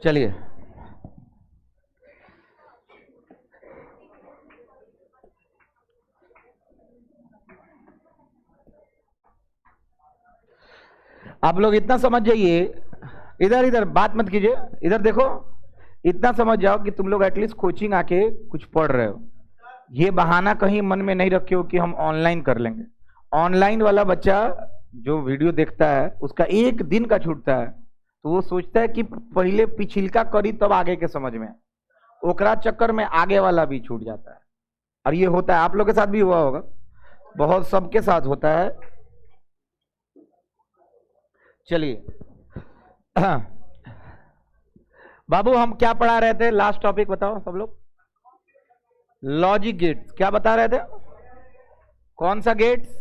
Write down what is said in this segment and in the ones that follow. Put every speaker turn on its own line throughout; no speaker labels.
चलिए आप लोग इतना समझ जाइए, इधर इधर बात मत कीजिए, इधर देखो, इतना समझ जाओ कि तुम लोग एटलीस्ट कोचिंग आके कुछ पढ़ रहे हो। ये बहाना कहीं मन में नहीं रखे हो कि हम ऑनलाइन कर लेंगे। ऑनलाइन वाला बच्चा जो वीडियो देखता है उसका एक दिन का छूटता है तो वो सोचता है कि पहले पिछिलका करी तब आगे के समझ में, ओकरा चक्कर में आगे वाला भी छूट जाता है। और ये होता है, आप लोग के साथ भी हुआ होगा, बहुत सबके साथ होता है। चलिए बाबू हम क्या पढ़ा रहे थे, लास्ट टॉपिक बताओ सब लोग। लॉजिक गेट्स, क्या बता रहे थे? कौन सा गेट्स?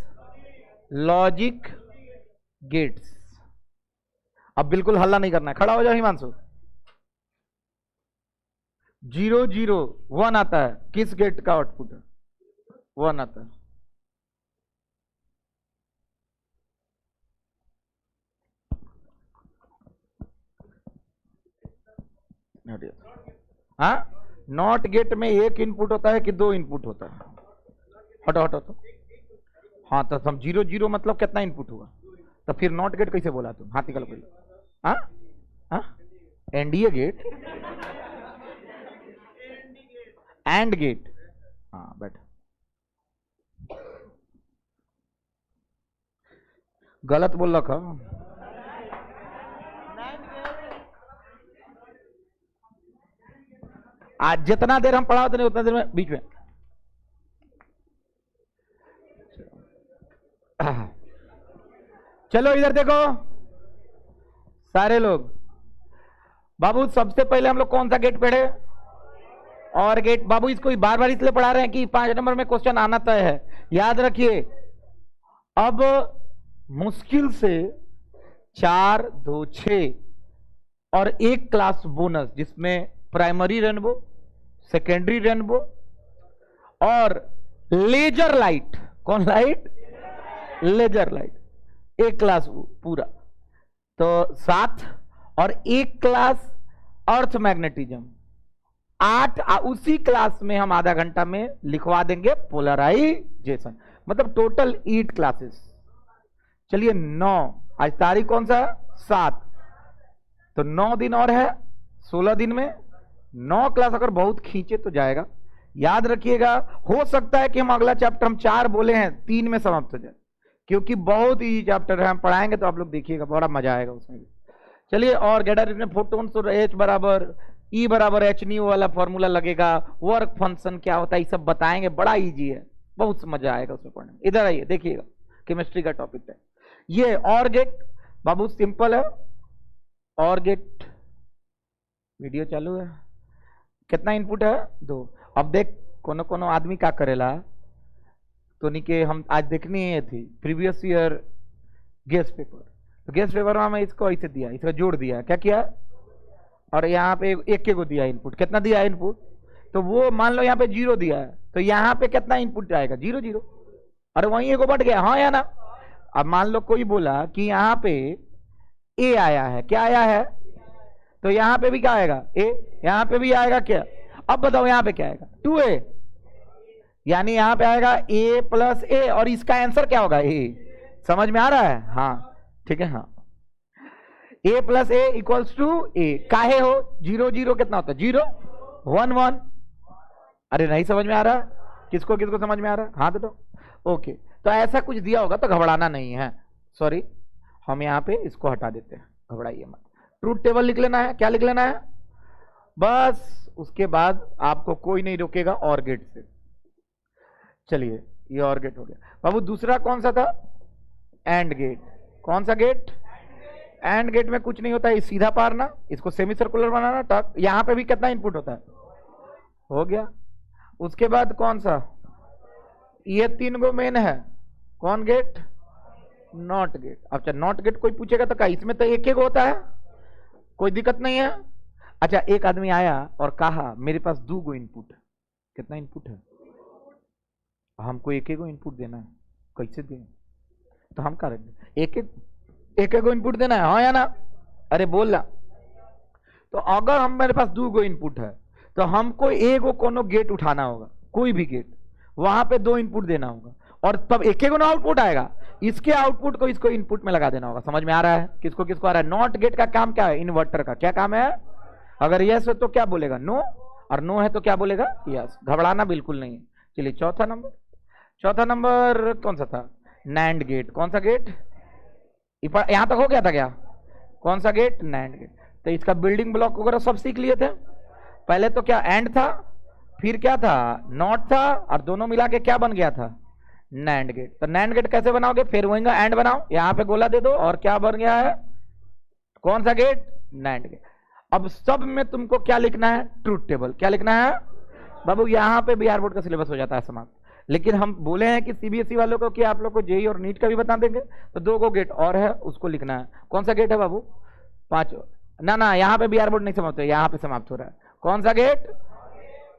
Logic gates. अब बिल्कुल हल्ला नहीं करना है, खड़ा हो जाओ हिमांशु। 0 0 1 आता है, किस गेट का आउटपुट है? 1 आता है। हाँ, नॉट गेट में एक इनपुट होता है कि 2 इनपुट होता है? हटो हटो तो। हाँ तो हम 0 0 मतलब कितना इनपुट हुआ? तो फिर नॉट गेट कैसे बोला तुम? हाथ निकालो पहले। हाँ हाँ, एनडीए गेट, एंड गेट। हाँ बैठ, गलत बोल रखा। आज जितना देर हम पढ़ा उतने उतना देर में बीच में चलो इधर देखो सारे लोग। बाबू सबसे पहले हम लोग कौन सा गेट पढ़े? और गेट। बाबू इसको बार बार इसलिए पढ़ा रहे हैं कि 5 नंबर में क्वेश्चन आना तय है, याद रखिए। अब मुश्किल से 4 2 6 और एक क्लास बोनस जिसमें प्राइमरी रेनबो, सेकेंडरी रेनबो और लेजर लाइट। कौन लाइट? Laser light. एक क्लास पूरा तो 7 और एक क्लास अर्थ मैग्नेटिज्म 8। उसी क्लास में हम आधा घंटा में लिखवा देंगे पोलराइजेशन, मतलब टोटल 8 क्लासेस। चलिए 9, आज तारीख कौन सा? 7, तो 9 दिन और है 16 दिन में 9 क्लास अगर बहुत खींचे तो जाएगा। याद रखिएगा, हो सकता है कि हम अगला चैप्टर हम 4 बोले हैं 3 में समाप्त हो जाए, क्योंकि बहुत ही चैप्टर है, हम पढ़ाएंगे तो आप लोग देखिएगा बड़ा मजा आएगा उसमें भी। चलिए, और गेडर फोटोन्स और H बराबर E बराबर H न्यू वाला फॉर्मूला लगेगा, वर्क फंक्शन क्या होता है ये सब बताएंगे, बड़ा इजी है, बहुत मजा आएगा उसमें पढ़ने में। इधर आइए देखिएगा, केमिस्ट्री का टॉपिक है ये। और गेट बाबू सिंपल है, और गेट वीडियो चालू है। कितना इनपुट है? 2। अब देख कोनो कोनो आदमी क्या करेला, तो निके हम आज देखनी है थी प्रीवियस ईयर गेस पेपर, तो गेस पेपर में हमें इसको ऐसे दिया, इसका जोड़ दिया, क्या किया, और यहाँ पे एक को दिया इनपुट। कितना दिया इनपुट? तो वो मान लो यहाँ पे 0 दिया है, तो यहाँ पे कितना इनपुट आएगा? 0 0। अरे वहीं एक बढ़ गया, हाँ या ना? अब मान लो कोई बोला कि यहाँ पे ए आया है, क्या आया है? तो यहाँ पे भी क्या आएगा? ए। यहाँ पे भी आएगा क्या? अब बताओ यहाँ पे क्या आएगा? 2a, यानी यहाँ पे आएगा a प्लस ए, और इसका आंसर क्या होगा? ए। समझ में आ रहा है? हाँ ठीक है। हाँ, a plus A equals to A. काहे हो? 0 0 कितना होता है? 0 1 1। अरे नहीं समझ में आ रहा? किसको किसको समझ में आ रहा है? हाथ दो। ओके, तो ऐसा कुछ दिया होगा तो घबराना नहीं है, सॉरी, हम यहाँ पे इसको हटा देते हैं, घबराइए मत। ट्रूथ टेबल लिख लेना है, क्या लिख लेना है बस, उसके बाद आपको कोई नहीं रोकेगा और गेट से। चलिए, ये और गेट हो गया। बाबू दूसरा कौन सा था? AND gate. कौन सा गेट? एंड गेट में कुछ नहीं होता है, सीधा पारना, इसको सेमी सर्कुलर बनाना, टक। यहां पे भी कितना इनपुट होता है? हो गया। उसके बाद कौन सा? ये 3 गो मेन है। कौन गेट? Not gate. अच्छा, नॉट गेट कोई पूछेगा तो क्या, इसमें तो एक होता है, कोई दिक्कत नहीं है। अच्छा, एक आदमी आया और कहा मेरे पास 2 गो इनपुट है। कितना इनपुट है? हमको एक गो इनपुट देना है, कैसे दें? तो हम करेंगे एक गो इनपुट देना है, हाँ या ना? अरे बोल ना। तो अगर हम मेरे पास 2 इनपुट है तो हमको एगो कोनो गेट उठाना होगा, कोई भी गेट, वहां पे 2 इनपुट देना होगा और तब एक एक आउटपुट आएगा। इसके आउटपुट को इसको इनपुट में लगा देना होगा। समझ में आ रहा है? किसको किसको आ रहा है? नॉट गेट का काम क्या है? इन्वर्टर का क्या काम है? अगर यस है तो क्या बोलेगा? नो, और नो है तो क्या बोलेगा? यस। घबराना बिल्कुल नहीं है। चलिए चौथा नंबर कौन सा था? NAND gate. कौन सा गेट? यहां तक हो गया था क्या? कौन सा गेट? NAND gate. तो इसका बिल्डिंग ब्लॉक वगैरह सब सीख लिए थे। पहले तो क्या एंड था, फिर क्या था? नॉट था, और दोनों मिला के क्या बन गया था? NAND gate. तो नैंड गेट कैसे बनाओगे? फिर वही एंड बनाओ, यहां पे गोला दे दो और क्या बन गया है? कौन सा गेट? NAND gate. अब सब में तुमको क्या लिखना है? Truth table. क्या लिखना है बाबू? यहां पे बिहार बोर्ड का सिलेबस हो जाता है समाप्त। लेकिन हम बोले हैं कि सीबीएसई वालों को कि आप लोग को जेई और नीट का भी बता देंगे, तो 2 गेट और है, उसको लिखना है। कौन सा गेट है बाबू? 5। ना यहाँ पे बिहार बोर्ड नहीं समाप्त हो, यहाँ पे समाप्त हो रहा है। कौन सा गेट?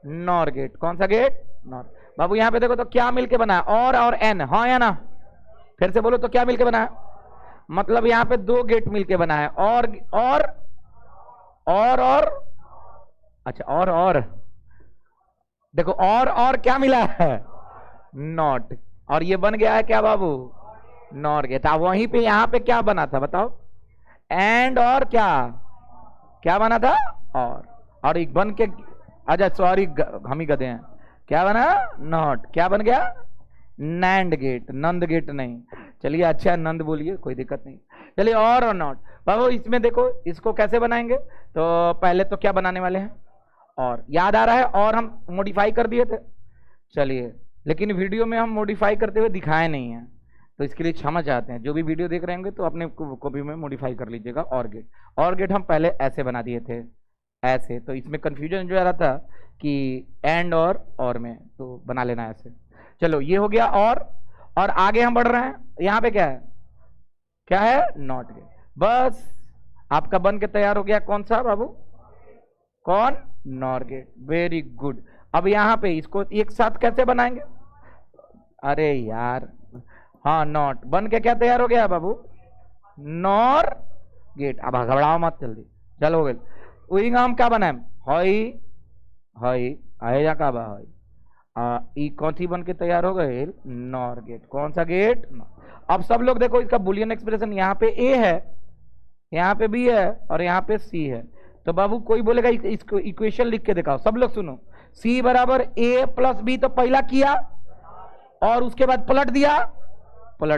Nor gate. कौन सा गेट? नॉर। बाबू यहाँ पे देखो तो क्या मिलके बना है? और एन, हाँ या ना? फिर से बोलो तो क्या मिलके बना है? मतलब यहाँ पे 2 गेट मिलके बना है। और अच्छा, और देखो, और क्या मिला है? नॉट। और ये बन गया है क्या बाबू? Nor gate. अब वहीं पे यहाँ पे क्या बना था बताओ? एंड और क्या क्या बना था? और एक बन के, अच्छा सॉरी हम ही गधे हैं, क्या बना? नॉट। क्या बन गया? नैंड गेट, नंद गेट नहीं। चलिए अच्छा नंद बोलिए, कोई दिक्कत नहीं। चलिए और नॉट। बाबू इसमें देखो, इसको कैसे बनाएंगे? तो पहले तो क्या बनाने वाले हैं? और याद आ रहा है? और हम मॉडिफाई कर दिए थे। चलिए, लेकिन वीडियो में हम मॉडिफाई करते हुए दिखाए नहीं है, तो इसके लिए क्षमा चाहते हैं। जो भी वीडियो देख रहे होंगे तो अपने कॉपी में मॉडिफाई कर लीजिएगा। और गेट हम पहले ऐसे बना दिए थे, ऐसे। तो इसमें कंफ्यूजन जो आ रहा था कि एंड और में, तो बना लेना ऐसे। चलो ये हो गया। और आगे हम बढ़ रहे हैं। यहाँ पे क्या है? क्या है? Not gate. बस आपका बन के तैयार हो गया। कौन सा बाबू? कौन? NOR gate. Very good. अब यहाँ पे इसको एक साथ कैसे बनाएंगे? अरे यार, हाँ, नॉट बन के क्या तैयार हो गया बाबू? Nor gate. अब घबराओ मत जल्दी। चलो हो गए। उइंग हम क्या बनाए? हई हई आएगा का बा हई। ई कौन सी बन के तैयार हो गए? NOR gate. कौन सा गेट? अब सब लोग देखो, इसका बुलियन एक्सप्रेशन यहाँ पे ए है, यहाँ पे बी है, और यहाँ पे सी है। तो बाबू कोई बोलेगा इसको इक्वेशन लिख के दिखाओ। सब लोग सुनो, सी बराबर ए प्लस बी, तो पहला किया और उसके बाद पलट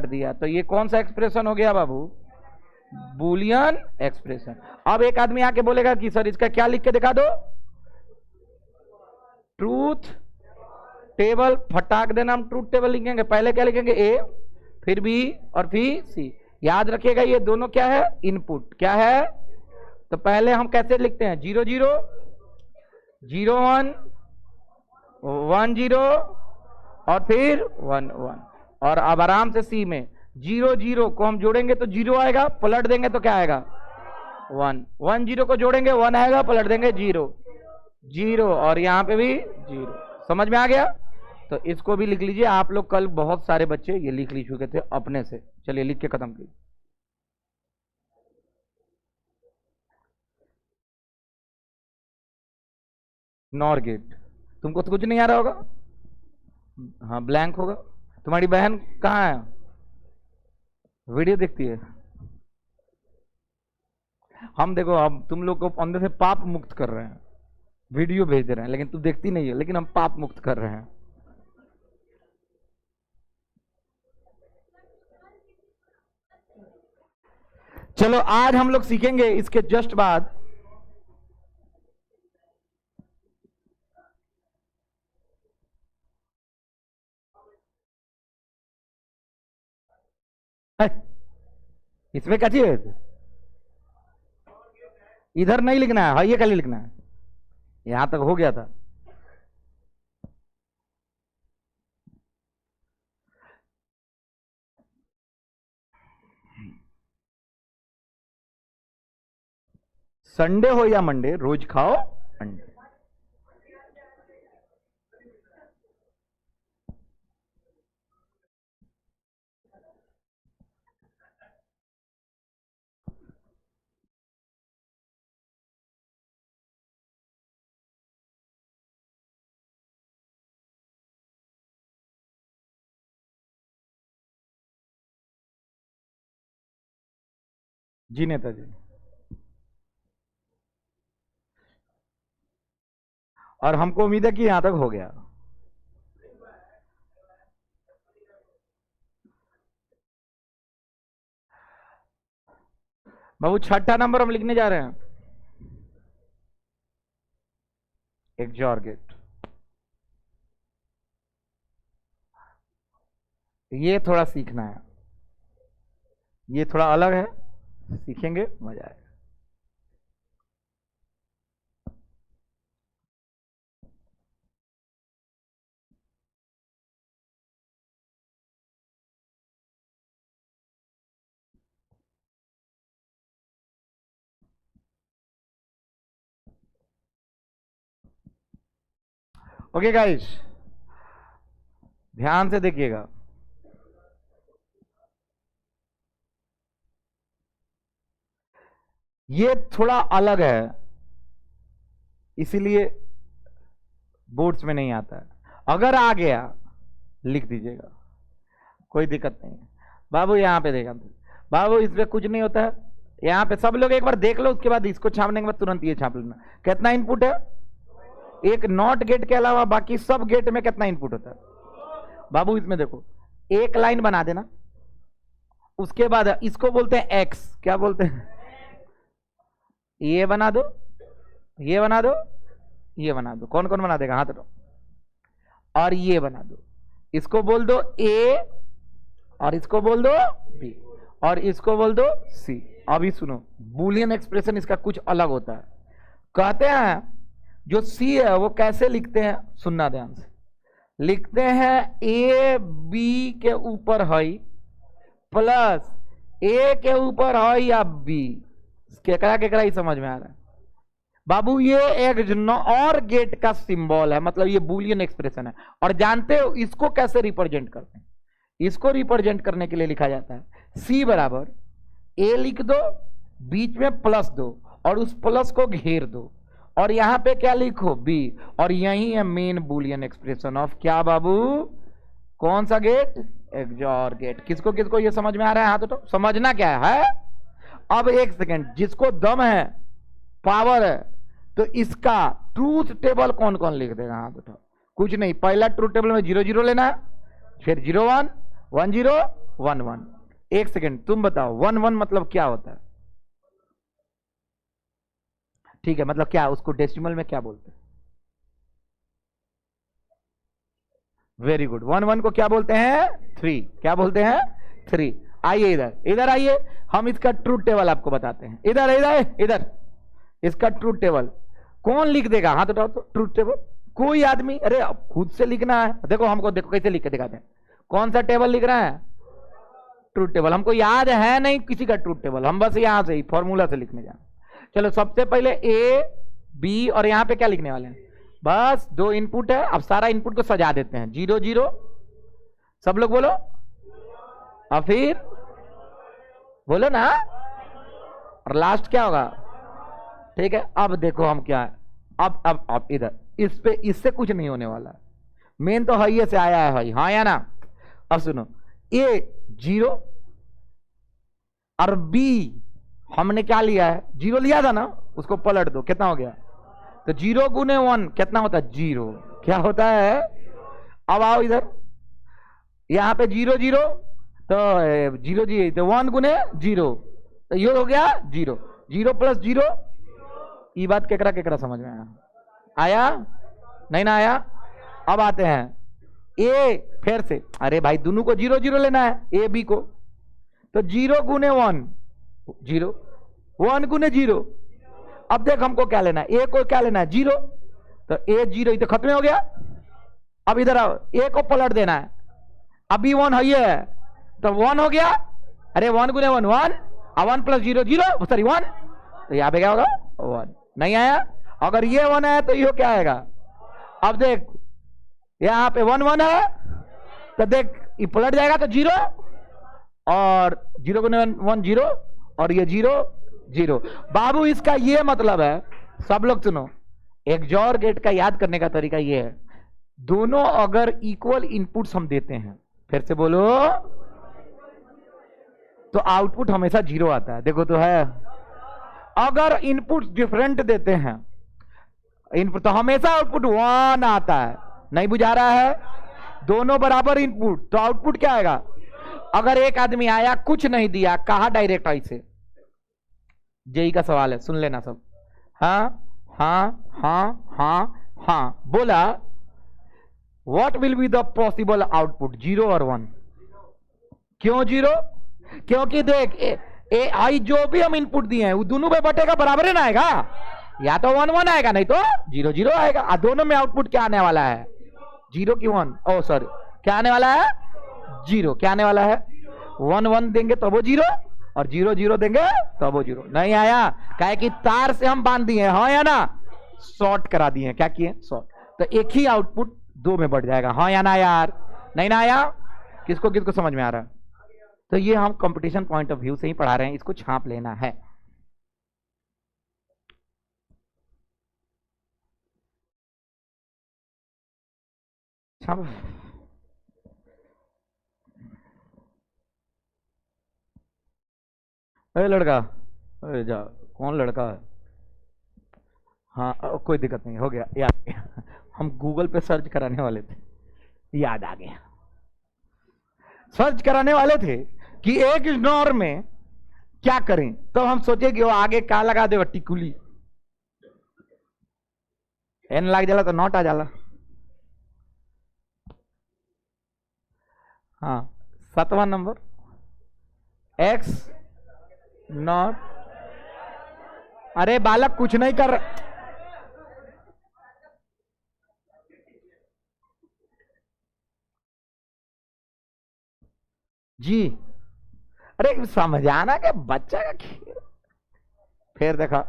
दिया, तो ये कौन सा एक्सप्रेशन हो गया बाबू? Boolean expression. अब एक आदमी आके बोलेगा कि सर इसका क्या लिख के दिखा दो? Truth table. फटाक देना, हम ट्रूथ टेबल लिखेंगे। पहले क्या लिखेंगे? ए, फिर बी, और फिर सी। याद रखिएगा ये दोनों क्या है? इनपुट। क्या है? तो पहले हम कैसे लिखते हैं? 0 0 0 1 1 0 और फिर 1 1। और अब आराम से सी में 0 0 को हम जोड़ेंगे तो 0 आएगा, पलट देंगे तो क्या आएगा? 1 1 0 को जोड़ेंगे 1 आएगा, पलट देंगे 0 0, और यहां पे भी 0। समझ में आ गया? तो इसको भी लिख लीजिए। आप लोग कल बहुत सारे बच्चे ये लिख चुके थे अपने से। चलिए लिख के खत्म कीजिए। NOR gate. तुमको तो कुछ नहीं आ रहा होगा? हाँ, ब्लैंक होगा। तुम्हारी बहन कहाँ है? वीडियो देखती है। हम देखो, हम तुम लोग को अंदर से पाप मुक्त कर रहे हैं, वीडियो भेज दे रहे हैं, लेकिन तू देखती नहीं है, लेकिन हम पाप मुक्त कर रहे हैं। चलो आज हम लोग सीखेंगे इसके जस्ट बाद इसमें क्या चीज? इधर नहीं लिखना है, ये खाली लिखना है। यहां तक हो गया था। संडे हो या मंडे, रोज खाओ अंडे। जी नेता जी। और हमको उम्मीद है कि यहां तक हो गया। बाबू छठा नंबर हम लिखने जा रहे हैं, एक जॉर गेट। ये थोड़ा सीखना है, ये थोड़ा अलग है, सीखेंगे मजा आएगा। ओके गाइस, ध्यान से देखिएगा। ये थोड़ा अलग है, इसीलिए बोर्ड्स में नहीं आता है। अगर आ गया लिख दीजिएगा, कोई दिक्कत नहीं है। बाबू यहां पे देखा, बाबू इसमें कुछ नहीं होता है। यहां पे सब लोग एक बार देख लो, उसके बाद इसको छापने के बाद तुरंत ये छाप लेना। कितना इनपुट है? एक नॉट गेट के अलावा बाकी सब गेट में कितना इनपुट होता है? बाबू इसमें देखो, एक लाइन बना देना, उसके बाद इसको बोलते हैं एक्स। क्या बोलते हैं? ये बना दो, ये बना दो, ये बना दो। कौन कौन बना देगा? हाथ उठाओ। और ये बना दो, इसको बोल दो ए, और इसको बोल दो बी, और इसको बोल दो सी। अभी सुनो, बूलियन एक्सप्रेशन इसका कुछ अलग होता है। कहते हैं जो सी है वो कैसे लिखते हैं, सुनना ध्यान से। लिखते हैं ए बी के ऊपर है प्लस ए के ऊपर है या बी। केकरा केकरा ही समझ में आ रहा है? बाबू ये एक और गेट का सिंबल है, मतलब ये बूलियन एक्सप्रेशन है। और जानते हो इसको कैसे रिप्रेजेंट करते हैं? इसको रिप्रेजेंट करने के लिए लिखा जाता है सी बराबर ए लिख दो, बीच में प्लस दो, और उस प्लस को घेर दो, और यहां पे क्या लिखो? बी। और यही है मेन बूलियन एक्सप्रेशन ऑफ क्या बाबू? कौन सा गेट? XOR gate. किसको किसको ये समझ में आ रहा है? हाथ उठाओ। समझना क्या है? अब एक सेकेंड, जिसको दम है, पावर है, तो इसका ट्रूथ टेबल कौन कौन लिख देगा? हाथ उठाओ। कुछ नहीं, पहला ट्रूथ टेबल में 0 0 लेना है, फिर 0 1 1 0 1 1। एक सेकेंड, तुम बताओ 1 1 मतलब क्या होता है? ठीक है, मतलब क्या, उसको डेसिमल में क्या बोलते हैं? Very good. 1 1 को क्या बोलते हैं? 3। क्या बोलते हैं? 3। आइए इधर, इधर आइए, हम इसका ट्रूथ टेबल आपको बताते हैं। इधर इधर इधर, इसका ट्रूथ टेबल कौन लिख देगा? हाथ उठाओ तो। ट्रूथ टेबल कोई आदमी? अरे खुद से लिखना है। देखो हमको, देखो कैसे लिख के दिखाते हैं। कौन सा टेबल लिख रहा है? Truth table. हमको याद है नहीं किसी का ट्रूथ टेबल, हम बस यहां से ही फॉर्मूला से लिखने जाए। चलो सबसे पहले ए बी, और यहां पे क्या लिखने वाले हैं? बस 2 इनपुट है। अब सारा इनपुट को सजा देते हैं, 0 0। सब लोग बोलो, और फिर बोलो ना, और लास्ट क्या होगा? ठीक है, अब देखो हम क्या है। अब इधर इस पे, इससे कुछ नहीं होने वाला। मेन तो है से आया है, हाँ या ना? अब सुनो, ए 0 और बी हमने क्या लिया है? 0 लिया था ना, उसको पलट दो, कितना हो गया? तो 0 गुने 1 कितना होता है? 0। क्या होता है? अब आओ इधर, यहां पे 0 0, तो 0 जी, तो 1 गुने 0, तो ये हो गया 0। 0 प्लस 0, ये बात केकरा केकरा समझ में आया? आया नहीं ना आया? अब आते हैं ए, फिर से, अरे भाई दोनों को 0 0 लेना है, ए बी को। तो 0 गुने 1 0, 1 गुने 0। अब देख हमको क्या लेना है? ए को क्या लेना है? 0। तो ए 0, तो खत्म हो गया। अब इधर आओ, ए को पलट देना है, अभी 1 है तो 1 हो गया। अरे 1 गुने 1 1, 1 प्लस 0 0, सॉरी 1। तो यहां पे क्या होगा? 1 नहीं आया। अगर ये 1 आया तो ये क्या आएगा? अब देख यहां पे 1 1 है, तो देख ये पलट जाएगा तो 0, और 0 गुने 1 0, और ये 0 0। बाबू इसका ये मतलब है, सब लोग सुनो, एक्सऑर गेट का याद करने का तरीका ये है, दोनों अगर इक्वल इनपुट्स हम देते हैं, फिर से बोलो, तो आउटपुट हमेशा 0 आता है। देखो तो है, अगर इनपुट डिफरेंट देते हैं इनपुट तो हमेशा आउटपुट 1 आता है। नहीं बुझा रहा है? दोनों बराबर इनपुट तो आउटपुट क्या आएगा? अगर एक आदमी आया कुछ नहीं दिया, कहा डायरेक्ट आई से, जेई का सवाल है, सुन लेना सब। हाँ हाँ हाँ हाँ हाँ बोला, what will be the possible output, 0 और 1? क्यों 0? क्योंकि देख आई जो भी हम इनपुट दिए हैं वो दोनों में बटेगा, बराबर है ना आएगा, या तो 1 1 आएगा नहीं तो 0 0 आएगा। दोनों में आउटपुट क्या आने वाला है? 0 की 1, ओ सॉरी क्या आने वाला है? 0। क्या आने वाला है? 1 1 देंगे तो वो 0 और 0 0 देंगे तो वो 0। नहीं आया, काहे कि तार से हम बांध दिए, हाँ या ना? शॉर्ट करा दिए। क्या किए? शॉर्ट। तो एक ही आउटपुट 2 में बढ़ जाएगा, हाँ या ना यार? नहीं ना आया? किसको किसको समझ में आ रहा है? तो ये हम कंपटीशन पॉइंट ऑफ व्यू से ही पढ़ा रहे हैं, इसको छाप लेना है। छाप। अरे लड़का, अरे जा, कौन लड़का है? हाँ कोई दिक्कत नहीं, हो गया याद। हम गूगल पे सर्च कराने वाले थे, याद आ गया। सर्च कराने वाले थे कि एक इग्नोर में क्या करें, तो हम सोचे कि वो आगे क्या लगा दे, टिकुली एन लग जाला तो नॉट आ जाला। हाँ 7वां नंबर एक्स नॉट। अरे बालक कुछ नहीं कर, जी अरे समझाना क्या बच्चा का खेल। फिर देखा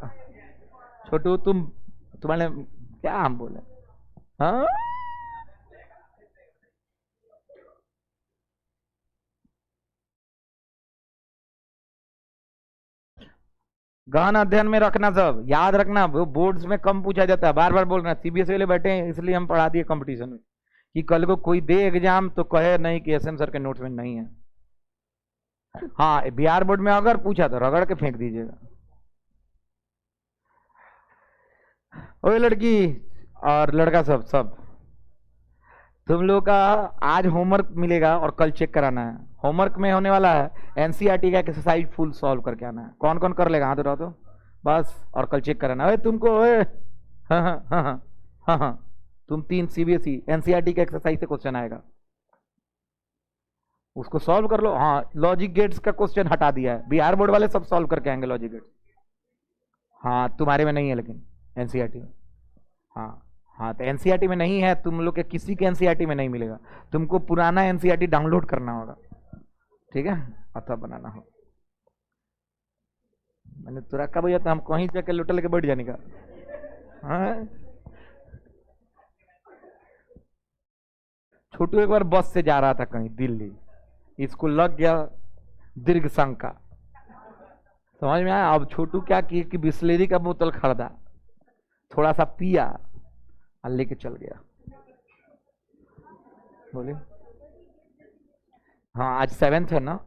छोटू, तुम्हारे क्या हम बोले? हाँ गहन अध्ययन में रखना, सब याद रखना। वो बोर्ड्स में कम पूछा जाता है, बार बार बोल रहे हैं। सीबीएसई वाले बैठे हैं इसलिए हम पढ़ा दिए कंपटीशन में, कि कल को कोई दे एग्जाम तो कहे नहीं कि एसएम सर के नोट्स में नहीं है। हाँ बिहार बोर्ड में अगर पूछा तो रगड़ के फेंक दीजिएगा। ओए लड़की और लड़का, सब सब तुम लोग का आज होमवर्क मिलेगा और कल चेक कराना है। होमवर्क में होने वाला है एनसीईआरटी का एक्सरसाइज फुल सॉल्व करके आना है। कौन कौन कर लेगा? हाथ उठाओ तो बस। और कल चेक कराना है तुमको। हाँ हाँ हाँ हाँ हाँ हाँ तुम 3 सीबीएसई एनसीईआरटी का एक्सरसाइज से क्वेश्चन आएगा, उसको सॉल्व कर लो। हाँ लॉजिक गेट्स का क्वेश्चन हटा दिया है, बिहार बोर्ड वाले सब सॉल्व करके आएंगे लॉजिक गेट्स। हाँ तुम्हारे में नहीं है लेकिन एनसीईआरटी में। हाँ हाँ तो एनसीईआरटी में नहीं है, तुम लोग के किसी के एनसीईआरटी में नहीं मिलेगा। तुमको पुराना एनसीईआरटी डाउनलोड करना होगा, ठीक है, अथवा बनाना हो। मैंने तो रखा भैया, तो हम कहीं जाके लुटा लेके बैठ जाने का। हाँ छोटू एक बार बस से जा रहा था कहीं दिल्ली, इसको लग गया दीर्घ शंका, समझ में आया? अब छोटू क्या किए कि बिस्लेरी का बोतल खरीदा, थोड़ा सा पिया और लेके चल गया। बोले हाँ आज 7th है ना,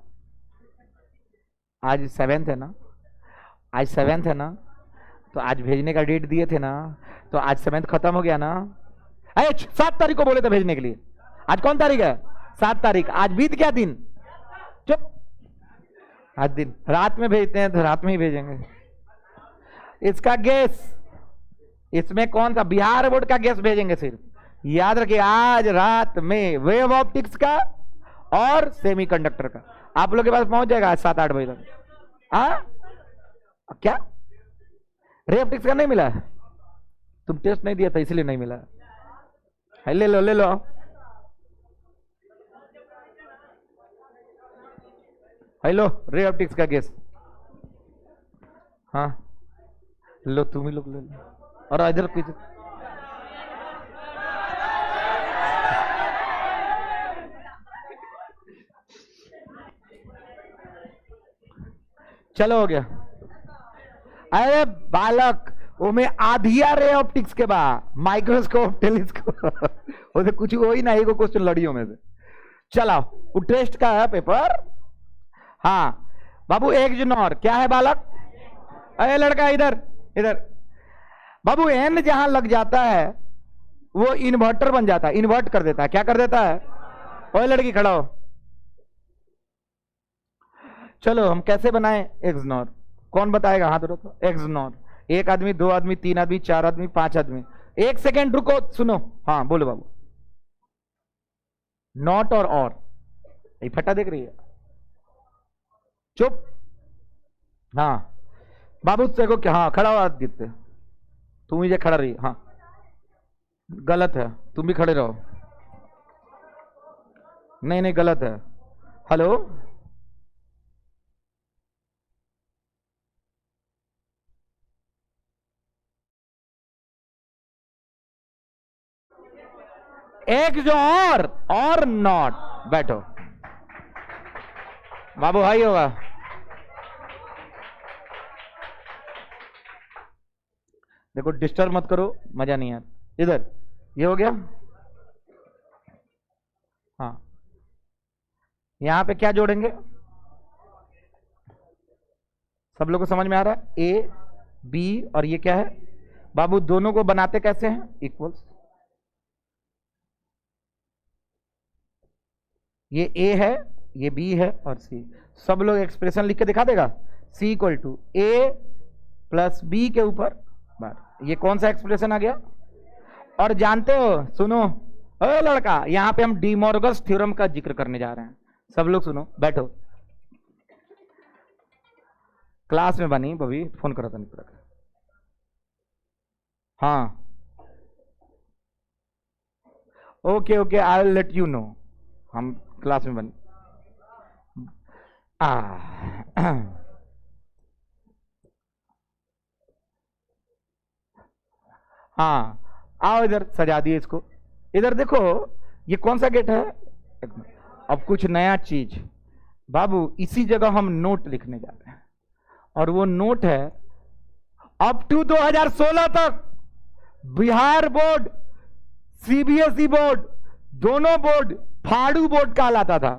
आज 7th है ना, आज 7th है ना, तो आज भेजने का डेट दिए थे ना, तो आज 7th खत्म हो गया ना। अरे 7 तारीख को बोले थे भेजने के लिए, आज कौन तारीख है? 7 तारीख। आज बीत क्या दिन? चुप, आज दिन रात में भेजते हैं तो रात में ही भेजेंगे। इसका गेस, इसमें कौन सा बिहार बोर्ड का गेस भेजेंगे सिर्फ, याद रखिए। आज रात में वेव ऑप्टिक्स का और सेमीकंडक्टर का आप लोग के पास पहुंच जाएगा आज 7-8 बजे तक। क्या रे ऑप्टिक्स का नहीं मिला? तुम टेस्ट नहीं दिया था इसलिए नहीं मिला है। ले लो ले लो, हेलो रे ऑप्टिक्स का गेस। हाँ लो तुम ही लोग ले लो, और इधर पीछे चलो हो गया। अरे बालक वो में आधिया रे ऑप्टिक्स के बाद माइक्रोस्कोप टेलीस्कोप वो तो कुछ हो ही ना, एगो क्वेश्चन लड़ियों में से। चलो वो टेस्ट का है पेपर। हाँ बाबू एक्सनॉर क्या है बालक? अरे लड़का इधर इधर। बाबू एन जहां लग जाता है वो इन्वर्टर बन जाता है, इन्वर्ट कर देता है। क्या कर देता है? ओए लड़की खड़ा हो। चलो हम कैसे बनाएं एक्सनॉर? कौन बताएगा? हाथ रखो। एक्सनॉर एक आदमी, दो आदमी, तीन आदमी, चार आदमी, पांच आदमी। एक सेकेंड रुको, सुनो। हाँ बोलो बाबू। नॉट और ये फटा देख रही है? चुप। हाँ बाबू देखो क्या, हाँ खड़ा हुआ आदित्य, तुम ही खड़ा रही। हाँ गलत है, तुम भी खड़े रहो। नहीं नहीं गलत है। हेलो एक जो और नॉट। बैठो बाबू, हाई होगा। देखो डिस्टर्ब मत करो, मजा नहीं है। इधर ये हो गया। हाँ यहां पे क्या जोड़ेंगे? सब लोग को समझ में आ रहा है? ए बी और ये क्या है बाबू? दोनों को बनाते कैसे हैं? इक्वल्स। ये ए है, ये बी है और सी। सब लोग एक्सप्रेशन लिख के दिखा देगा। C equal to A plus B के ऊपर बार। ये कौन सा एक्सप्रेशन आ गया? और जानते हो, सुनो ओ लड़का, यहां पे हम डिमॉर्गन्स थ्योरम का जिक्र करने जा रहे हैं। सब लोग सुनो, बैठो। क्लास में बनी बबी, फोन करो था नहीं पूरा। हाँ okay okay, I will let you know. हम क्लास में बनी। हाँ आओ इधर, सजा दिए इसको। इधर देखो, ये कौन सा गेट है? अब कुछ नया चीज बाबू, इसी जगह हम नोट लिखने जा रहे हैं। और वो नोट है अप टू 2016 तक बिहार बोर्ड, सीबीएसई बोर्ड, दोनों बोर्ड फाड़ू बोर्ड कहलाता था।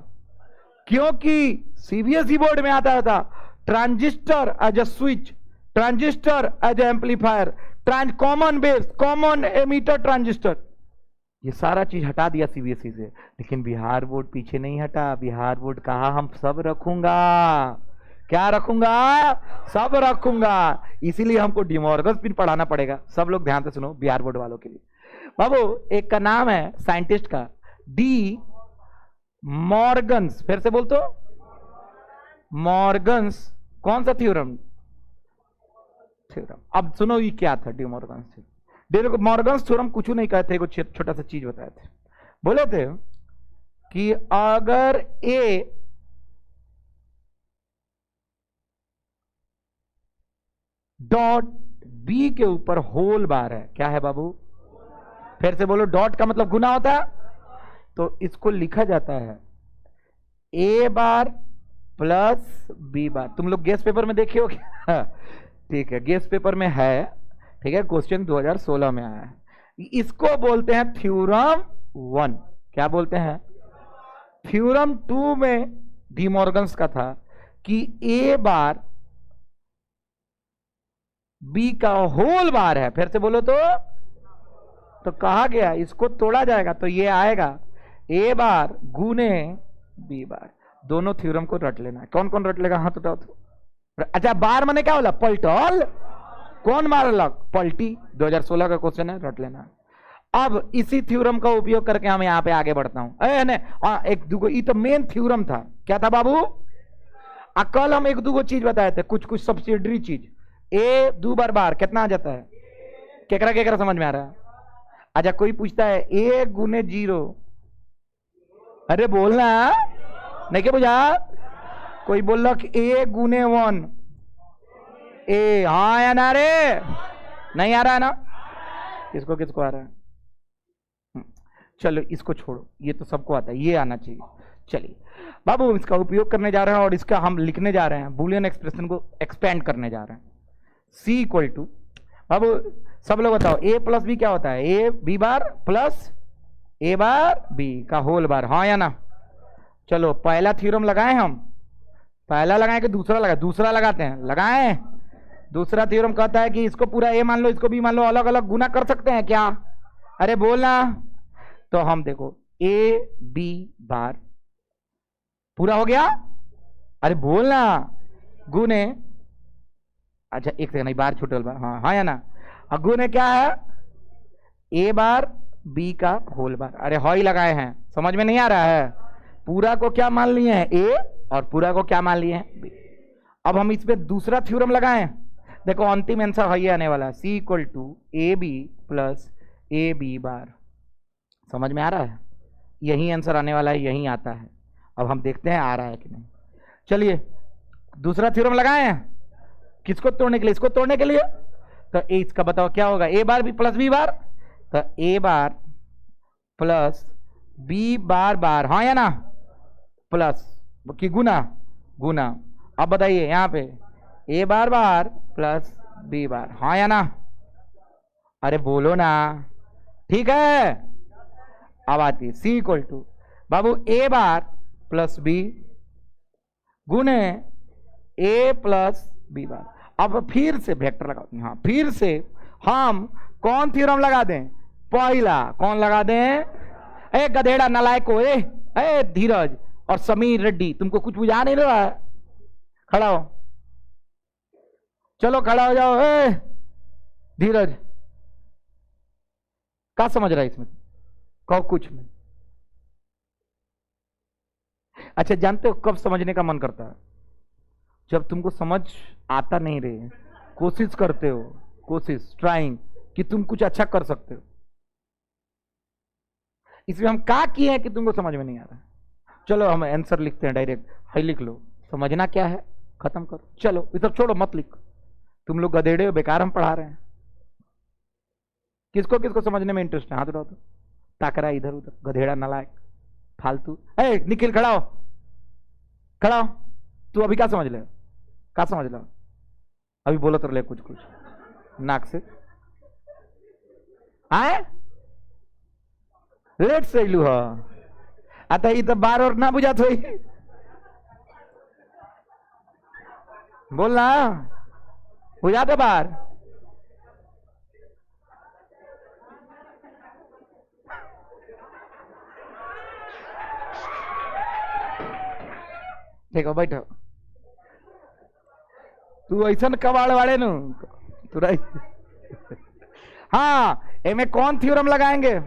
क्योंकि सीबीएसई बोर्ड में आता था transistor as a switch, transistor as a amplifier, common base, common emitter transistor. ये सारा चीज हटा दिया सीबीएसई से। लेकिन बिहार बोर्ड पीछे नहीं हटा। बिहार बोर्ड कहा हम सब रखूंगा। क्या रखूंगा? सब रखूंगा। इसीलिए हमको डिमॉर्गन्स भी पढ़ाना पड़ेगा। सब लोग ध्यान से सुनो, बिहार बोर्ड वालों के लिए। बाबू एक का नाम है साइंटिस्ट का, डी मॉर्गन्स। फिर से बोल तो, मॉर्गन्स। कौन सा थ्योरम? थ्योरम। अब सुनो ये क्या था डी मॉर्गन्स। मॉर्गन्स थ्योरम कुछ नहीं कहते, कुछ छोटा सा चीज बताए थे। बोले थे कि अगर ए डॉट बी के ऊपर होल बार है। क्या है बाबू? फिर से बोलो, डॉट का मतलब गुना होता है। तो इसको लिखा जाता है ए बार प्लस बी बार। तुम लोग गेस पेपर में देखे हो क्या? ठीक है, गेस पेपर में है। ठीक है, क्वेश्चन 2016 में आया है। इसको बोलते हैं थ्योरम 1। क्या बोलते हैं? थ्योरम 2 में डी मॉर्गन्स का था कि ए बार बी का होल बार है। फिर से बोलो तो कहा गया इसको तोड़ा जाएगा तो ये आएगा ए बार गुने बी बार। दोनों थ्योरम को रट लेना है। कौन कौन रट लेगा? हाथ उठाओ तो। अच्छा, बार माने क्या बोला? पलटल। कौन मारल? पलटी। 2016 का क्वेश्चन है, रट लेना। अब इसी थ्योरम का उपयोग करके हम यहां पे आगे बढ़ता हूं। एक दूगो, ये तो मेन थ्योरम था। क्या था बाबू? कल हम एक दूगो चीज बताए थे, कुछ कुछ सब्सिडरी चीज। ए दो बार बार कितना आ जाता है? केकरा केकरा समझ में आ रहा है? अच्छा, कोई पूछता है ए गुने 0। अरे बोलना नहीं, क्या बुझा? कोई बोल रहा ए गुने 1। ए हाँ या ना? रे नहीं आ रहा है ना? किसको किसको आ रहा है? चलो इसको छोड़ो, ये तो सबको आता है, ये आना चाहिए। चलिए बाबू, इसका उपयोग करने जा रहे हैं और इसका हम लिखने जा रहे हैं, बूलियन एक्सप्रेशन को एक्सपेंड करने जा रहे हैं। सी इक्वल टू, बाबू सब लोग बताओ, ए प्लस बी क्या होता है? A B bar plus A bar B का होल बार। हाँ या ना? चलो पहला थ्योरम लगाएं हम। पहला लगाएं कि दूसरा लगाए? दूसरा लगाते हैं, लगाएं। दूसरा थ्योरम कहता है कि इसको पूरा ए मान लो, इसको बी मान लो, अलग अलग गुना कर सकते हैं क्या? अरे बोलना। तो हम देखो ए बी बार पूरा हो गया, अरे बोलना, गुने, अच्छा एक सेकंड, बार छोटे बार, हाँ हाँ या ना, गुने क्या है? ए बार बी का होल बार। अरे हॉई लगाए हैं, समझ में नहीं आ रहा है? पूरा को क्या मान लिए हैं? ए, और पूरा को क्या मान लिए हैं? बी। अब हम इस पे दूसरा थ्योरम लगाएं। देखो अंतिम आंसर हॉई आने वाला है, C equal to A B plus A B bar. समझ में आ रहा है? यही आंसर आने वाला है, यही आता है। अब हम देखते हैं आ रहा है कि नहीं। चलिए दूसरा थ्योरम लगाएं। किसको तोड़ने के लिए? इसको तोड़ने के लिए। तो ए इसका बताओ क्या होगा? ए bar B plus B bar, तो ए बार प्लस बी बार बार, हाँ या ना, प्लस की गुना, गुना। अब बताइए यहां पे ए बार बार प्लस बी बार, हाँ या ना? अरे बोलो ना, ठीक है। अब आती है सी इक्वल टू बाबू ए बार प्लस बी गुने ए प्लस बी बार। अब फिर से वेक्टर लगा, हाँ फिर से हम कौन थ्योरम लगा दें? पहला कौन लगा दें? ए गधेड़ा नालायको, ए धीरज और समीर रेड्डी, तुमको कुछ बुझा नहीं रहा है? खड़ा हो, चलो खड़ा हो जाओ। ए धीरज, क्या समझ रहा है इसमें? कहो कुछ में। अच्छा जानते हो कब समझने का मन करता है? जब तुमको समझ आता नहीं रहे, कोशिश करते हो, कोशिश ट्राइंग कि तुम कुछ अच्छा कर सकते हो। इसमें हम क्या किए हैं कि तुमको समझ में नहीं आ रहा। चलो हम आंसर लिखते हैं डायरेक्ट, हाई लिख लो, समझना क्या है खत्म करो। चलो ये सब छोड़ो, मत लिख, तुम लोग गधेड़े हो, बेकार हम पढ़ा रहे हैं। किसको किसको समझने में इंटरेस्ट है? हाथ उठाओ तो। ताकरा इधर उधर, गधेड़ा नालायक फालतू। ए निखिल खड़ा हो, खड़ा हो। तू अभी क्या समझ ले? क्या समझ लो? अभी बोलो तो ले कुछ कुछ नाक से आए लेट से लू हो आता ही तो बार और ना बुझा थोड़ी बोलना बुझा तो बार। देखो बैठो, तू ऐसा कबाड़ वाले नु तू हाँ एमे कौन थ्योरम लगाएंगे?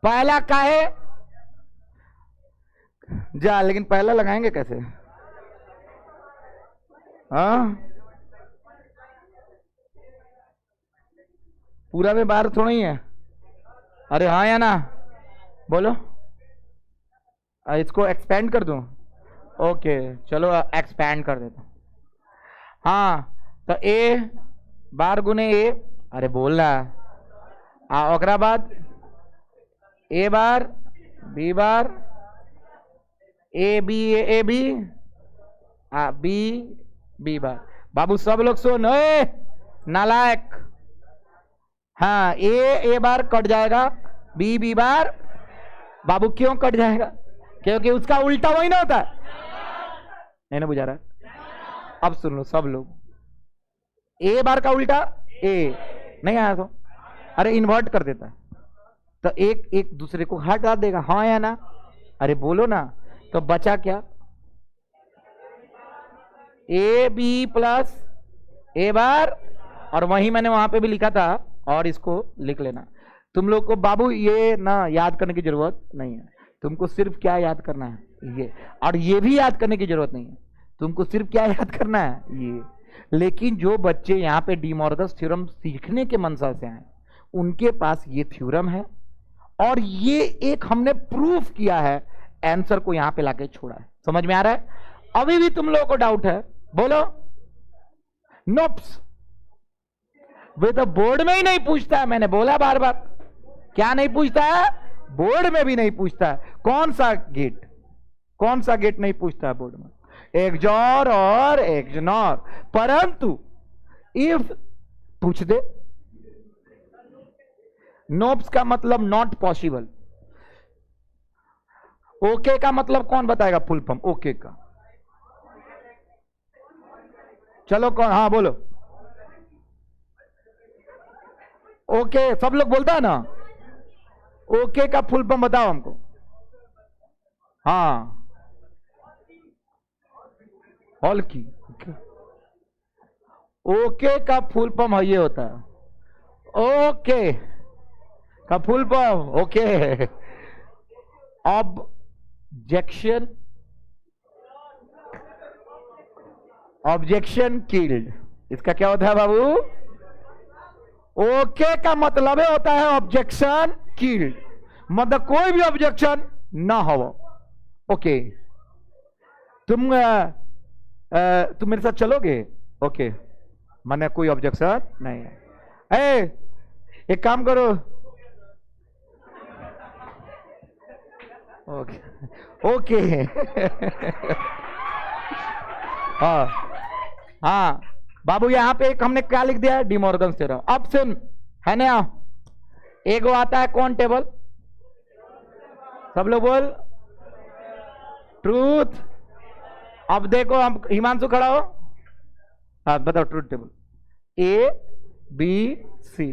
पहला का है जा, लेकिन पहला लगाएंगे कैसे? हाँ पूरा में बार थोड़ा ही है। अरे हाँ या ना बोलो, इसको एक्सपेंड कर दूं? ओके चलो एक्सपेंड कर देता हूं। हाँ तो ए बार गुने ए, अरे बोल रहा ओकरा बाद A bar B bar A B B B bar. बाबू सब लोग सुन, नालायक। हाँ ए बार कट जाएगा, बी बार। बाबू क्यों कट जाएगा? क्योंकि उसका उल्टा वही ना होता। नहीं ना बुझा रहा? अब सुन लो सब लोग, ए बार का उल्टा ए नहीं आया तो अरे इन्वर्ट कर देता, तो एक एक दूसरे को हटा देगा, हाँ या ना? अरे बोलो ना। तो बचा क्या? ए बी प्लस ए बार, और वही मैंने वहां पे भी लिखा था, और इसको लिख लेना। तुम लोग को बाबू ये ना याद करने की जरूरत नहीं है, तुमको सिर्फ क्या याद करना है? ये, और ये भी याद करने की जरूरत नहीं है, तुमको सिर्फ क्या याद करना है? ये। लेकिन जो बच्चे यहाँ पे डिमॉर्गस थ्योरम सीखने के मनसा से आए, उनके पास ये थ्योरम है, और ये एक हमने प्रूफ किया है, आंसर को यहां पे लाके छोड़ा है। समझ में आ रहा है? अभी भी तुम लोगों को डाउट है? बोलो। नोप्स वे तो बोर्ड में ही नहीं पूछता है, मैंने बोला बार बार। क्या नहीं पूछता है? बोर्ड में भी नहीं पूछता है। कौन सा गेट, कौन सा गेट नहीं पूछता है बोर्ड में? एक्सॉर और एक्सनॉर। परंतु इफ पूछ दे, नोप्स का मतलब नॉट पॉसिबल। ओके का मतलब कौन बताएगा फुल फॉर्म ओके का? चलो कौन, हाँ बोलो। ओके सब लोग बोलता है ना। ओके का फुल फॉर्म बताओ हमको। हाँ हॉल की। ओके का फुल फॉर्म है, ये होता है ओके का full form okay objection, objection killed. इसका क्या होता है बाबू? ओके का मतलब होता है ऑब्जेक्शन किल्ड, मतलब कोई भी ऑब्जेक्शन ना हो। ओके तुम मेरे साथ चलोगे? ओके माने कोई ऑब्जेक्शन नहीं है। एक काम करो। ओके ओके हाँ हाँ बाबू, यहां पे एक हमने क्या लिख दिया है? De Morgan theorem. अब सुन, है ना, एगो आता है कौन टेबल? सब लोग बोल ट्रूथ। अब देखो, हम हिमांशु खड़ा हो, हाँ बताओ truth table. A B C,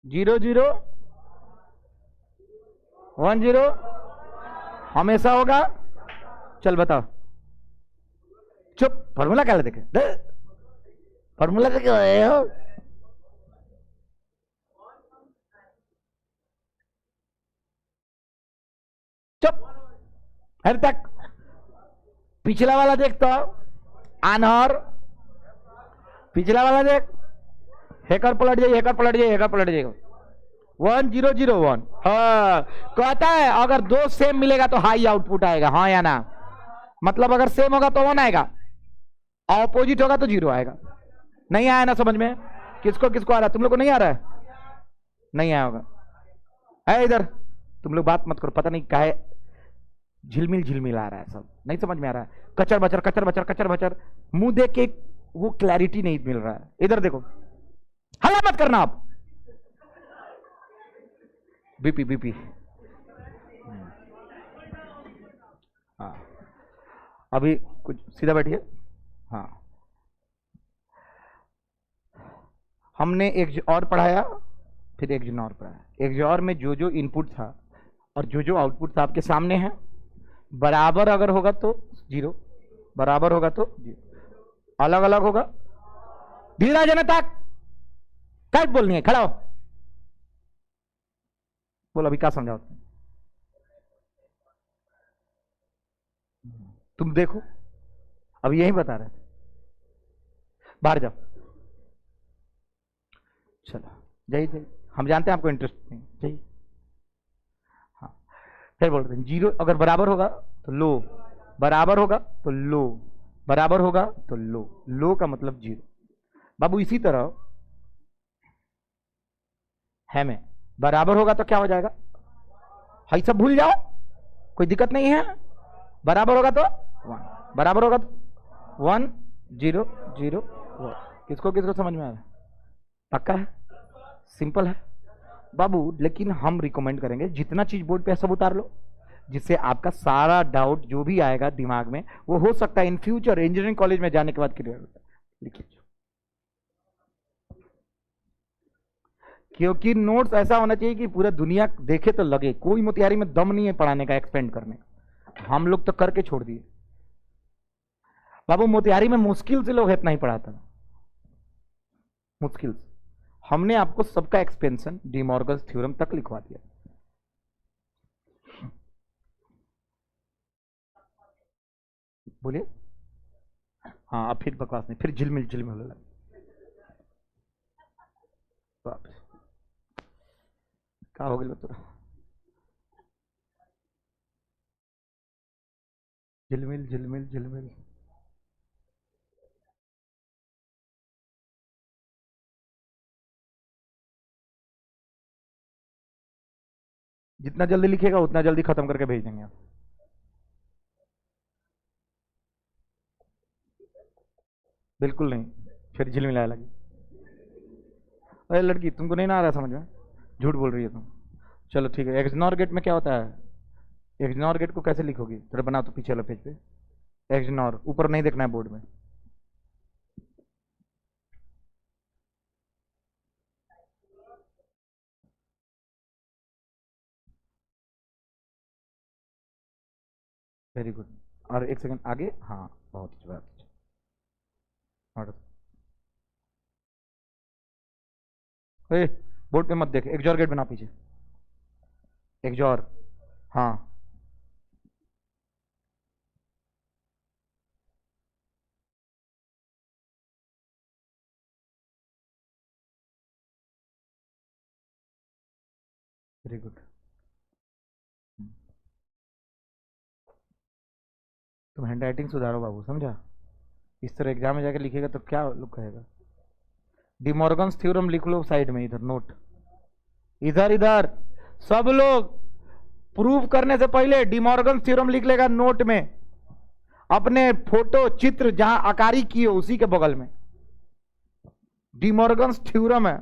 0 0 1 0 हमेशा होगा। चल बताओ। चुप, फॉर्मूला क्या देखे? फॉर्मूला देखे हो? चुप, अरे तक पिछला वाला देख तो, आनहर पिछला वाला देख। हैकर पलट जाइए, हैकर पलट जाइए, हैकर पलट जाइएगा। 1 0 0 1। हाँ कहता है अगर दो सेम मिलेगा तो हाई आउटपुट आएगा, हाँ या ना? मतलब अगर सेम होगा तो 1 आएगा, ऑपोजिट होगा तो 0 आएगा। नहीं आया ना समझ में? किसको किसको आ रहा है? तुम लोग को नहीं आ रहा है? नहीं आया होगा। है इधर, तुम लोग बात मत करो, पता नहीं काहे झिलमिल झिलमिल आ रहा है, सब नहीं समझ में आ रहा है। कचर बचर कचर बचर कचर बचर, मुंह देख के वो क्लैरिटी नहीं मिल रहा है। इधर देखो, हल्ला मत करना आप। बीपी बीपी, हाँ अभी कुछ सीधा बैठिए। हाँ हमने एक और पढ़ाया, फिर एक जन और पढ़ाया। एक जन और में जो जो इनपुट था और जो जो आउटपुट था आपके सामने है। बराबर अगर होगा तो 0, बराबर होगा तो 0, अलग अलग होगा। धीरा जनता क्या बोलनी है? खड़ा हो, बोलो अभी क्या समझाओ? तुम देखो, अभी यही बता रहे थे। बाहर जाओ, चलो जाइए जाइए, हम जानते हैं आपको इंटरेस्ट नहीं, जाइए। हाँ फिर बोल रहे हैं 0 अगर बराबर होगा तो लो, बराबर होगा तो लो, बराबर होगा तो लो, लो का मतलब 0। बाबू इसी तरह है में बराबर होगा तो क्या हो जाएगा? हाई सब भूल जाओ, कोई दिक्कत नहीं है। बराबर होगा तो 1, बराबर होगा तो 1 0 0 1। किसको किसको समझ में आ रहा है? पक्का है? सिंपल है बाबू। लेकिन हम रिकमेंड करेंगे जितना चीज बोर्ड पे सब उतार लो, जिससे आपका सारा डाउट जो भी आएगा दिमाग में वो हो सकता है इन फ्यूचर इंजीनियरिंग कॉलेज में जाने के बाद क्लियर होता है। लिखिए, क्योंकि नोट्स ऐसा होना चाहिए कि पूरा दुनिया देखे तो लगे कोई मोतिहारी में दम नहीं है पढ़ाने का, एक्सपेंड करने। हम लोग तो करके छोड़ दिए बाबू। मोतिहारी में मुश्किल से लोग इतना ही पढ़ाता, मुश्किल से। हमने आपको सबका एक्सपेंशन डिमॉर्गन थ्योरम तक लिखवा दिया। बोलिए। हाँ अब फिर बकवास नहीं, फिर झिलमिल झिलमिल होने लगा। क्या हो गया तो झिलमिल झिलमिल झिलमिल। जितना जल्दी लिखिएगा उतना जल्दी खत्म करके भेज देंगे आप। बिल्कुल नहीं, फिर झिलमिलाने लगी। अरे लड़की तुमको नहीं ना आ रहा समझ में? झूठ बोल रही है तुम। चलो ठीक है, एक्सनॉर गेट में क्या होता है? एक्सनॉर गेट को कैसे लिखोगी? थोड़ा बनाओ तो पीछे वाला पेज पे। एक्सनॉर ऊपर नहीं देखना है बोर्ड में। Very good. और एक सेकंड आगे, हाँ बहुत अच्छी बात। और बोर्ड पे मत देख, एक्सॉर गेट बना पीछे। एक्सॉर, हाँ वेरी गुड। तुम हैंड राइटिंग सुधारो बाबू, समझा? इस तरह एग्जाम में जाके लिखेगा तो क्या लोग कहेगा? डिमॉर्गन्स थ्योरम लिख लो साइड में, इधर नोट, इधर इधर सब लोग प्रूव करने से पहले डिमॉर्गन्स थ्योरम लिख लेगा नोट में, अपने फोटो चित्र जहां आकारी की हो उसी के बगल में डिमॉर्गन्स थ्योरम है।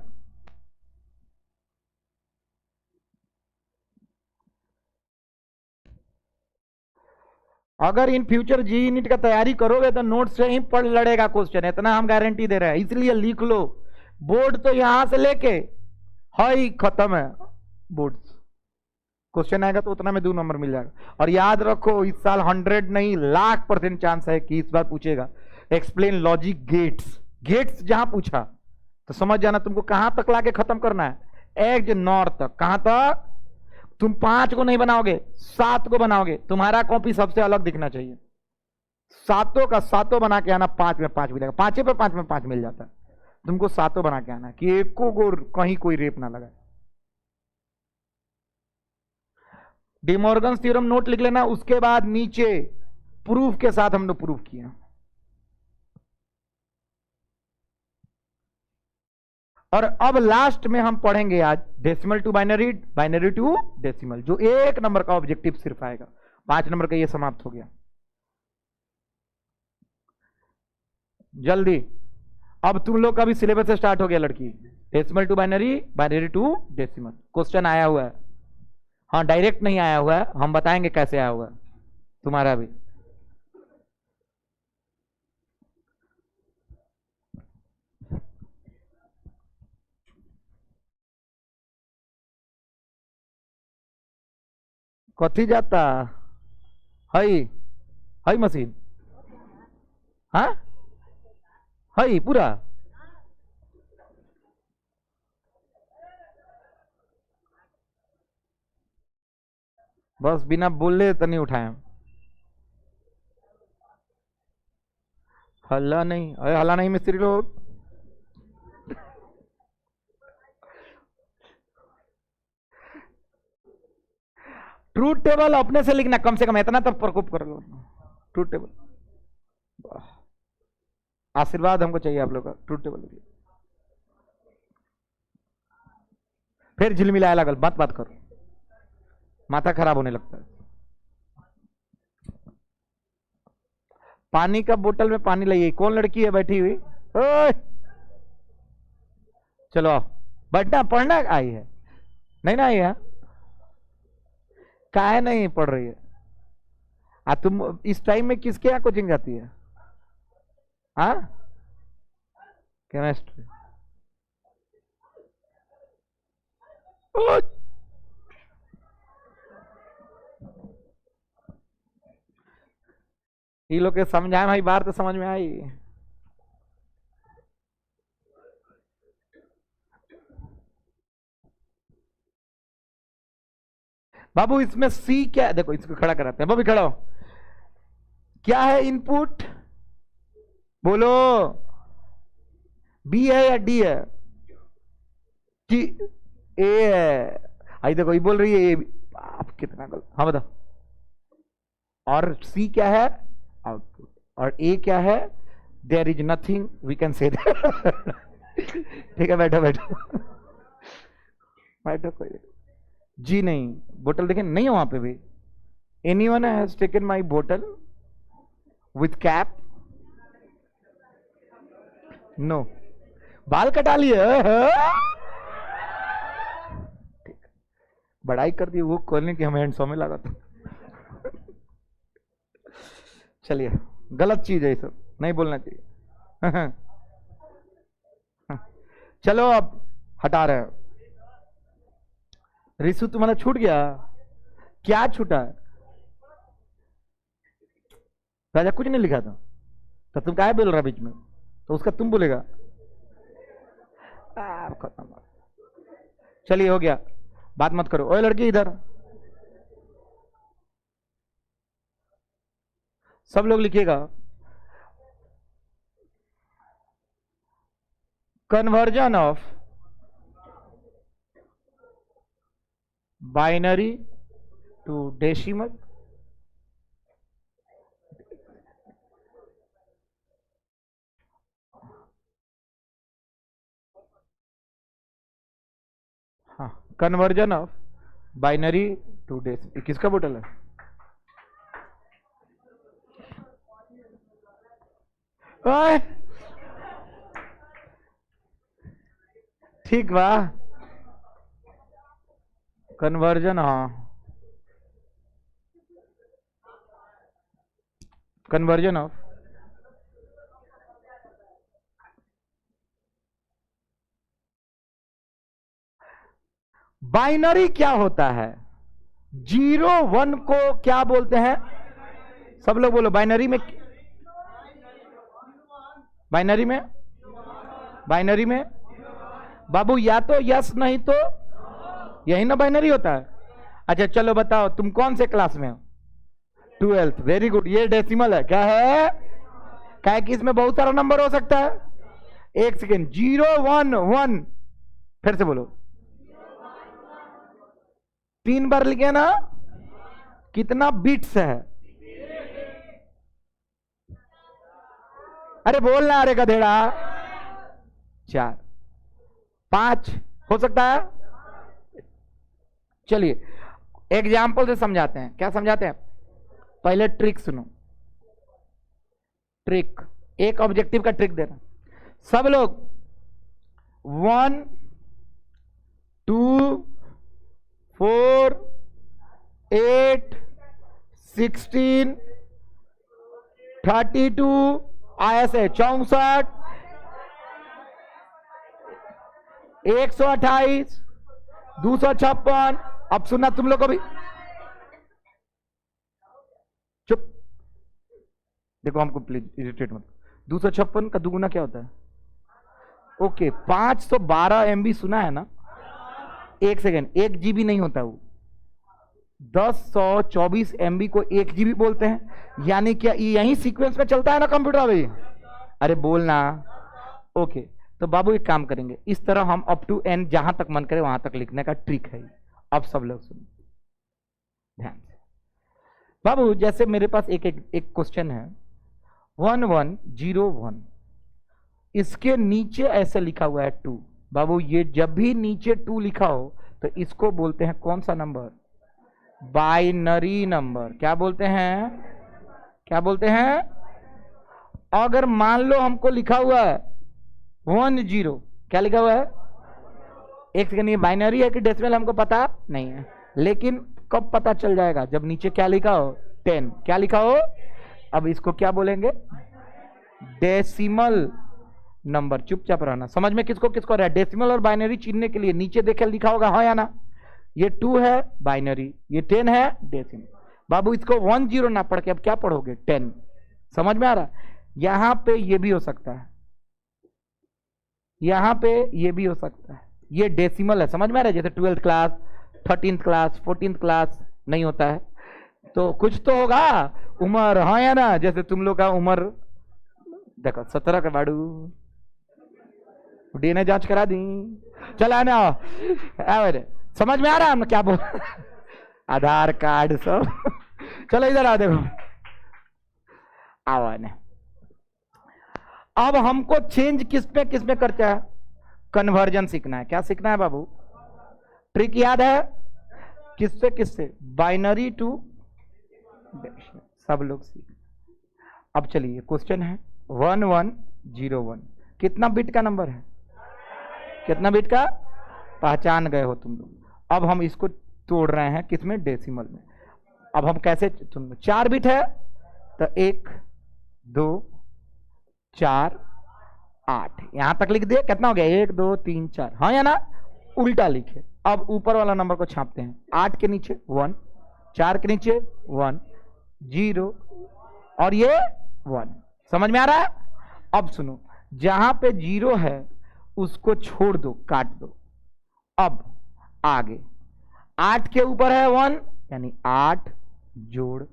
अगर इन फ्यूचर जी नीट का तैयारी करोगे तो नोट से ही पढ़ लड़ेगा क्वेश्चन, इतना हम गारंटी दे रहे हैं, इसलिए लिख लो। बोर्ड तो यहां से लेके हाई खत्म है बोर्ड। क्वेश्चन आएगा तो उतना में 2 नंबर मिल जाएगा। और याद रखो इस साल 100 नहीं 1,00,000% चांस है कि इस बार पूछेगा एक्सप्लेन लॉजिक गेट्स। गेट्स जहां पूछा तो समझ जाना तुमको कहां तक लाके खत्म करना है, एग्ज नॉर तक। कहां तक? तुम 5 को नहीं बनाओगे, 7 को बनाओगे। तुम्हारा कॉपी सबसे अलग दिखना चाहिए। 7 का 7 बना के आना, 5 में 5 मिलेगा, 5 पे 5 में 5 मिल जाता है। तुमको 7 बना के आना कि एक को कहीं कोई रेप ना लगाए। डिमॉर्गन्स थ्योरम नोट लिख लेना, उसके बाद नीचे प्रूफ के साथ हमने प्रूफ किया। और अब लास्ट में हम पढ़ेंगे आज decimal to binary, binary to decimal, जो 1 नंबर का ऑब्जेक्टिव सिर्फ आएगा। 5 नंबर का ये समाप्त हो गया। जल्दी, अब तुम लोग का भी सिलेबस स्टार्ट हो गया लड़की। Decimal to binary, binary to decimal question आया हुआ है। हाँ डायरेक्ट नहीं आया हुआ है, हम बताएंगे कैसे आया हुआ है तुम्हारा भी। कथी जाता हई, हई मशीन, हाँ हई पूरा। बस बिना बोले तो नहीं उठाए। हल्ला नहीं, अरे हल्ला नहीं मिस्त्री लोग। ट्रूथ टेबल अपने से लिखना, कम से कम इतना तो प्रकोप कर लो। ट्रूथ टेबल, आशीर्वाद हमको चाहिए आप लोग का। ट्रूथ टेबल लिखिए, फिर झिलमिलाया लगल, बात बात करो, माथा खराब होने लगता है। पानी का बोतल में पानी लाइए। कौन लड़की है बैठी हुई? ओए चलो आओ, बैठना, पढ़ना आई है नहीं ना आई है? काहे नहीं पढ़ रही है? तुम इस टाइम में किसके यहाँ कोचिंग जाती है? हाँ केमिस्ट्री। ये लोग के समझाए भाई, बार तो समझ में आई। बाबू इसमें सी क्या है? देखो इसको खड़ा कराते हैं, बाबू खड़ा हो। क्या है इनपुट? बोलो, बी है या डी है? कि ए है? आई देखो ये बोल रही है ए। आप कितना गलत। हाँ बताओ। और सी क्या है? आउटपुट। और ए क्या है? There is nothing we can say. ठीक है बैठो बैठो बैठो। कोई जी नहीं, बोतल देखें नहीं है वहां पे भी। एनीवन हैज टेकन माय बोतल विथ कैप? नो। बाल कटा लिए? बड़ाई कर दी वो खोलने की, हमें हैंडसॉ में लगा था। चलिए, गलत चीज है ये सब, नहीं बोलना चाहिए। चलो अब हटा रहे हैं। रिसु तुम्हारा छूट गया, क्या छूटा है? राजा कुछ नहीं लिखा था, तो तुम क्या बोल रहा बीच में? तो उसका तुम बोलेगा। खत्म। चलिए हो गया, बात मत करो। ओए लड़की इधर, सब लोग लिखिएगा। Conversion of binary to decimal. हाँ, conversion of binary to decimal. किसका बोतल है? ओए ठीक बा, कन्वर्जन। हाँ, कन्वर्जन ऑफ बाइनरी क्या होता है? 0 1 को क्या बोलते हैं? सब लोग बोलो, बाइनरी में, बाइनरी में, बाइनरी में बाबू या तो यस नहीं तो, यही ना बाइनरी होता है। अच्छा चलो बताओ, तुम कौन से क्लास में हो? 12th। Very good. ये डेसिमल है, क्या है? क्या है कि इसमें बहुत सारा नंबर हो सकता है। एक सेकेंड, 0 1 1, फिर से बोलो। 3 बार लिखे ना? कितना बिट्स है? अरे बोलना, अरे गधेड़ा। 4 5 हो सकता है। चलिए एग्जाम्पल से समझाते हैं। क्या समझाते हैं? पहले ट्रिक सुनो। ट्रिक, एक ऑब्जेक्टिव का ट्रिक देना। सब लोग 1 2 4 8 16 32 आया से 64 128 256। अब सुनना तुम लोग को भी, चुप देखो, हमको प्लीज इरिटेट मत। 256 का दुगुना क्या होता है? ओके, 512 MB सुना है ना? एक सेकेंड, 1 GB नहीं होता वो, 1024 MB को 1 GB बोलते हैं। यानी क्या यही सीक्वेंस में चलता है ना कंप्यूटर भाई? अरे बोलना। ओके, तो बाबू एक काम करेंगे, इस तरह हम अप टू n जहां तक मन करे वहां तक लिखने का ट्रिक है। अब सब लोग सुनो ध्यान से। बाबू जैसे मेरे पास एक क्वेश्चन है 1101, इसके नीचे ऐसे लिखा हुआ है 2। बाबू ये जब भी नीचे 2 लिखा हो तो इसको बोलते हैं कौन सा नंबर? Binary number. क्या बोलते हैं? क्या बोलते हैं? अगर मान लो हमको लिखा हुआ है 10, क्या लिखा हुआ है? एक सेकंड, ये बाइनरी है कि डेसिमल हमको पता नहीं है, लेकिन कब पता चल जाएगा? जब नीचे क्या लिखा हो? 10। क्या लिखा हो? अब इसको क्या बोलेंगे? Decimal number. चुपचाप रहना, समझ में किसको किसको रहा है? डेसिमल और बाइनरी चिन्हने के लिए नीचे देखे लिखा होगा, हाँ या ना? ये 2 है बाइनरी, ये 10 है डेसिमल। बाबू इसको 10 ना पढ़ के अब क्या पढ़ोगे? 10। समझ में आ रहा? यहां पे ये भी हो सकता है, यहां पे ये भी हो सकता है। ये डेसिमल है, समझ में आ रहा है? जैसे 12th class, 13th class, 14th class नहीं होता है तो कुछ तो होगा उम्र, हाँ या ना? जैसे तुम लोग का उम्र देखो 17 का बाड़ू, डीएनए जांच करा दी, चला ना? समझ में आ रहा है हम क्या बोल? आधार कार्ड सब। चलो इधर आ, देखो आवा ने। अब हमको चेंज किस पे करते हैं? कन्वर्जन सीखना है। क्या सीखना है बाबू? ट्रिक याद है? किससे किससे? Binary to decimal. सब लोग सीख। अब चलिए क्वेश्चन है 1101, कितना बिट का नंबर है? कितना बिट का? पहचान गए हो तुम लोग। अब हम इसको तोड़ रहे हैं किसमें, डेसिमल में। अब हम कैसे, 4 बिट है तो 1 2 4 8 यहां तक लिख दिए, कितना हो गया 1 2 3 4, हाँ या ना, उल्टा लिखे। अब ऊपर वाला नंबर को छापते हैं, 8 के नीचे 1, 4 के नीचे 1 0 और ये 1, समझ में आ रहा है। अब सुनो, जहां पे 0 है उसको छोड़ दो, काट दो। अब आगे 8 के ऊपर है 1, यानी 8 जोड़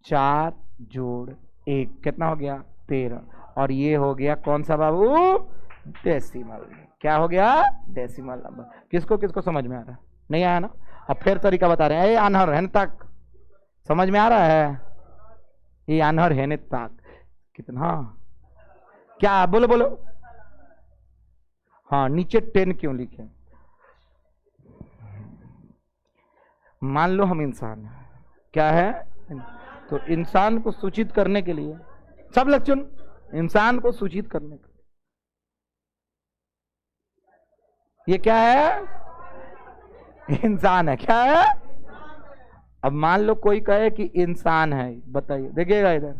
4 जोड़ 1 कितना हो गया 13, और ये हो गया कौन सा बाबू, डेसिमल। क्या हो गया, डेसिमल नंबर। किसको किसको समझ में आ रहा है, नहीं आया ना। अब फिर तरीका बता रहे हैं, अनहर है तक समझ में आ रहा है, ये अनहर है तक कितना, क्या बोलो बोलो, हाँ नीचे 10 क्यों लिखे। मान लो हम इंसान हैं, क्या है, तो इंसान को सूचित करने के लिए, सब लोग सुन, इंसान को सूचित करने के लिए ये क्या है, इंसान है, क्या है। अब मान लो कोई कहे कि इंसान है, बताइए, देखिएगा इधर,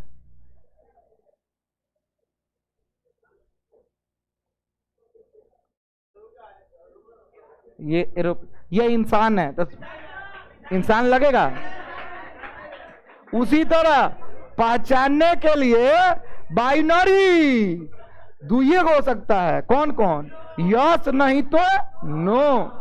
ये इंसान है तो इंसान लगेगा। उसी तरह पहचानने के लिए बाइनरी दुइये हो सकता है, कौन कौन, यस नहीं तो नो।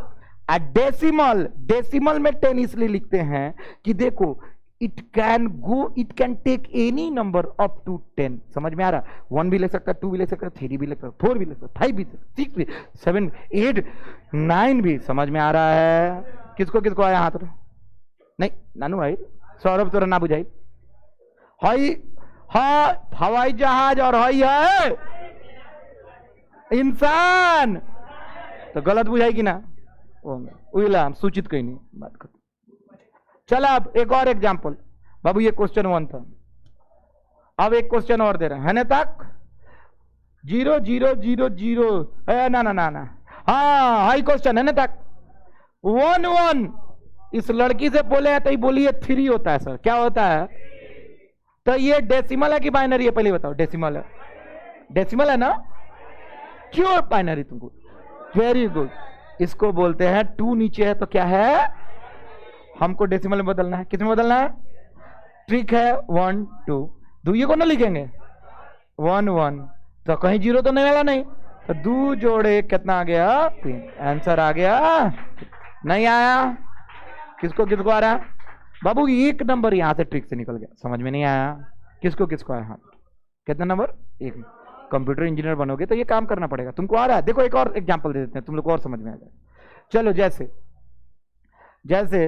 डेसिमल, डेसिमल में 10 इसलिए लिखते हैं कि देखो it can take any number up to 10, समझ में आ रहा, 1 भी ले सकता है, 2 भी ले सकता है, 3 भी ले सकता है, 4 भी ले सकता है, 5 भी, 6 भी, 7 8 9 भी, समझ में आ रहा है। किसको किसको आया हाथ, नहीं नानू भाई, सौरभ तो ना बुझाई, हई हाँ हवाई जहाज और हई है इंसान, तो गलत बुझाएगी ना, उला हम सूचित कहीं नहीं बात कर। चल अब एक और एग्जाम्पल, बाबू ये क्वेश्चन 1 था, अब एक क्वेश्चन और दे रहे हैं ना तक, 0 0 0 0 ना ना ना ना, हाँ हाई क्वेश्चन है ना तक, 1 1 इस लड़की से बोले हैं तो बोलिए 3 होता है सर, क्या होता है, तो ये डेसिमल है कि बाइनरी है, पहले बताओ, डेसिमल है, डेसिमल है ना, क्यों बाइनरी तुमको, वेरी गुड, इसको बोलते हैं 2 नीचे है तो क्या है, हमको डेसिमल में बदलना है, किस में बदलना है, ट्रिक है 1 2, दुइये को ना लिखेंगे 1 1, तो कहीं 0 तो नहीं वाला, नहीं तो 2 जोड़े कितना आ गया 3, आंसर आ गया, नहीं आया, किसको किसको आ रहा है बाबू, 1 नंबर यहां से ट्रिक से निकल गया, समझ में नहीं आया, किसको किसको आया, हाँ कितना नंबर 1, कंप्यूटर इंजीनियर बनोगे तो ये काम करना पड़ेगा, तुमको आ रहा है। देखो एक और एग्जांपल दे देते हैं, तुम लोग को और समझ में आ जाए। चलो जैसे जैसे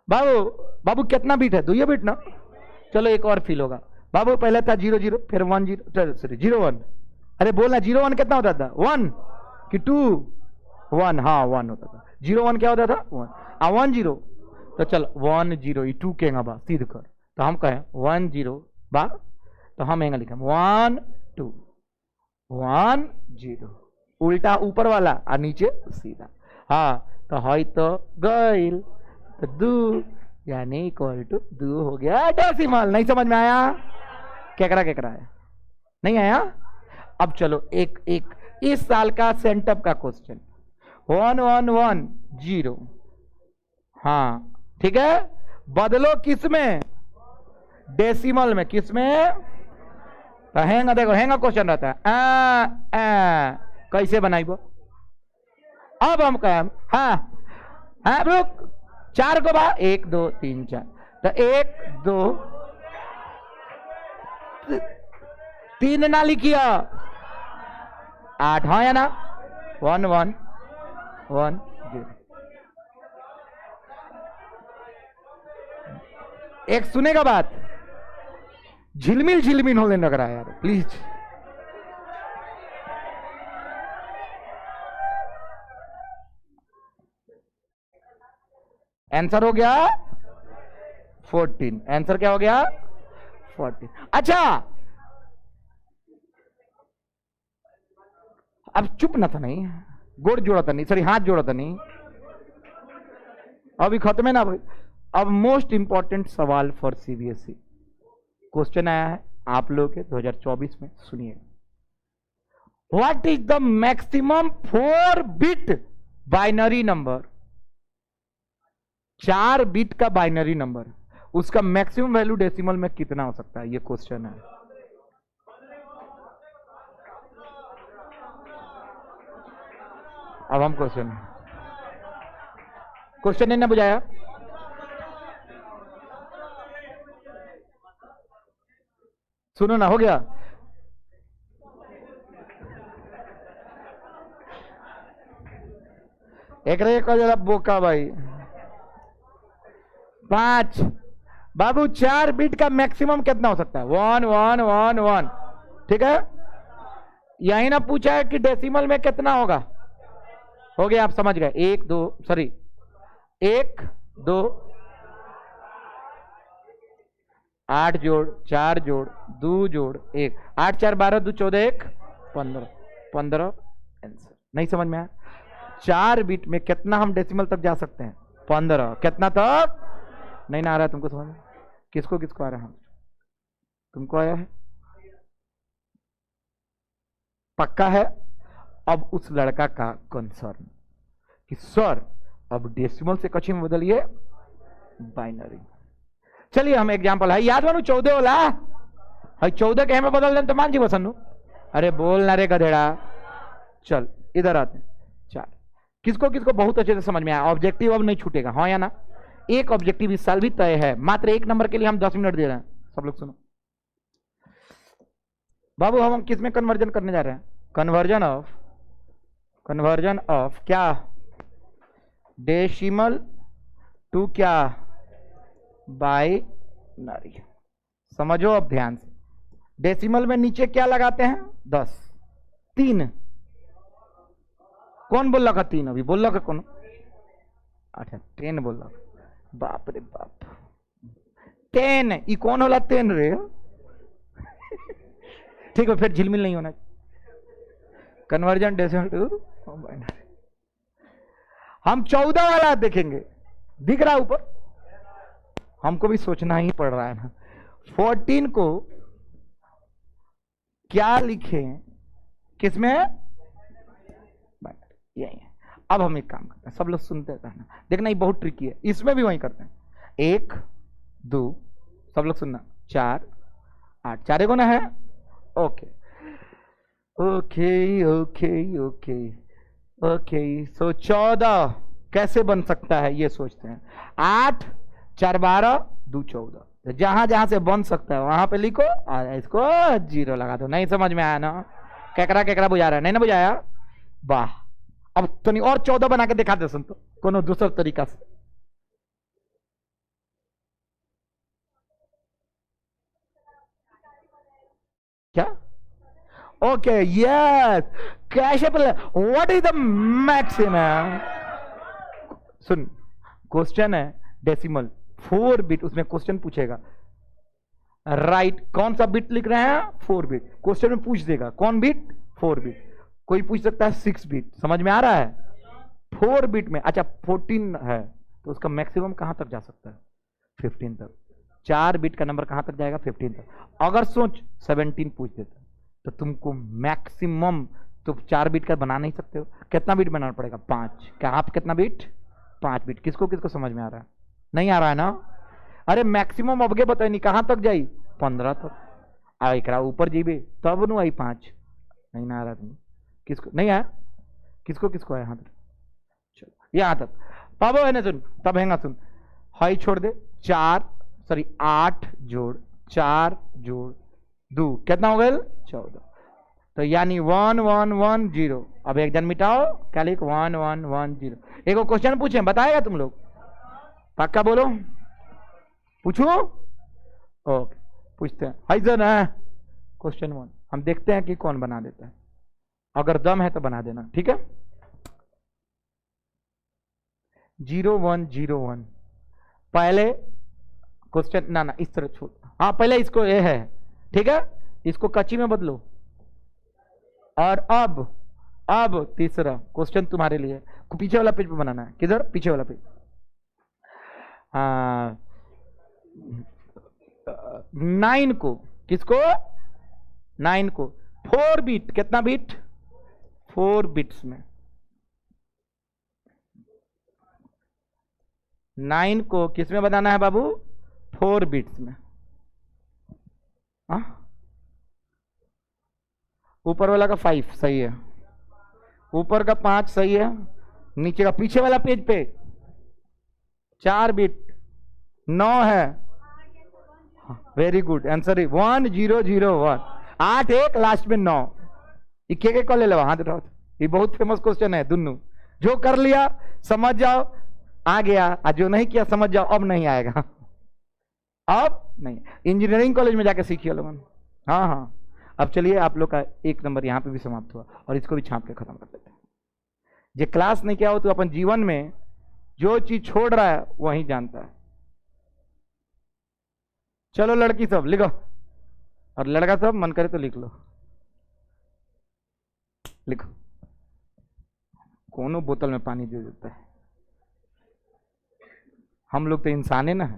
बाबू, बाबू कितना बीट है, 2 बीट ना, चलो एक और फील होगा बाबू, पहले था 0 0 फिर 1 0 सॉरी 0 1, अरे बोलना 0 1 कितना होता था, 1 कि 2 1, हाँ 1 होता था, 0 1 क्या होता था 1, 1 0, तो चल 1 0 ये 2 केगा बा सीध कर, तो हम कहें 1 0 बा, तो हम एंगा लिखें 1 2 1 0, उल्टा ऊपर वाला और नीचे सीधा, हाँ तो है तो गईल, तो 2 यानी इक्वल टू 2 हो गया डेसिमल। नहीं समझ में आया, केकरा केकरा है, नहीं आया। अब चलो एक एक इस साल का सेंटअप का क्वेश्चन, 1 1 1 0, हाँ ठीक है, बदलो किस में, डेसिमल में, किस में, तो हैंगा, देखो हैंगा क्वेश्चन रहता है, कैसे बनाई वो, अब हम कहें हाँ हाँ रुक, 4 को बा 1 2 3 4, तो 1 2 3 ना लिखिए, 8, हाँ या ना, 1 1 1 0, एक सुनेगा बात, झिलमिल झिलमिल होने लग रहा है यार प्लीज, आंसर हो गया 14, आंसर क्या हो गया 14। अच्छा अब चुप ना था, नहीं गोड़ जोड़ा था, नहीं सॉरी हाथ जोड़ा था, नहीं अभी खत्म है ना भाई। अब मोस्ट इंपॉर्टेंट सवाल फॉर सीबीएसई क्वेश्चन आया है आप लोग के 2024 में, सुनिए। What is the maximum 4 bit binary number? 4 bit का बाइनरी नंबर, उसका मैक्सिमम वैल्यू डेसिमल में कितना हो सकता है? ये क्वेश्चन है। अब हम क्वेश्चन नहीं ना बुझाया? सुनो ना, हो गया? एक रे को जरा बोका भाई। 5 बाबू 4 बिट का मैक्सिमम कितना हो सकता है? 1 1 1 1, ठीक है। यही ना पूछा है कि डेसिमल में कितना होगा? हो गया, आप समझ गए। 1 2 सॉरी 1 2 8 जोड़ 4 जोड़ 2 जोड़ 1, 8 4 12 2 14 1 15 15 आंसर। नहीं समझ में आया? 4 बिट में कितना हम डेसिमल तक जा सकते हैं? 15। कितना तक? नहीं ना आ रहा है तुमको समझ में? किसको किसको आ रहा है? तुमको आया है? पक्का है? अब उस लड़का का कंसर्न कि सर अब डेसिमल से कच्ची में बदलिए बाइनरी। चलिए हम एग्जांपल है याद बनू 14 वाला है, 14 के हमें बदल दें तो मान जी बसनु। अरे बोल ना रे गधेड़ा। चल इधर आते हैं। 4 किसको किसको बहुत अच्छे से समझ में आया? ऑब्जेक्टिव अब नहीं छूटेगा, हाँ या ना? एक ऑब्जेक्टिव इस साल भी तय है, मात्र 1 नंबर के लिए हम 10 मिनट दे रहे हैं। सब लोग सुनो बाबू, हम किस में कन्वर्जन करने जा रहे हैं? कन्वर्जन ऑफ क्या? डेसिमल टू क्या? बाइनरी। समझो अब ध्यान से। डेसिमल में नीचे क्या लगाते हैं? 10। 3 कौन बोल रहा था? 3 अभी बोल रहा था कौन? अच्छा 10 बोल रहा। बाप रे बाप, 10 ई कौन होला? 10 रे। ठीक है, फिर झिलमिल नहीं होना। Conversion decimal to binary. हम 14 वाला देखेंगे, दिख रहा ऊपर? हमको भी सोचना ही पड़ रहा है ना। 14 को क्या लिखें? किसमें? यही है। अब हम एक काम करते हैं, सब लोग सुनते रहना, देखना ये बहुत ट्रिकी है। इसमें भी वही करते हैं। 1 2 सब लोग सुनना, 4 8 4 गुना है। Okay okay okay okay okay. So 14 कैसे बन सकता है ये सोचते हैं। 8 4 12 2 14, जहां जहां से बन सकता है वहां पे लिखो और इसको 0 लगा दो। नहीं समझ में आया ना? केकरा केकरा बुझा रहा है? नहीं ना बुझाया? वाह। अब तो नहीं, और 14 बना के दिखा दे संतो कोनो दूसरा तरीका से। क्या? Okay yes. कैसे व्हाट इज द मैक्सिमम? सुन, क्वेश्चन है डेसिमल 4 बिट, उसमें क्वेश्चन पूछेगा राइट कौन सा बिट लिख रहे हैं? 4 बिट। क्वेश्चन में पूछ देगा कौन बिट? 4 बिट। कोई पूछ सकता है 6 बिट। समझ में आ रहा है? 4 बिट में अच्छा 14 है तो उसका मैक्सिमम कहां तक जा सकता है? 15 तक। 4 बिट का नंबर कहां तक जाएगा? 15 तक। अगर सोच 17 पूछ देता तो तुमको मैक्सिमम तो 4 बिट का बना नहीं सकते हो। कितना बिट बनाना पड़ेगा? 5। क्या आप कितना बिट? 5 बिट। किसको किसको समझ में आ रहा है? नहीं आ रहा है ना? अरे मैक्सिमम अब के बताए नहीं कहां तक जाई? 15 तक। आ एक ऊपर जीबे तब नु आई 5। नहीं ना आ रहा तुम किसको? नहीं आया? किसको किसको आया? यहां तक चलो, यहां तक पाबो है ना? सुन तब हैंगा सुन, हाई छोड़ दे। 4 सॉरी 8 जोड़ 4 जोड़ 2 कितना हो गया? 14। तो यानी 1 1 1 0। अब एक जन मिटाओ, क्या लिख? 1 1 1 0। एक क्वेश्चन पूछे, बताएगा तुम लोग? पक्का बोलो, पूछू? ओके पूछते हैं। हाई जन है क्वेश्चन 1, हम देखते हैं कि कौन बना देता है। अगर दम है तो बना देना, ठीक है? 0 1 0 1 पहले क्वेश्चन ना इस तरह छोड़। हाँ पहले इसको ये है, ठीक है? इसको कच्ची में बदलो। और अब तीसरा क्वेश्चन तुम्हारे लिए, पीछे वाला पेज पे बनाना है। किधर? पीछे वाला पेज। हाँ, 9 को, किसको? 9 को 4 बिट, कितना बिट? 4 बिट्स में। 9 को किस में बनाना है बाबू? 4 बिट्स में। हाँ, ऊपर वाला का 5 सही है, ऊपर का 5 सही है, नीचे का पीछे वाला पेज पे 4 बिट 9 है। वेरी गुड आंसर है 1001। 8 1 लास्ट में 9। के कॉल ले लो हाथ उठाओ। ये बहुत फेमस क्वेश्चन है दुनू। जो कर लिया समझ जाओ आ गया, और जो नहीं किया समझ जाओ अब नहीं आएगा। अब नहीं, इंजीनियरिंग कॉलेज में जाके सीखिए लोगन। हाँ हाँ, अब चलिए आप लोग का 1 नंबर यहाँ पे भी समाप्त हुआ, और इसको भी छाप के खत्म कर देते हैं। जो क्लास नहीं किया हो तो अपन जीवन में जो चीज छोड़ रहा है वही जानता है। चलो लड़की सब लिखो, और लड़का सब मन करे तो लिख लो। लिखो, कोनो बोतल में पानी दे देता है, हम लोग तो इंसान है ना।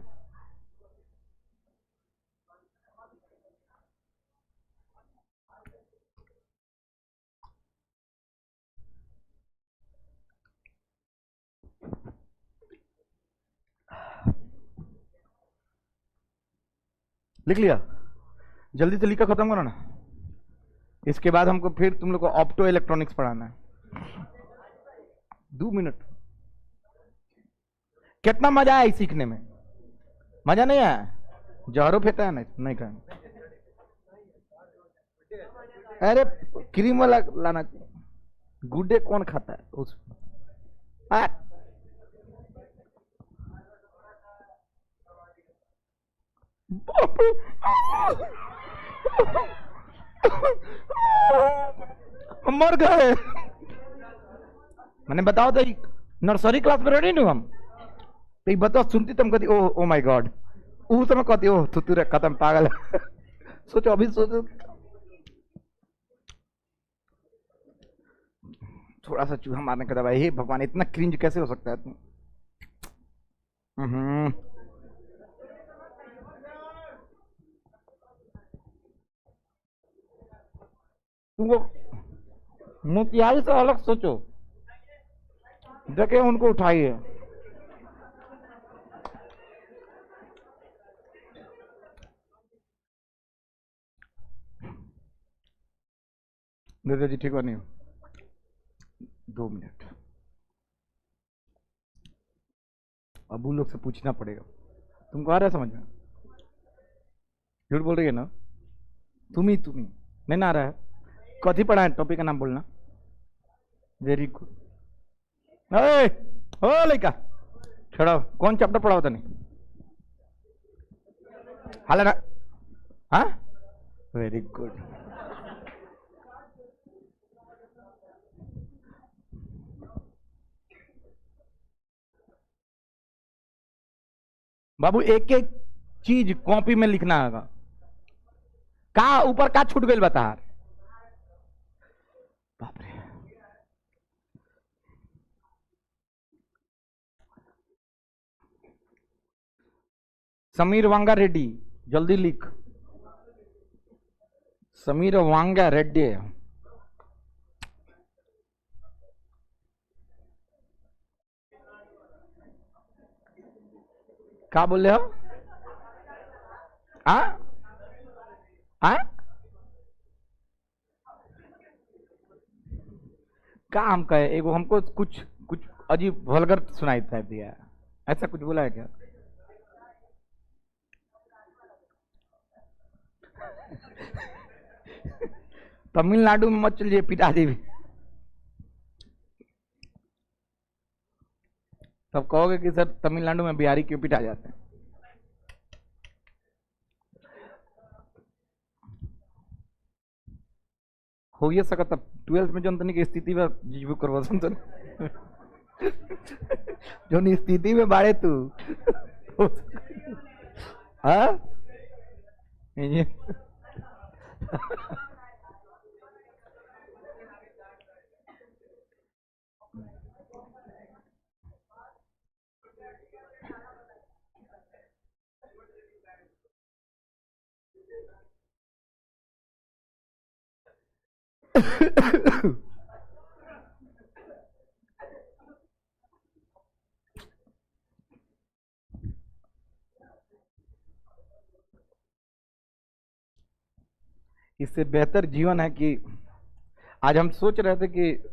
लिख लिया? जल्दी से लिखकर खत्म करो ना, इसके बाद हमको फिर तुम लोग को ऑप्टो इलेक्ट्रॉनिक्स पढ़ाना है। 2 मिनट। कितना मजा आया सीखने में? मजा नहीं आया? जहरो फेंका है ना? नहीं खाए। अरे क्रीम वाला लाना, गुड्डे कौन खाता है उस? मर गए। मैंने बताओ तो नर्सरी क्लास में रेडी नहीं हम तो बताओ सुनती तुम कहती ओ माय गॉड, उस समय कहती ओह तू रे खत्म पागल है। सोचो अभी सोचो, थोड़ा सा चूहा मारने का दवाई, हे भगवान इतना क्रिंज कैसे हो सकता है तुम? तुमको मोतिहारी से अलग सोचो, देखे उनको उठाइए। दादा जी ठीक नहीं, 2 मिनट अबू लोग से पूछना पड़ेगा। तुमको आ रहा है समझ में? झूठ बोल रही है ना? तुम ही नहीं ना आ रहा है? कथी पढ़ा है? टॉपिक का नाम बोलना। Very good. ओ लड़का छोड़ो, कौन चैप्टर पढ़ा होता नहीं? हाल ना? हाँ, वेरी गुड। बाबू एक एक चीज कॉपी में लिखना होगा। का ऊपर का छूट गई बता? बाप रे, समीर वांगा रेड्डी, जल्दी लिख। समीर वांगा रेड्डी। क्या बोल रहे हो? आ? आ? क्या हम कहे? एगो हमको कुछ कुछ अजीब वल्गर सुनाई दिया, ऐसा कुछ बोला है क्या? तमिलनाडु में मत चलिए, पिता जी भी तब कहोगे कि सर तमिलनाडु में बिहारी क्यों पिटा जाते हैं। हो ये सकता 12th में जनतनी की स्थिति में जीव करवा संतन जो स्थिति में बाड़े तू। हाँ इससे बेहतर जीवन है कि आज हम सोच रहे थे कि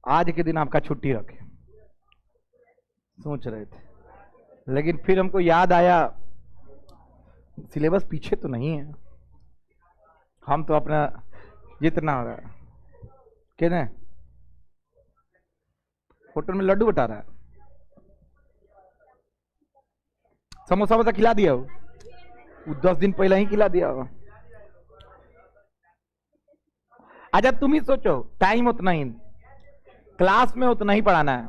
आज के दिन आपका छुट्टी रखें, सोच रहे थे, लेकिन फिर हमको याद आया सिलेबस पीछे तो नहीं है, हम तो अपना जितना हो रहा है कहने होटल में लड्डू बटा रहा है, समोसा वोसा खिला दिया वो 10 दिन पहले ही खिला दिया हो। अच्छा तुम ही सोचो, टाइम उतना ही, क्लास में उतना ही पढ़ाना है,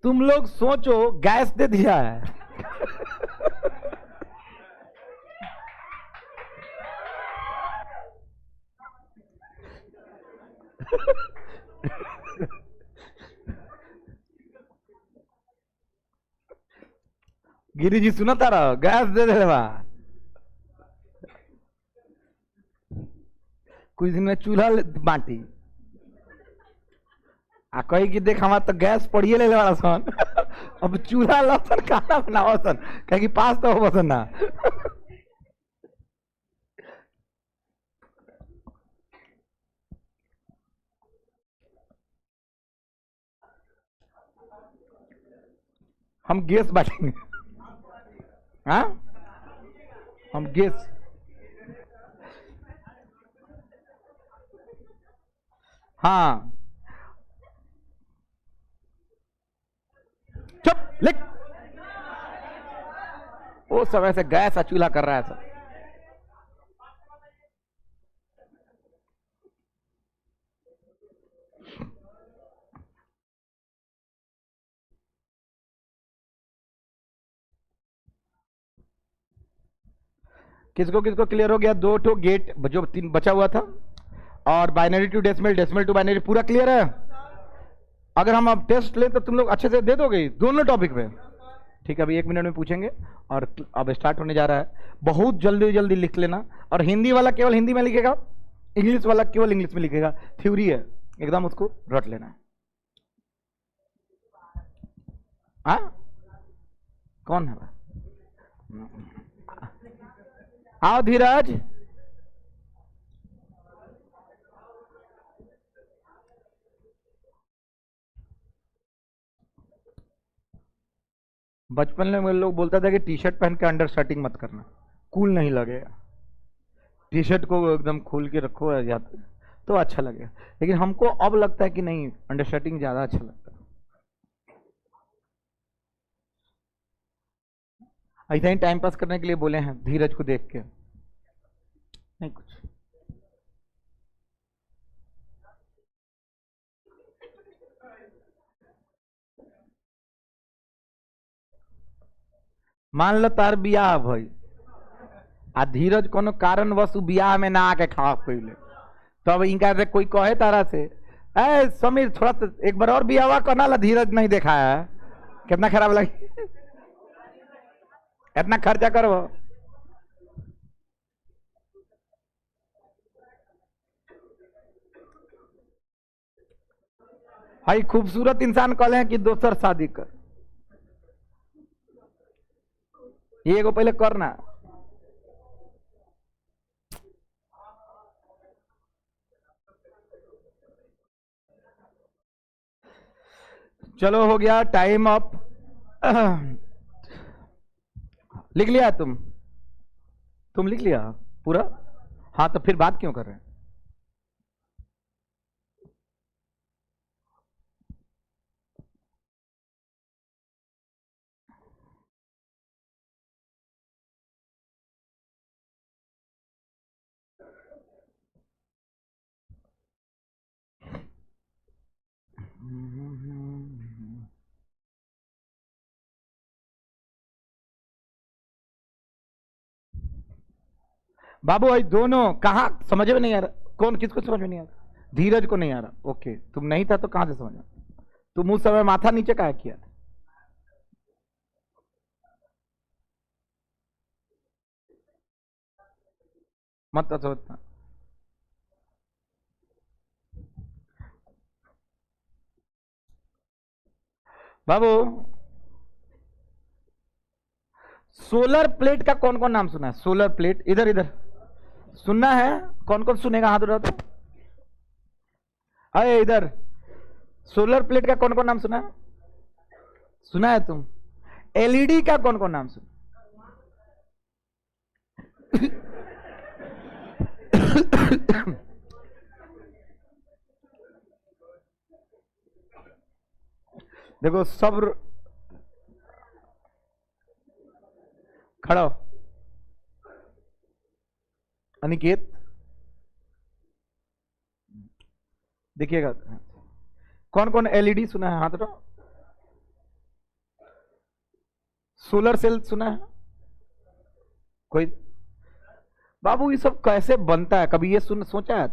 तुम लोग सोचो गैस दे दिया है। गिरी जी सुना तारा गैस दे दे बा, कुछ दिन में चूल्हा बांटी आ कही कि देख हमारा तो गैस पड़िए ले वाला सन। अब चूल्हा लसन खाना बनाओ सन, कहे कि पास तो हो सन ना। हम गैस बांटेंगे, हाँ हम गैस, हाँ चुप लिख, वो सब ऐसे गैस चूल्हा कर रहा है सब। किसको किसको क्लियर हो गया? 2 ठो गेट जो 3 बचा हुआ था, और binary to decimal, decimal to binary पूरा क्लियर है। अगर हम अब टेस्ट लें तो तुम लोग अच्छे से दे दोगे दोनों टॉपिक पे? ठीक है, अभी 1 मिनट में पूछेंगे और अब स्टार्ट होने जा रहा है। बहुत जल्दी जल्दी लिख लेना, और हिंदी वाला केवल हिंदी में लिखेगा, इंग्लिश वाला केवल इंग्लिश में लिखेगा। थ्योरी है, एकदम उसको रट लेना है। हाँ कौन है? आओ धीरज। बचपन में लोग बोलता था कि टी शर्ट पहन के अंडर शर्टिंग मत करना, कूल नहीं लगेगा। टी शर्ट को एकदम खोल के रखो या तो अच्छा लगेगा, लेकिन हमको अब लगता है कि नहीं, अंडर शर्टिंग ज्यादा अच्छा लगता है। ऐसा ही टाइम पास करने के लिए बोले हैं धीरज को देख के, नहीं कुछ। मान लो तार बियाह भाई, आ धीरज कोनो कारणवश बियाह में ना आके खा पहले, तो अब इनका से कोई कहे तारा से, ए समीर थोड़ा सा एक बार और बियाह करना ला, धीरज नहीं देखा है, कितना खराब लगे। इतना खर्चा करो। भाई खूबसूरत इंसान कहले हैं कि दोसर शादी कर, ये को पहले करना। चलो हो गया टाइम अप। लिख लिया तुम लिख लिया पूरा? हाँ तो फिर बात क्यों कर रहे हैं? बाबू भाई दोनों कहा समझ में नहीं आ रहा? कौन किसको समझ में नहीं आ रहा? धीरज को नहीं आ रहा, ओके। तुम नहीं था तो कहां से समझ में? तुम उस समय माथा नीचे कहा किया? मत सोचना। बाबू सोलर प्लेट का कौन कौन नाम सुना है? सोलर प्लेट, इधर इधर सुनना है? कौन कौन सुनेगा हाथ उठाओ तो। अरे इधर, सोलर प्लेट का कौन कौन नाम सुना है? सुना है तुम? एलईडी का कौन कौन नाम सुना? देखो सब खड़ा हो। अनिकेत देखिएगा, कौन कौन एलईडी सुना है हाथ उठाओ। सोलर सेल सुना है कोई? बाबू ये सब कैसे बनता है, कभी ये सोचा है?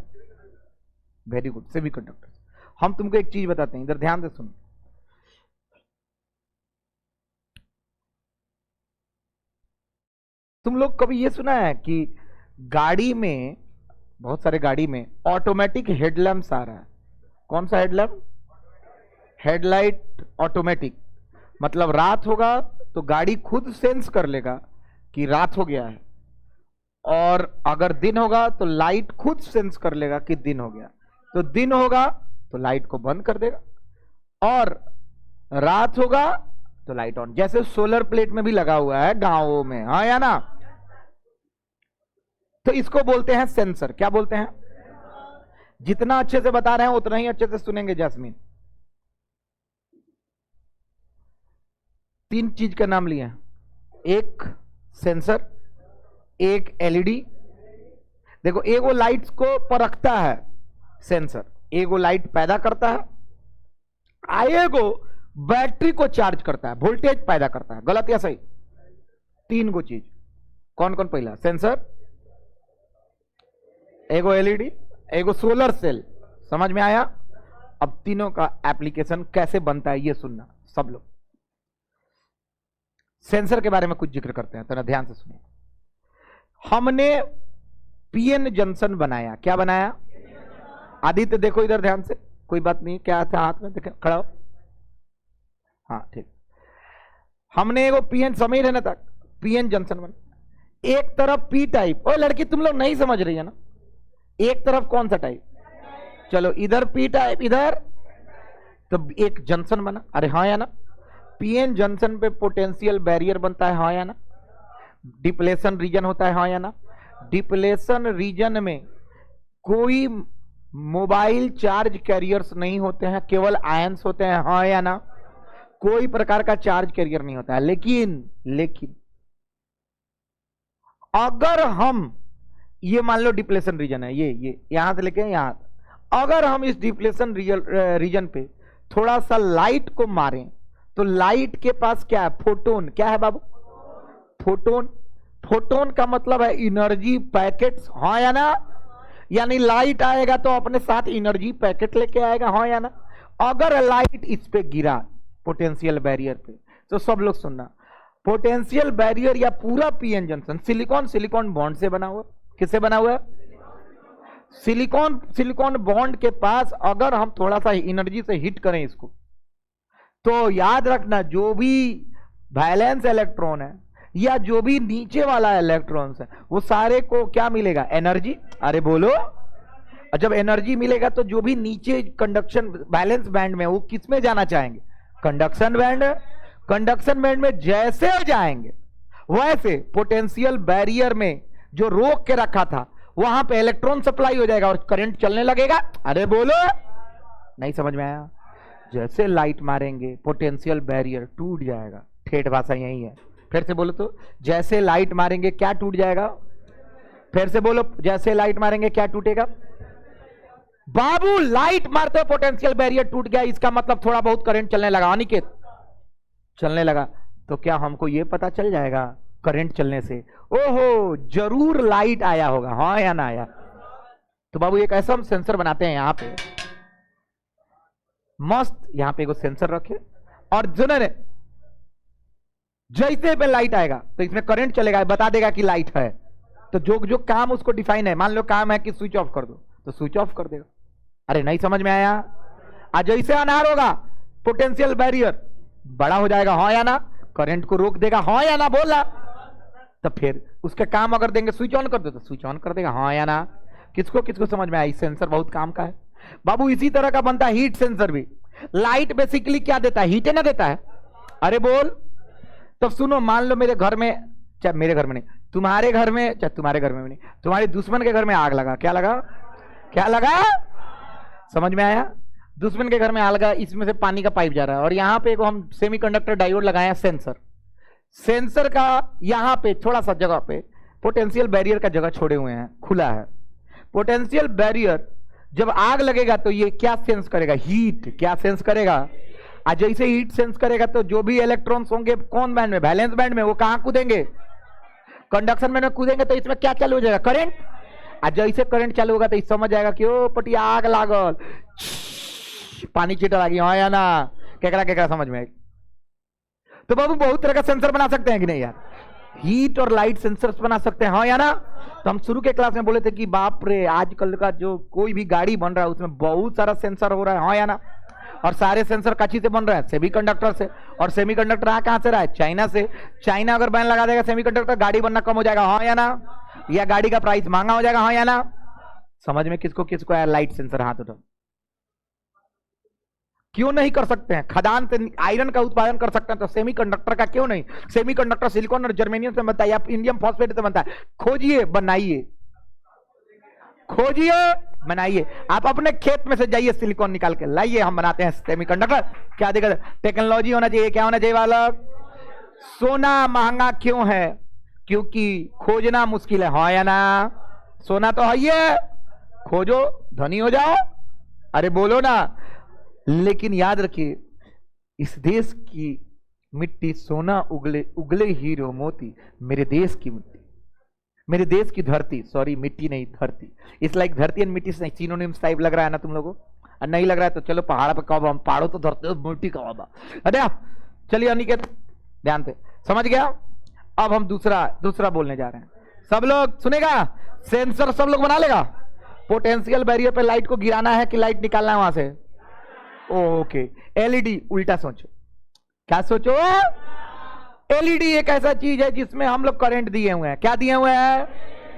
Very good, semi conductor. हम तुमको एक चीज बताते हैं, इधर ध्यान से सुनो। तुम लोग कभी ये सुना है कि गाड़ी में, बहुत सारे गाड़ी में ऑटोमेटिक हेडलैम्प्स आ रहा है? कौन सा हेडलैम्प? Headlight automatic. मतलब रात होगा तो गाड़ी खुद सेंस कर लेगा कि रात हो गया है, और अगर दिन होगा तो लाइट खुद सेंस कर लेगा कि दिन हो गया। तो दिन होगा तो लाइट को बंद कर देगा, और रात होगा तो लाइट ऑन। जैसे सोलर प्लेट में भी लगा हुआ है गांवों में, हाँ या ना? तो इसको बोलते हैं सेंसर। क्या बोलते हैं? जितना अच्छे से बता रहे हैं उतना ही अच्छे से सुनेंगे जैस्मीन। 3 चीज का नाम लिया, एक सेंसर, एक एलईडी। देखो एगो लाइट्स को परखता है सेंसर, एगो लाइट पैदा करता है, एगो बैटरी को चार्ज करता है, वोल्टेज पैदा करता है। गलत या सही? 3 गो चीज। कौन कौन? पहला सेंसर, एगो एलईडी, एगो सोलर सेल। समझ में आया? अब तीनों का एप्लीकेशन कैसे बनता है ये सुनना सब लोग। सेंसर के बारे में कुछ जिक्र करते हैं, तो ध्यान से सुनिए। हमने पीएन जंक्शन बनाया। क्या बनाया? आदित्य देखो इधर ध्यान से, कोई बात नहीं, क्या था हाथ में, देखे खड़ा हो। हाँ ठीक। हमने एगो पीएन, समीर है ना तक, पीएन जंक्शन बना। एक तरफ पी टाइप, ओ लड़की तुम लोग नहीं समझ रही है ना, एक तरफ कौन सा टाइप? चलो इधर पी टाइप, इधर, तो एक जंक्शन बना। अरे हाँ या ना? पीएन जंक्शन पे पोटेंशियल बैरियर बनता है, हाँ या ना? डिप्लेशन रीजन होता है, हाँ या ना? डिप्लेशन रीजन में कोई मोबाइल चार्ज कैरियर्स नहीं होते हैं, केवल आयंस होते हैं, हाँ या ना? कोई प्रकार का चार्ज कैरियर नहीं होता है। लेकिन अगर हम, ये मान लो डिप्लेशन रीजन है, ये यहां से लेके यहां, अगर हम इस डिप्लेशन रीजन पे थोड़ा सा लाइट को मारें तो लाइट के पास क्या है? फोटोन। क्या है बाबू? फोटोन। फोटोन का मतलब है एनर्जी पैकेट्स, हाँ या ना? यानी लाइट आएगा तो अपने साथ एनर्जी पैकेट लेके आएगा, हाँ या ना? अगर लाइट इस पे गिरा पोटेंशियल बैरियर पे, तो सब लोग सुनना, पोटेंशियल बैरियर या पूरा पीएन जंक्शन सिलिकॉन बॉन्ड से बना हुआ। किससे बना हुआ है? सिलिकॉन बॉन्ड के पास अगर हम थोड़ा सा एनर्जी से हिट करें इसको, तो याद रखना जो भी वैलेंस इलेक्ट्रॉन है या जो भी नीचे वाला इलेक्ट्रॉन्स है, वो सारे को क्या मिलेगा? एनर्जी। अरे बोलो, जब एनर्जी मिलेगा तो जो भी नीचे कंडक्शन बैलेंस बैंड में, वो किस में जाना चाहेंगे? Conduction band. कंडक्शन बैंड में जैसे जाएंगे वैसे पोटेंशियल बैरियर में जो रोक के रखा था वहां पे इलेक्ट्रॉन सप्लाई हो जाएगा और करंट चलने लगेगा। अरे बोलो, नहीं समझ में आया? जैसे लाइट मारेंगे पोटेंशियल बैरियर टूट जाएगा। ठेठ भाषा यही है। फिर से बोलो तो, जैसे लाइट मारेंगे क्या टूट जाएगा? फिर से बोलो, जैसे लाइट मारेंगे क्या टूटेगा? बाबू लाइट मारते हो पोटेंशियल बैरियर टूट गया, इसका मतलब थोड़ा बहुत करंट चलने लगा। अनिकेत चलने लगा, तो क्या हमको यह पता चल जाएगा करंट चलने से? ओहो, जरूर लाइट आया होगा, हाँ या ना आया? तो बाबू एक ऐसा हम सेंसर बनाते हैं यहां पे, मस्त, यहां पे एगो सेंसर रखे, और सुने जैसे पे लाइट आएगा तो इसमें करंट चलेगा, बता देगा कि लाइट है। तो जो काम उसको डिफाइन है, मान लो काम है कि स्विच ऑफ कर दो, तो स्विच ऑफ कर देगा। अरे नहीं समझ में आया? आज जैसे अनार होगा पोटेंशियल बैरियर, बड़ा हो जाएगा, हाँ या ना? करंट को रोक देगा, हाँ या ना? बोला। तो फिर उसके काम अगर देंगे स्विच ऑन कर दो तो स्विच ऑन कर देगा, हाँ या ना? किसको किसको समझ में आई? सेंसर बहुत काम का है बाबू। इसी तरह का बनता है हीट सेंसर भी। लाइट बेसिकली क्या देता है? हीट है ना देता है? अरे बोल। तो सुनो, मान लो मेरे घर में, चाहे मेरे घर में नहीं, तुम्हारे घर में, चाहे तुम्हारे घर में नहीं, तुम्हारे दुश्मन के घर में आग लगा। क्या लगा? क्या लगा? समझ में आया? दुश्मन के घर में आग लगा, इसमें से पानी का पाइप जा रहा है और यहां पे हम सेमीकंडक्टर डायोड लगाए हैं, सेंसर। सेंसर का यहां पे थोड़ा सा जगह पे पोटेंशियल बैरियर का जगह छोड़े हुए हैं, खुला है। पोटेंशियल बैरियर जब आग लगेगा तो ये क्या सेंस करेगा? हीट। क्या सेंस करेगा? आज जैसे हीट सेंस करेगा तो जो भी इलेक्ट्रॉन्स होंगे कौन बैंड में? वैलेंस बैंड में। वो कहां कूदेंगे? कंडक्शन बैंड में कूदेंगे। तो इसमें क्या चालू हो जाएगा? करंट। आज जैसे करंट चालू होगा तो इस समझ जाएगा कि ओ पटी आग लागल, पानी छीटा लगी, हाँ या ना? केकरा केकरा समझ में आएगी? तो बाबू बहुत तरह का सेंसर बना सकते हैं कि नहीं यार? हीट और लाइट सेंसर्स बना सकते हैं, हाँ या ना? तो हम शुरू के क्लास में बोले थे कि बाप रे, आजकल का जो कोई भी गाड़ी बन रहा है उसमें बहुत सारा सेंसर हो रहा है, हाँ या ना? और सारे सेंसर काची से बन रहे हैं? सेमीकंडक्टर से। और सेमीकंडक्टर कहां से रहा है? चाइना से। चाइना अगर बैन लगा देगा सेमीकंडक्टर, गाड़ी बनना कम हो जाएगा, हाँ या ना? या गाड़ी का प्राइस महंगा हो जाएगा, हाँ या ना? समझ में किसको किसको आया? लाइट सेंसर हाथ उठाओ। क्यों नहीं कर सकते हैं? खदान से आयरन का उत्पादन कर सकते हैं तो सेमीकंडक्टर का क्यों नहीं? सेमीकंडक्टर सिलिकॉन और जर्मेनियम से बनता है या इंडियम फॉस्फेट से बनता है। खोजिए, बनाइए, खोजिए, बनाइए। आप अपने खेत में से जाइए, सिलिकॉन निकाल के लाइए, हम बनाते हैं सेमीकंडक्टर। क्या दिक्कत? टेक्नोलॉजी होना चाहिए। क्या होना चाहिए बालक? सोना महंगा क्यों है? क्योंकि खोजना मुश्किल है, हाँ या ना? सोना तो है ही है, खोजो धनी हो जाओ। अरे बोलो ना। लेकिन याद रखिए, इस देश की मिट्टी सोना उगले उगले हीरो मोती, मेरे देश की मिट्टी, मेरे देश की धरती, सॉरी मिट्टी नहीं धरती। इस लाइक धरती एंड मिट्टी से सिनोनिम्स टाइप लग रहा है ना तुम लोगों को? नहीं लग रहा है तो चलो पहाड़ पे कहो, हम पहाड़ों तो धरती मिट्टी कहो। अरे चलिए अनिकेत ध्यान से समझ गया। अब हम दूसरा बोलने जा रहे हैं। सब लोग सुनेगा? सेंसर सब लोग बना लेगा। पोटेंशियल बैरियर पे लाइट को गिराना है कि लाइट निकालना है वहां से? ओके। एलईडी उल्टा सोचो। क्या सोचो? एलईडी एक ऐसा चीज है जिसमें हम लोग करंट दिए हुए हैं। क्या दिए हुए हैं?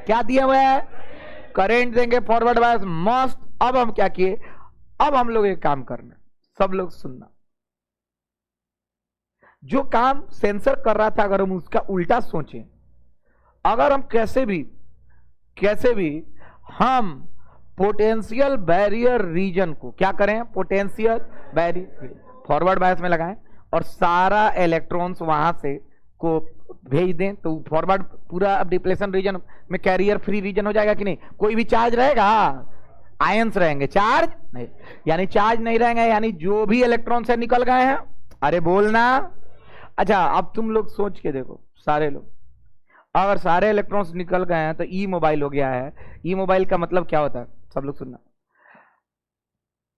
क्या दिए हुए हैं? करंट देंगे, फॉरवर्ड बायस मस्त। अब हम क्या किए? अब हम लोग एक काम करना, सब लोग सुनना। जो काम सेंसर कर रहा था अगर हम उसका उल्टा सोचें, अगर हम कैसे भी हम पोटेंशियल बैरियर रीजन को क्या करें? पोटेंशियल बैरियर फॉरवर्ड बायस में लगाएं और सारा इलेक्ट्रॉन्स वहां से को भेज दें तो फॉरवर्ड पूरा अब डिप्लेशन रीजन में कैरियर फ्री रीजन हो जाएगा कि नहीं? कोई भी चार्ज रहेगा? आयंस रहेंगे, चार्ज नहीं। यानी चार्ज नहीं रहेंगे, यानी जो भी इलेक्ट्रॉन से निकल गए हैं। अरे बोलना। अच्छा अब तुम लोग सोच के देखो, सारे लोग अगर सारे इलेक्ट्रॉन्स निकल गए हैं तो ई मोबाइल हो गया है। ई मोबाइल का मतलब क्या होता है? सब लोग सुनना।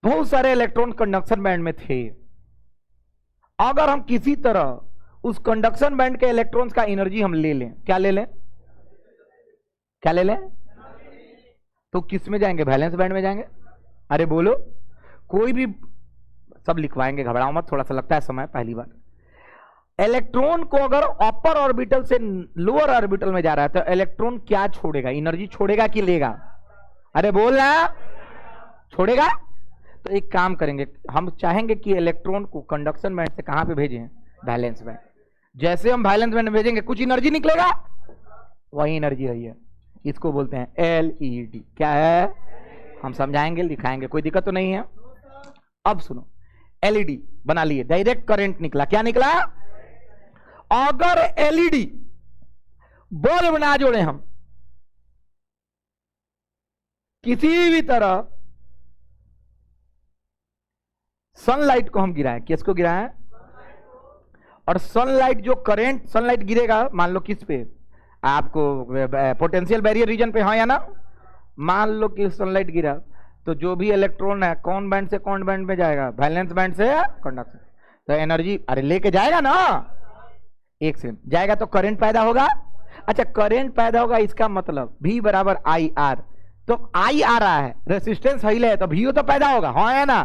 बहुत सारे इलेक्ट्रॉन कंडक्शन बैंड में थे। अगर हम किसी तरह उस कंडक्शन बैंड के इलेक्ट्रॉन्स का एनर्जी हम ले लें, क्या ले लें? क्या ले लें? तो किस में जाएंगे? वैलेंस बैंड में जाएंगे। अरे बोलो। कोई भी, सब लिखवाएंगे, घबराओ मत, थोड़ा सा लगता है समय, पहली बार। इलेक्ट्रॉन को अगर अपर ऑर्बिटल से लोअर ऑर्बिटल में जा रहा है तो इलेक्ट्रॉन क्या छोड़ेगा? एनर्जी छोड़ेगा कि लेगा? अरे बोल रहा, छोड़ेगा। तो एक काम करेंगे, हम चाहेंगे कि इलेक्ट्रॉन को कंडक्शन बैंड से कहां पे भेजें? Valence band. जैसे हम वैलेंस बैंड में भेजेंगे कुछ एनर्जी निकलेगा, वही एनर्जी है। इसको बोलते हैं एलईडी। क्या है? हम समझाएंगे, दिखाएंगे, कोई दिक्कत तो नहीं है। अब सुनो, एलईडी बना लिए, डायरेक्ट करंट निकला। क्या निकला? अगर एलईडी बल्ब ना जोड़े हम किसी भी तरह, सनलाइट को हम गिराएं, किसको गिराएं? और सनलाइट जो करंट सनलाइट गिरेगा, मान लो किस पे? आपको पोटेंशियल बैरियर रीजन पे, हाँ या ना? मान लो कि सनलाइट गिरा तो जो भी इलेक्ट्रॉन है कौन बैंड से कौन बैंड में जाएगा? वैलेंस बैंड से कंडक्शन। तो एनर्जी अरे लेके जाएगा ना, एक सेकंड जाएगा तो करंट पैदा होगा। अच्छा करंट पैदा होगा, इसका मतलब V बराबर आई आर। तो आई आ रहा है, रेसिस्टेंस हिले है तो V तो पैदा होगा, हाँ है ना?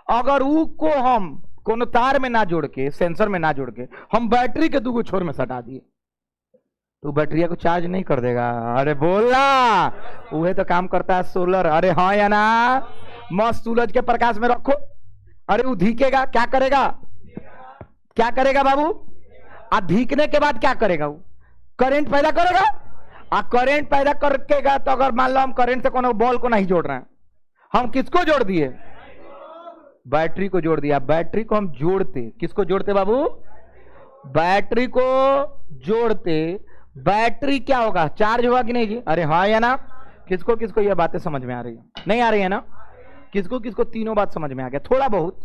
अगर U को हम कोनो तार में ना जोड़ के, सेंसर में ना जोड़ के हम बैटरी के दूगो छोर में सटा दिए, तो बैटरिया को चार्ज नहीं कर देगा? अरे बोलना, वह तो काम करता है सोलर। अरे हाँ या ना? मस्त सूरज के प्रकाश में रखो, अरे वो धीकेगा, क्या करेगा? क्या करेगा बाबू? आ धीकने के बाद क्या करेगा? वो करंट पैदा करेगा। आ करंट पैदा करेगा तो अगर मान लो हम करंट से कोनो बॉल को नहीं जोड़ रहे हैं, हम किसको जोड़ दिए? बैटरी को जोड़ दिया। बैटरी को हम जोड़ते, किसको जोड़ते बाबू? बैटरी को जोड़ते बैटरी क्या होगा? चार्ज होगा कि नहीं जी? अरे हाँ या ना? किसको किसको ये बातें समझ में आ रही है? नहीं आ रही है ना? किसको किसको तीनों बात समझ में आ गया? थोड़ा बहुत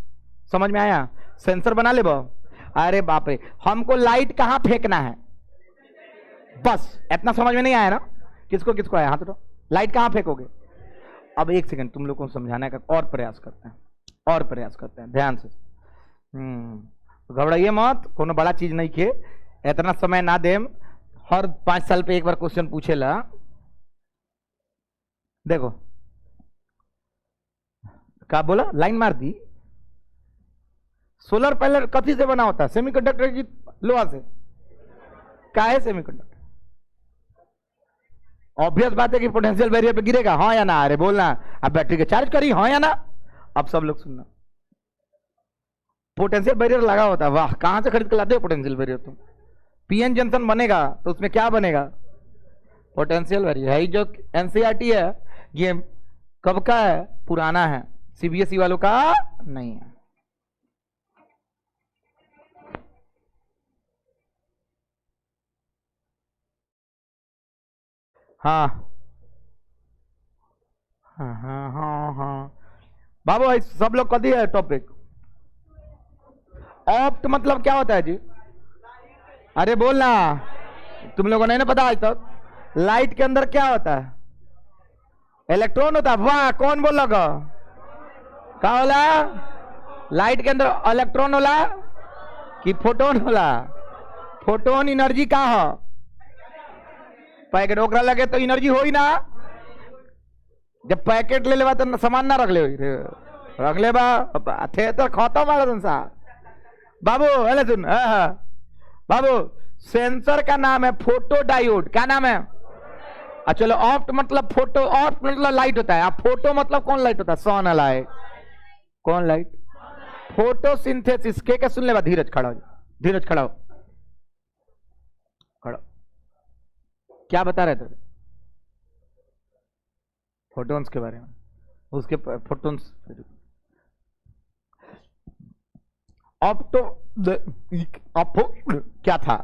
समझ में आया? सेंसर बना ले बाबू। अरे बाप रे, हमको लाइट कहां फेंकना है, बस इतना समझ में नहीं आया ना? किसको किसको आया? हाथ उठाओ। लाइट कहां फेंकोगे? अब एक सेकंड, तुम लोग को समझाने का और प्रयास करते हैं, और प्रयास करते हैं ध्यान से। घबराइए मत, कोनो बड़ा चीज नहीं के, इतना समय ना देम। हर 5 साल पे एक बार क्वेश्चन पूछेला। देखो क्या बोला, लाइन मार दी। सोलर पैनल कथी से बना होता है? सेमीकंडक्टर की लोहा से। क्या है सेमीकंडक्टर? ऑब्वियस बात है कि पोटेंशियल बैरियर पे गिरेगा, हाँ या ना? अरे बोलना। अब बैटरी के चार्ज करी, हाँ या ना? अब सब लोग सुनना, पोटेंशियल बैरियर लगा होता है। वाह, कहां से खरीद के लाते हो पोटेंशियल बैरियर? तुम पीएन जंक्शन बनेगा तो उसमें क्या बनेगा? पोटेंशियल बैरियर है। जो एनसीईआरटी है ये कब का है? पुराना है, सीबीएसई वालों का नहीं है। हाँ हाँ हाँ हाँ हाँ बाबू, सब लोग कदी है टॉपिक। ऑप्ट मतलब क्या होता है जी? अरे बोलना, तुम लोगों को नहीं ना पता आज तक? लाइट के अंदर क्या होता है? इलेक्ट्रॉन होता है। वाह, कौन बोल लगा? क्या होला? लाइट के अंदर इलेक्ट्रॉन होला कि फोटोन होला? फोटोन एनर्जी का हो? पैकेट ओकरा लगे तो एनर्जी हो ही ना। जब पैकेट ले लेवा तो सामान ना रख ले, रख ले बा थे तो खत्म वाला संसार। बाबू अरे सुन, बाबू सेंसर का नाम है फोटो डायोड। क्या नाम है? चलो, ऑप्ट मतलब फोटो, ऑप्ट मतलब लाइट होता है। फोटो मतलब कौन लाइट होता है? Sun light. कौन लाइट? फोटोसिंथेसिस। के सुन ले बा, धीरज खड़ा हो, धीरज खड़ा हो, खड़ा। क्या बता रहे थे? फोटोन्स के बारे में, उसके फोटोन्स। ऑप्टो क्या था?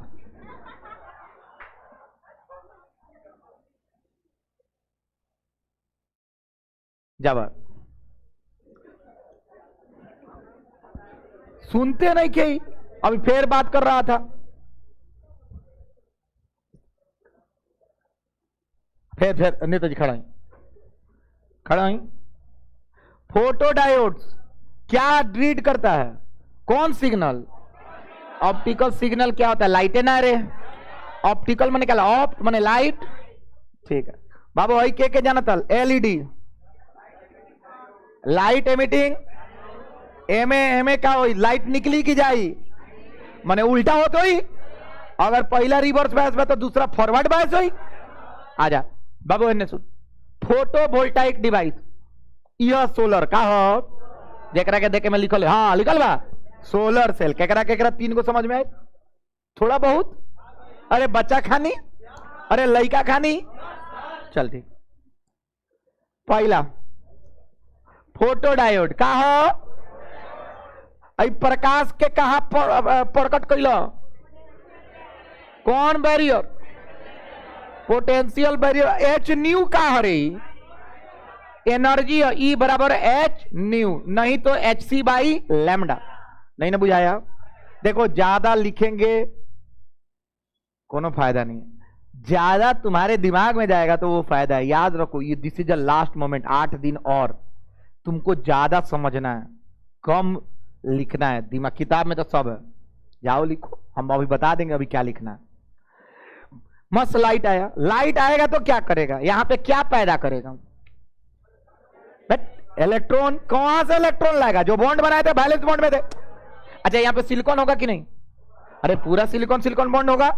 जावा सुनते नहीं क्या? अभी फिर बात कर रहा था, फिर नेताजी खड़ा ही, खड़ा ही। फोटो डायोड्स क्या रीड करता है? कौन सिग्नल? Optical signal. क्या होता है? लाइट है ना रे। ऑप्टिकल मैंने क्या? ऑप्ट मैंने लाइट। ठीक है बाबू, वही के जाना था? LED, light emitting. एमे क्या हो? लाइट निकली की जाई, मैंने उल्टा हो तो ही। अगर पहला रिवर्स बायस में तो दूसरा फॉरवर्ड बायस हुई। आजा बाबू, इन्हें सुन। फोटो वोल्टाइक डिवाइस, यह सोलर का हो? जेकरा के देखे में लिखल है, हाँ लिखल बा सोलर सेल। केकरा केकरा तीन को समझ में आए? थोड़ा बहुत? अरे बच्चा खानी, अरे लड़का खानी। चल ठीक। पहला फोटो डायोड का हो? प्रकाश के कहा प्रकट कैल? कौन barrier? Potential barrier. H new का हरे? एनर्जी ई बराबर एच न्यू, नहीं तो एच सी बाई लैम्डा। नहीं ना बुझाया? देखो ज्यादा लिखेंगे कोनो फायदा नहीं है, ज्यादा तुम्हारे दिमाग में जाएगा तो वो फायदा है। याद रखो, ये this is the last moment. 8 दिन और तुमको ज्यादा समझना है, कम लिखना है। दिमाग किताब में तो सब है, जाओ लिखो, हम अभी बता देंगे अभी क्या लिखना है। मस्त लाइट आया, लाइट आएगा तो क्या करेगा? यहां पे क्या पैदा करेगा? इलेक्ट्रॉन। कहां से इलेक्ट्रॉन लाएगा? जो बॉन्ड बनाए थे वैलेंस बॉन्ड में थे। अच्छा यहाँ पे सिलिकॉन होगा कि नहीं? अरे पूरा सिलिकॉन सिलिकॉन बॉन्ड होगा।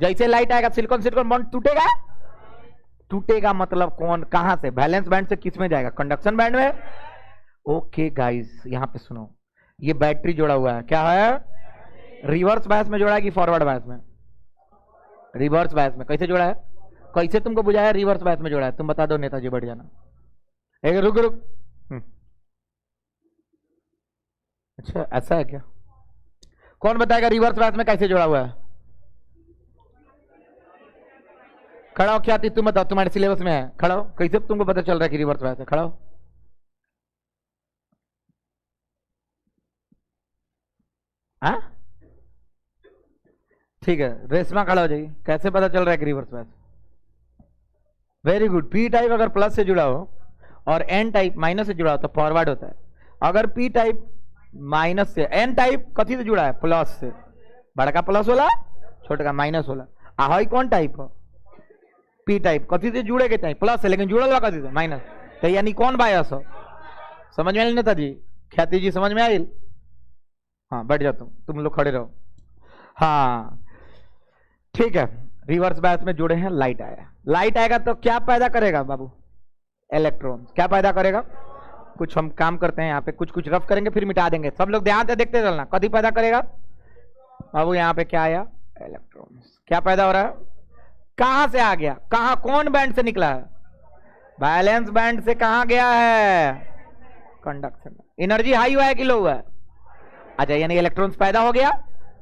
जैसे लाइट आएगा सिलिकॉन सिलिकॉन बॉन्ड टूटेगा। टूटेगा मतलब कौन कहां से? वैलेंस बैंड से किस में जाएगा? कंडक्शन बैंड में। ओके गाइस यहां पे सुनो, ये बैटरी जोड़ा हुआ है, क्या है? रिवर्स बायस में जोड़ा है कि फॉरवर्ड बायस में? रिवर्स बायस में। कैसे जोड़ा है? कैसे तुमको बुझाया रिवर्स बायस में जोड़ा है? तुम बता दो नेताजी, बढ़ जाना। एक रुक रुक। अच्छा ऐसा है क्या? कौन बताएगा रिवर्स बायस में कैसे जोड़ा हुआ है? खड़ा हो, क्या थी तुम बताओ, तुम्हारे सिलेबस में है। खड़ा हो, कैसे तुमको पता चल रहा है कि रिवर्स बायस है? खड़ा हो। हाँ ठीक है, रेशमा खड़ा हो जाइए। कैसे पता चल रहा है कि reverse bias? Very good. P type अगर प्लस से जुड़ा हो और एन टाइप माइनस से जुड़ा हो तो फॉरवर्ड होता है। अगर पी टाइप माइनस से, एन टाइप कथी से जुड़ा है? प्लस से। बड़का प्लस होला, छोटा माइनस होला। हाई कौन टाइप हो? P type. कथी से जुड़े के टाइप? प्लस है, लेकिन जुड़ल हुआ कथी से? माइनस। तो यानी कौन बायस हो? समझ में आई नेताजी? ख्याति जी समझ में आई? हाँ बैठ जाता हूं, तुम लोग खड़े रहो। हाँ ठीक है, रिवर्स बायस में जुड़े हैं। लाइट आया, लाइट आएगा तो क्या पैदा करेगा बाबू? इलेक्ट्रॉन। क्या पैदा करेगा? कुछ हम काम करते हैं यहाँ पे, कुछ कुछ रफ करेंगे फिर मिटा देंगे। सब लोग ध्यान से देखते चलना। कथी पैदा करेगा बाबू? यहाँ पे क्या आया? इलेक्ट्रॉन। क्या पैदा हो रहा है? कहां से आ गया? कहां, कौन बैंड से निकला है? बैलेंस बैंड से। कहां गया है? कंडक्शन। एनर्जी हाई हुआ है कि लो हुआ है? अच्छा यानी इलेक्ट्रॉन्स पैदा हो गया,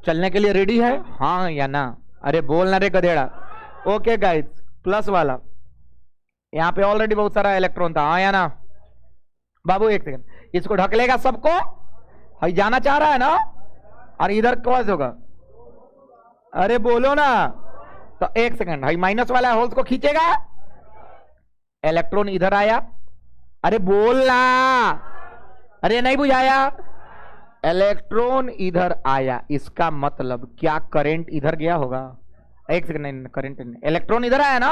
चलने के लिए रेडी है, हाँ या ना? अरे बोल ना रे गधेड़ा। ओके गाइस, प्लस वाला यहाँ पे ऑलरेडी बहुत सारा इलेक्ट्रॉन था, हाँ या ना? बाबू एक सेकंड, इसको ढक लेगा सबको। हाई जाना चाह रहा है ना? और इधर कौन होगा? अरे बोलो ना। तो एक सेकंड, हाई माइनस वाला होल्स को खींचेगा, इलेक्ट्रॉन इधर आया। अरे बोलना, अरे नहीं बुझाया? इलेक्ट्रॉन इधर आया, इसका मतलब क्या करंट इधर गया होगा? एक सेकंड, नहीं करंट नहीं, इलेक्ट्रॉन इधर आया ना?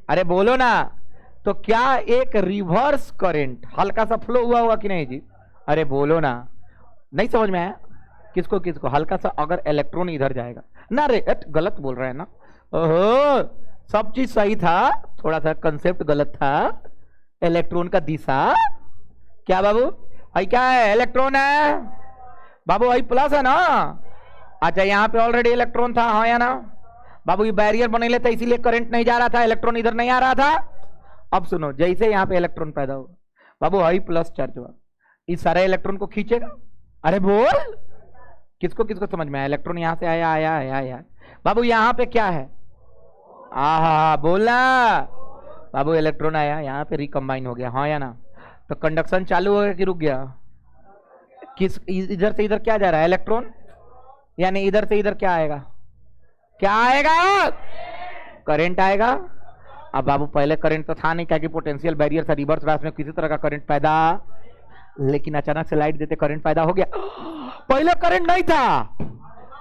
अरे बोलो ना। तो क्या एक रिवर्स करंट हल्का सा फ्लो हुआ होगा कि नहीं जी? अरे बोलो ना। नहीं समझ में आया? किसको किसको? हल्का सा अगर इलेक्ट्रॉन इधर जाएगा ना। रे गलत बोल रहा है ना? ओहो, सब चीज सही था, थोड़ा सा कंसेप्ट गलत था। इलेक्ट्रॉन का दिशा क्या बाबू? आई क्या है? इलेक्ट्रॉन है बाबू। आई प्लस है ना? अच्छा यहाँ पे ऑलरेडी इलेक्ट्रॉन था, हाँ या ना? बाबू ये बैरियर बने लेता, इसीलिए करंट नहीं जा रहा था, इलेक्ट्रॉन इधर नहीं आ रहा था। अब सुनो, जैसे यहाँ पे इलेक्ट्रॉन पैदा हुआ बाबू, आई प्लस चार्ज हुआ, इस सारे इलेक्ट्रॉन को खींचेगा। अरे बोल, किसको किसको समझ में आया? इलेक्ट्रॉन यहां से आया आया आया आया बाबू। यहां पे क्या है? आहा बोला बाबू, इलेक्ट्रॉन आया, यहां पे रिकंबाइन हो गया, हाँ या ना? तो कंडक्शन चालू हो गया कि रुक गया? किस इधर से इधर क्या जा रहा है? इलेक्ट्रॉन। यानी इधर से इधर क्या आएगा? क्या आएगा? करंट आएगा। अब बाबू पहले करंट तो था नहीं, क्या कि पोटेंशियल बैरियर था, रिवर्स बायस में किसी तरह का करंट पैदा, लेकिन अचानक से लाइट देते करंट पैदा हो गया। पहले करंट नहीं था,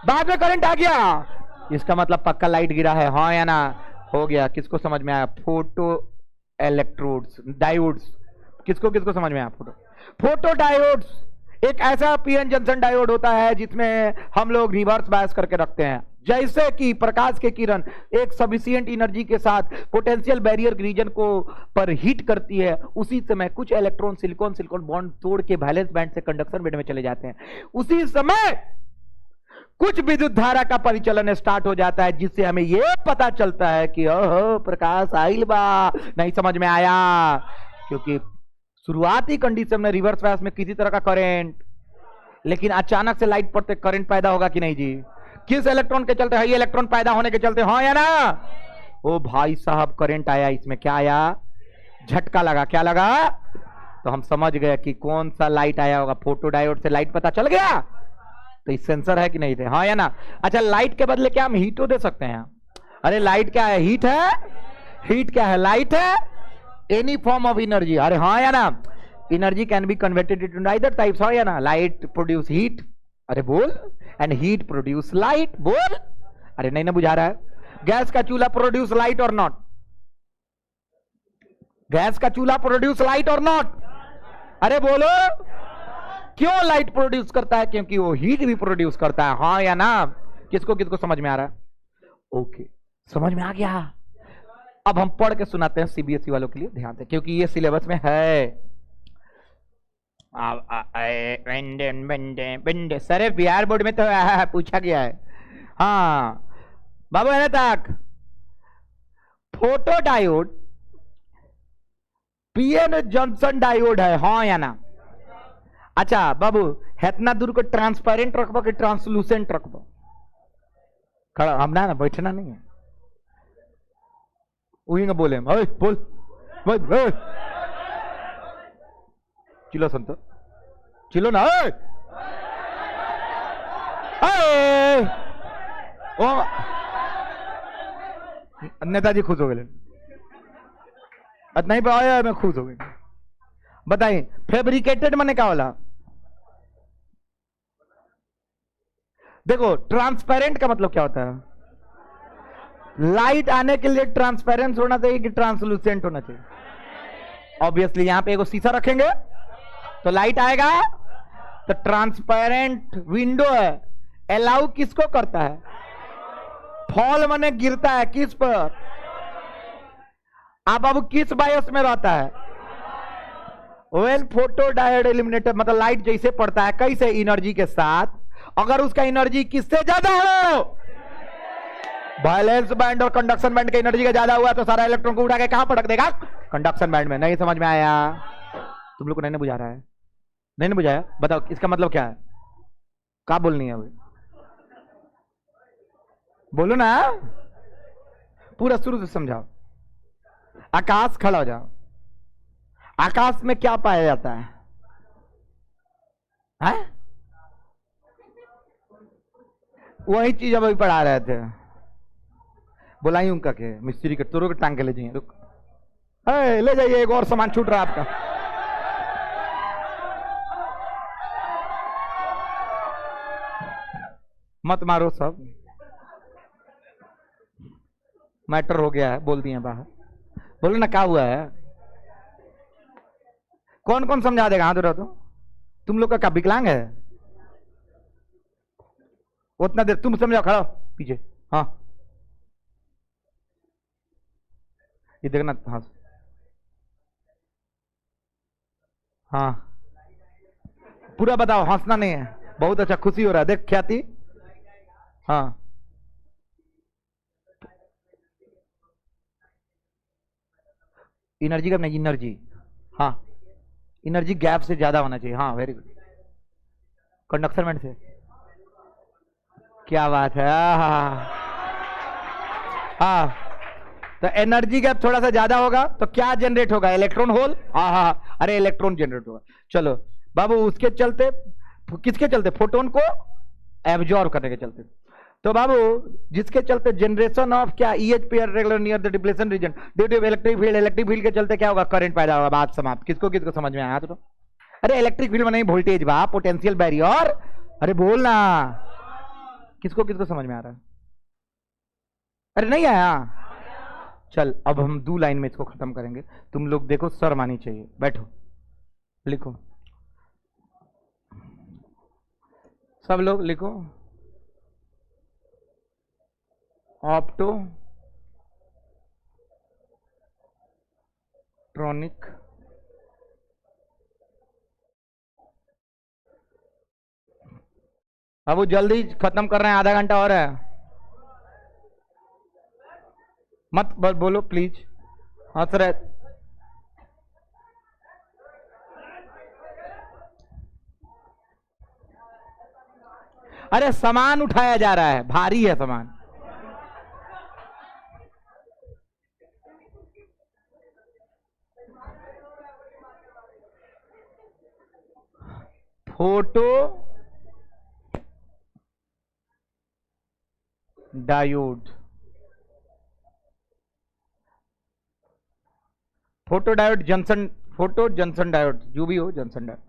बाद में करंट आ गया, इसका मतलब पक्का लाइट गिरा है, हाँ या ना? हो गया। किसको समझ में आया? Photo electrodes, diodes. किसको किसको समझ में आया? फोटो डायोड्स एक ऐसा पीएन जंक्शन डायोड होता है जिसमें हम लोग रिवर्स बायस करके रखते हैं। जैसे कि प्रकाश के किरण एक सफिशिएंट एनर्जी के साथ पोटेंशियल बैरियर रीजन को पर हिट करती है, उसी समय कुछ इलेक्ट्रॉन सिलिकॉन सिलिकॉन बॉन्ड तोड़ के वैलेंस बैंड से कंडक्शन बैंड में चले जाते हैं। उसी समय कुछ विद्युत धारा का परिचलन स्टार्ट हो जाता है, जिससे हमें यह पता चलता है कि ओहो प्रकाश आइल बा। नहीं समझ में आया? क्योंकि शुरुआती कंडीशन में रिवर्स बायस में किसी तरह का करंट, लेकिन अचानक से लाइट पड़ते करंट पैदा होगा कि नहीं जी? किस इलेक्ट्रॉन के चलते? हाई इलेक्ट्रॉन पैदा होने के चलते, हाँ या ना? ओ भाई साहब करंट आया, इसमें क्या आया? झटका लगा। क्या लगा? तो हम समझ गए कि कौन सा लाइट आया होगा। फोटो डायोड से लाइट पता चल गया। तो इस सेंसर है कि नहीं थे, हाँ या ना? अच्छा लाइट के बदले क्या हम हीटो दे सकते हैं? अरे लाइट क्या है? हीट है। हीट क्या है? लाइट है। एनी फॉर्म ऑफ एनर्जी, अरे हाँ या ना? Energy can be converted into either types, हाँ या ना? लाइट प्रोड्यूस हीट, अरे बोल, एंड हीट प्रोड्यूस लाइट, बोल। अरे नहीं ना बुझा रहा है? गैस का चूल्हा प्रोड्यूस लाइट और नॉट? गैस का चूल्हा प्रोड्यूस लाइट और नॉट? अरे बोलो। क्यों लाइट प्रोड्यूस करता है? क्योंकि वो हीट भी प्रोड्यूस करता है। हाँ या ना? किसको किसको समझ में आ रहा है? ओके, समझ में आ गया। अब हम पढ़ के सुनाते हैं सीबीएसई वालों के लिए, ध्यान दें क्योंकि ये सिलेबस में है। सर बिहार बोर्ड में तो पूछा गया है। हाँ बाबू है तक photo diode PN junction diode है, हाँ या ना? अच्छा बाबू, इतना दूर को ट्रांसपेरेंट रखबो कि ट्रांसलूसेंट रखबो? खड़ा हम ना बैठना नहीं है, वही ना बोले बोल बोल चिलो संतो चिलो ना। ओ नेताजी खुश हो गए, नहीं पे आया मैं खुश हो गई। बताइए फैब्रिकेटेड माने क्या होला? देखो ट्रांसपेरेंट का मतलब क्या होता है? लाइट आने के लिए ट्रांसपेरेंस होना चाहिए कि ट्रांसलूसेंट होना चाहिए? ऑब्वियसली यहां पे एगो शीशा रखेंगे तो लाइट आएगा। तो ट्रांसपेरेंट विंडो है, अलाउ किसको करता है? फॉल माने गिरता है किस पर? आप अब किस बायस में रहता है? वेल फोटो डायोड एलिमिनेटर मतलब लाइट जैसे पड़ता है कैसे? एनर्जी के साथ। अगर उसका एनर्जी किससे ज्यादा हो, वैलेंस बैंड और कंडक्शन बैंड की एनर्जी का ज्यादा हुआ तो सारा इलेक्ट्रॉन को उड़ा के कहां पटक देगा? कंडक्शन बैंड में। नहीं समझ में आया? तुम लोग को नहीं बुझा रहा है? नहीं बुझाया? बताओ इसका मतलब क्या है? क्या बोलनी है अभी? बोलो ना, पूरा शुरू से समझाओ। आकाश, खड़ा हो जाओ। आकाश में क्या पाया जाता है? हैं? वही चीज अभी पढ़ा रहे थे। बुलाई उनका के मिस्त्री के तोरो के टांग के ले जाइए। रुक, ले जाइए, एक और सामान छूट रहा आपका। मत मारो, सब मैटर हो गया है, बोल दिए बाहर। बोलो ना क्या हुआ है? कौन कौन समझा देगा? हाथ उठाओ तो। तुम लोग का क्या विकलांग है? उतना देर तुम समझाओ, खड़ा पीछे। हाँ ये देखना। हाँ हाँ पूरा बताओ, हंसना नहीं है। बहुत अच्छा, खुशी हो रहा है देख ख्याति। हाँ एनर्जी का नहीं, एनर्जी। हाँ एनर्जी गैप से ज्यादा होना चाहिए। हाँ वेरी गुड। कंडक्शन बैंड से। क्या बात है। हाँ तो एनर्जी गैप थोड़ा सा ज्यादा होगा तो क्या जनरेट होगा? Electron hole. हाँ हाँ अरे इलेक्ट्रॉन जनरेट होगा। चलो बाबू, उसके चलते किसके चलते? फोटोन को एब्जॉर्ब करने के चलते। तो बाबू जिसके चलते जनरेशन ऑफ क्या? EH pair regular near the depletion region due to electric field. Electric field के चलते क्या होगा? करंट पैदा होगा। बात समाप्त। किसको किसको समझ में आया? तो अरे इलेक्ट्रिक फील्ड में नहीं, वोल्टेज बा, पोटेंशियल बैरियर। अरे बोल ना, किसको किसको समझ में आ रहा है? अरे नहीं आया? चल अब हम 2 लाइन में इसको खत्म करेंगे। तुम लोग देखो, शर्म आनी चाहिए। बैठो, लिखो, सब लोग लिखो। ऑप्टो ट्रॉनिक अब वो जल्दी खत्म कर रहे हैं, आधा घंटा और है। मत बोलो प्लीज। हाँ सर। अरे सामान उठाया जा रहा है, भारी है सामान। Photo diode, photo diode junction, photo junction diode, जो भी हो जंक्शन डायोड।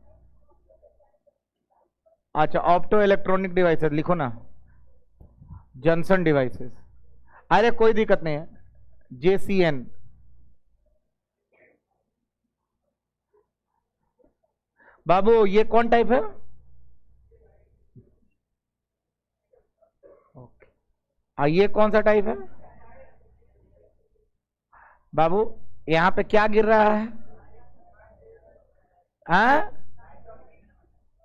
अच्छा ऑप्टो इलेक्ट्रॉनिक डिवाइसेस लिखो ना, जंक्शन डिवाइसेस। अरे कोई दिक्कत नहीं है, JCN। बाबू ये कौन टाइप है? और ये कौन सा टाइप है बाबू? यहां पे क्या गिर रहा है?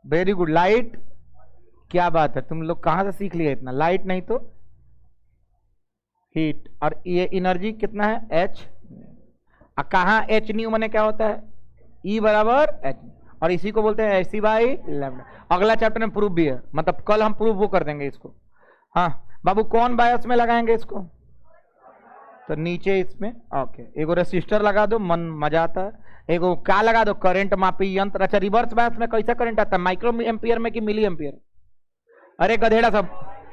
Very good, light. क्या बात है, तुम लोग कहां से सीख लिया इतना? लाइट नहीं तो हीट। और ये एनर्जी कितना है? एच। कहा एच न्यू मैंने क्या होता है? ई बराबर एच, और इसी को बोलते हैं एसी बाई लैम्डा। अगला चैप्टर में प्रूफ भी है, मतलब कल हम प्रूफ वो कर देंगे इसको। हाँ बाबू, कौन बायस में लगाएंगे इसको? तो नीचे इसमें ओके, एगो रेसिस्टर लगा दो, मन मजा आता है। एगो क्या लगा दो? करंट मापी यंत्र। अच्छा, रिवर्स बायस में कैसा करंट आता है? माइक्रो एम्पियर में कि मिली एम्पियर? अरे गधेड़ा सब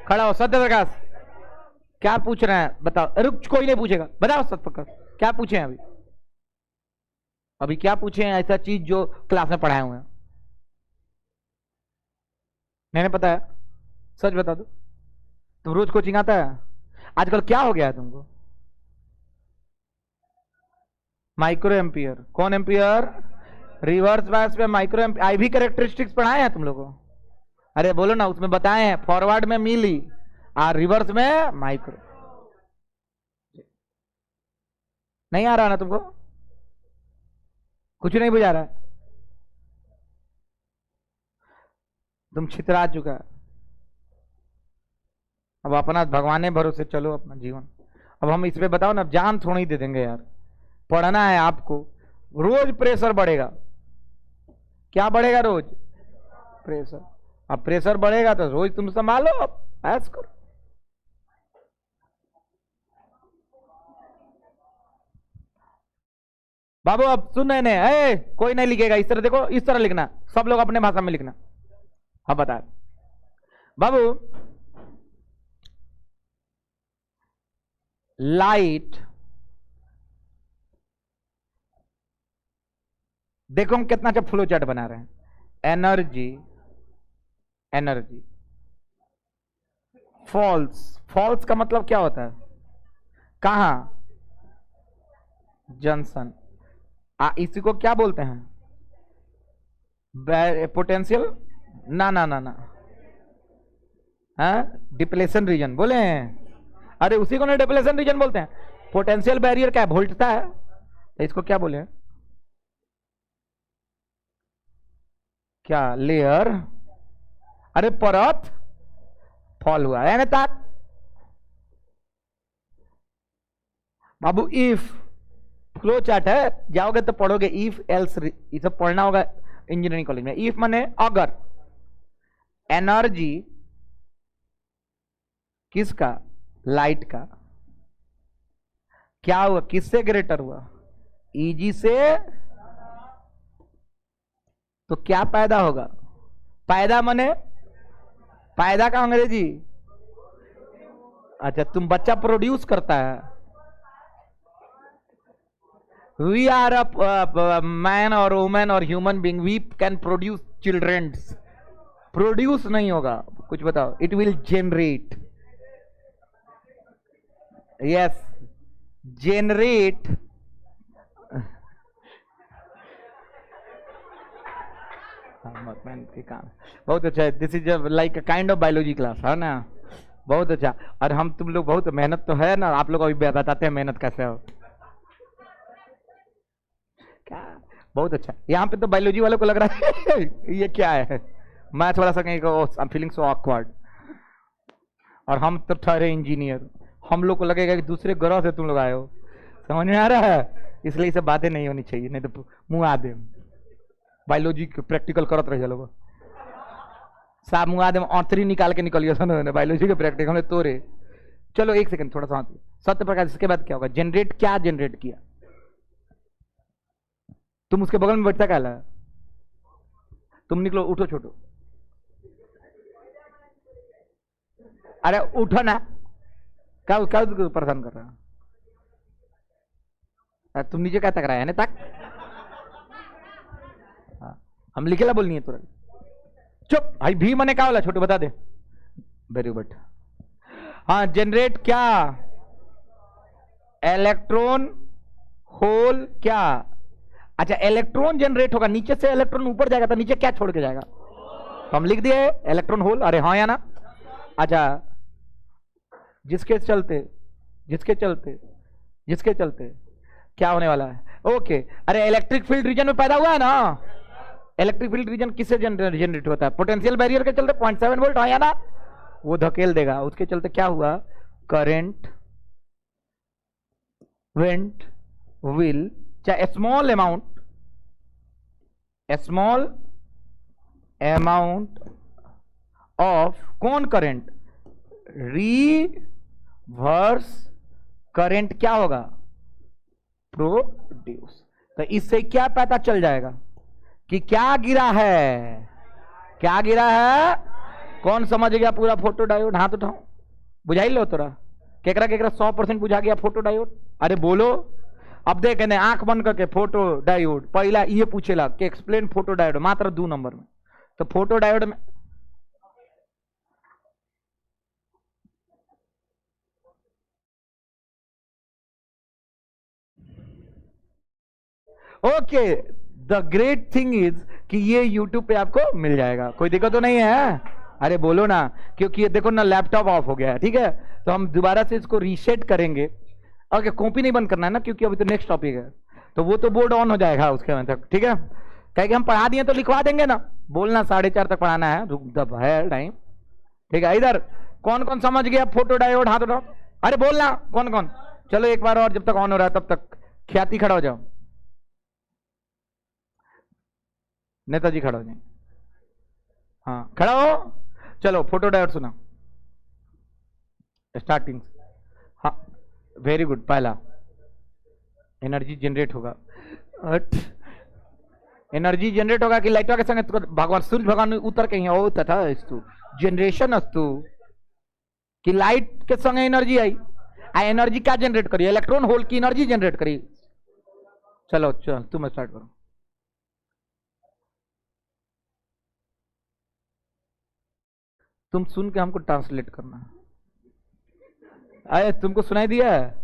खड़ा हो। सत्य प्रकाश क्या पूछ रहे हैं बताओ? रुक, कोई नहीं पूछेगा, बताओ सत्य प्रकाश क्या पूछे हैं अभी? अभी क्या पूछे हैं ऐसा चीज जो क्लास में पढ़ाए हुए हैं? मैंने पता है, सच बता दो। तुम रोज कोचिंग आता है? आजकल क्या हो गया है तुमको? Micro ampere. कौन एम्पियर? रिवर्स बायस में माइक्रो एम्पियर। आईवी कैरेक्टरिस्टिक्स पढ़ाए हैं तुम लोगों को? अरे बोलो ना, उसमें बताए हैं। फॉरवर्ड में मिली और रिवर्स में माइक्रो। नहीं आ रहा ना तुमको? कुछ नहीं बुझा रहा? तुम छितरा चुका है। अब अपना भगवान भरोसे चलो अपना जीवन। अब हम इस पे बताओ ना, जान थोड़ी दे देंगे यार। पढ़ना है आपको। रोज प्रेशर बढ़ेगा। क्या बढ़ेगा? रोज प्रेशर। अब प्रेशर बढ़ेगा तो रोज तुम संभालो, अब ऐस करो। बाबू अब सुन रहे हैं? कोई नहीं लिखेगा इस तरह, देखो इस तरह लिखना, सब लोग अपने भाषा में लिखना। अब बता बाबू, लाइट, देखो हम कितना अच्छा फ्लो चार्ट बना रहे हैं। Energy, energy false. फॉल्स का मतलब क्या होता है? कहां? जंक्शन। इसी को क्या बोलते हैं? पोटेंशियल? ना ना ना ना, डिप्लेशन रीजन बोले हैं। अरे उसी को ना डिप्लेशन रीजन बोलते हैं। पोटेंशियल बैरियर क्या है? वोल्टता है, तो इसको क्या बोले? क्या? लेयर। अरे परत फॉल हुआ है ना तक बाबू। इफ फ्लो चार्ट है, जाओगे तो पढ़ोगे इफ एल्स, ये सब पढ़ना होगा इंजीनियरिंग कॉलेज में। इफ माने अगर एनर्जी किसका? लाइट का। क्या हुआ? किससे ग्रेटर हुआ? ईजी से। तो क्या पैदा होगा? पैदा माने पैदा का अंग्रेजी? अच्छा, तुम बच्चा प्रोड्यूस करता है। वी आर अ मैन और वुमेन और human being, we can produce childrens. Produce नहीं होगा, कुछ बताओ। It will generate. Yes, generate. के काम बहुत अच्छा है। This is like kind of biology class, है ना? बहुत अच्छा। और हम तुम लोग बहुत मेहनत तो है ना, आप लोग अभी बताते हैं मेहनत कैसे हो। क्या बहुत अच्छा। यहाँ पे तो बायोलॉजी वालों को लग रहा है ये क्या है, मैथ वाला सा कहीं को I am feeling so awkward. और हम तो ठहरे इंजीनियर, हम लोग को लगेगा कि दूसरे ग्रह से तुम लोग आए हो। समझ में आ रहा है? इसलिए सब बातें नहीं होनी चाहिए, नहीं तो मुंह आ दे। बायोलॉजी प्रैक्टिकल करत रहे लोग, साहब मुंह आ दे औंतरी निकाल के निकलिए सन बायोलॉजी के प्रैक्टिकल में तोरे। चलो एक सेकंड, थोड़ा सा सत्य प्रकाश। इसके बाद क्या होगा? जनरेट। क्या जनरेट किया? तुम उसके बगल में बैठता क्या है? तुम निकलो, उठो छोटो। अरे उठो ना, क्या क्या परेशान कर रहा है? तुम नीचे क्या तक रहा है? तक हम लिखेला बोलनी है तुरंत। चुप भाई, भी मने क्या वाला छोटू बता दे। Very good. हाँ, जनरेट क्या? Electron hole. क्या? अच्छा, इलेक्ट्रॉन जनरेट होगा, नीचे से इलेक्ट्रॉन ऊपर जाएगा तो नीचे क्या छोड़ के जाएगा? तो हम लिख दिए इलेक्ट्रॉन होल। अरे हाँ या ना? अच्छा, जिसके चलते जिसके चलते जिसके चलते क्या होने वाला है? ओके, अरे इलेक्ट्रिक फील्ड रीजन में पैदा हुआ है ना। इलेक्ट्रिक फील्ड रीजन किससे जनरेट होता है? पोटेंशियल बैरियर के चलते 0.7 वोल्ट आया ना, वो धकेल देगा, उसके चलते क्या हुआ? करंट वेंट विल, चाहे स्मॉल अमाउंट ऑफ कौन करंट, रिवर्स करंट क्या होगा? प्रोड्यूस। तो इससे क्या पता चल जाएगा कि क्या गिरा है? क्या गिरा है? कौन समझ गया पूरा? फोटो डायोड, हाथ उठाओ, बुझाई लो तोरा। केकरा केकरा 100% बुझा गया फोटो डायोड? अरे बोलो। अब देखे ने आंख बंद करके फोटो डायोड, पहला ये पूछेला कि एक्सप्लेन फोटो डायोड, मात्र 2 नंबर में। तो फोटो डायोड में okay, the great thing is कि ये यूट्यूब पे आपको मिल जाएगा, कोई दिक्कत तो नहीं है? अरे बोलो ना, क्योंकि ये देखो ना लैपटॉप ऑफ हो गया है, ठीक है? तो हम दोबारा से इसको रीसेट करेंगे। ओके, कॉपी नहीं बंद करना है ना, क्योंकि अभी तो नेक्स्ट टॉपिक है, तो वो तो बोर्ड ऑन हो जाएगा उसके बाद तक, ठीक है? कह के हम पढ़ा दिए तो लिखवा देंगे ना, बोलना 4:30 तक पढ़ाना है, रुक है टाइम, ठीक है? इधर कौन कौन समझ गया फोटो डायोड, हाथ उठाओ। अरे बोलना कौन कौन। चलो एक बार और, जब तक ऑन हो रहा है तब तक ख्याति खड़ा हो जाओ, नेताजी खड़ा हो जाए, हाँ खड़ा हो। चलो फोटो डायोड सुना स्टार्टिंग। हाँ वेरी गुड। पहला एनर्जी जनरेट होगा, एनर्जी जनरेट होगा कि लाइटवा के संग भगवान सूर्य भगवान उतर के यहाँ तथा अस्तु जनरेशन अस्तु कि लाइट के संग एनर्जी आई, आ एनर्जी क्या जनरेट करी? इलेक्ट्रॉन होल की एनर्जी जनरेट करी। चलो चल तुम स्टार्ट करो। तुम सुन के हमको ट्रांसलेट करना। अरे तुमको सुनाई दिया है?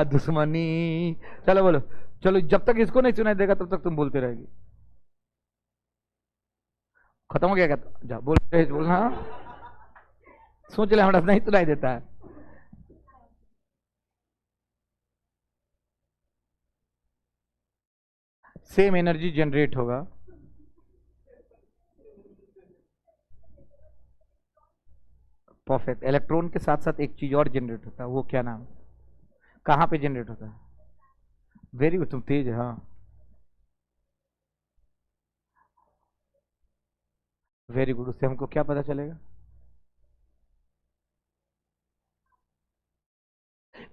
दुश्मनी। चलो बोलो, चलो जब तक इसको नहीं सुनाई देगा तब तक तुम बोलते रहेगी। खत्म हो गया क्या? जा बोल, बोलना। सोच ले हमारा नहीं सुनाई देता है। सेम एनर्जी जनरेट होगा, परफेक्ट। इलेक्ट्रॉन के साथ साथ एक चीज और जनरेट होता है, वो क्या नाम? कहां पे जनरेट होता है? वेरी गुड, तुम तेज है। हाँ वेरी गुड। उससे हमको क्या पता चलेगा?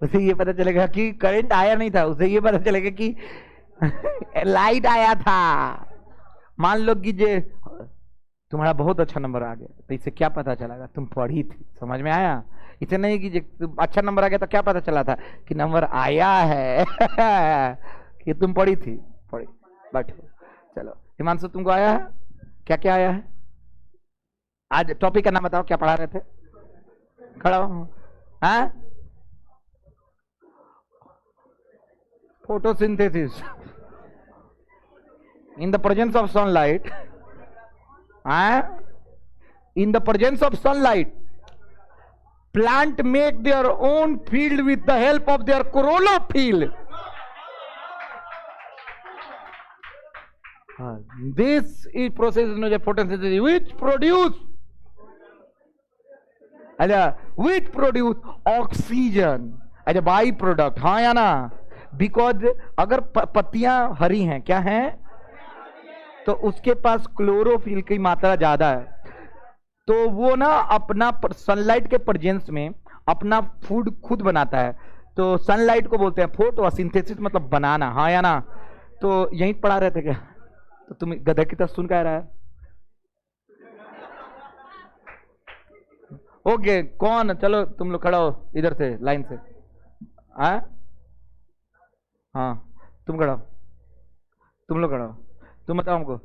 उसे ये पता चलेगा कि करंट आया नहीं था, उसे ये पता चलेगा कि लाइट आया था। मान लो कि जे तुम्हारा बहुत अच्छा नंबर आ गया, तो इससे क्या पता चलेगा? तुम पढ़ी थी, समझ में आया? इसे नहीं कि अच्छा नंबर आ गया तो क्या पता चला था कि नंबर आया है कि तुम पढ़ी थी, पढ़ी। बैठो। चलो हिमांशु, तुमको आया है? क्या क्या आया है? आज टॉपिक का नाम बताओ, क्या पढ़ा रहे थे? खड़ा हो। हाँ, photosynthesis in the presence of sunlight, in the presence of sunlight, plant make their own field with the help of their chlorophyll. This is process known as photosynthesis, which produce oxygen as a byproduct. हाँ या ना? Because अगर पत्तियां हरी हैं, क्या हैं? तो उसके पास क्लोरोफिल की मात्रा ज्यादा है, तो वो ना अपना सनलाइट के प्रेजेंस में अपना फूड खुद बनाता है। तो सनलाइट को बोलते हैं फोटोसिंथेसिस, मतलब बनाना। हाँ या ना? तो यहीं पढ़ा रहे थे क्या? तो तुम गधे की तरफ सुन कह रहा है। ओके, कौन? चलो तुम लोग खड़ा हो इधर से, लाइन से। हाँ तुम खड़ा हो, तुम लोग खड़ा हो, तुम बताओ हमको।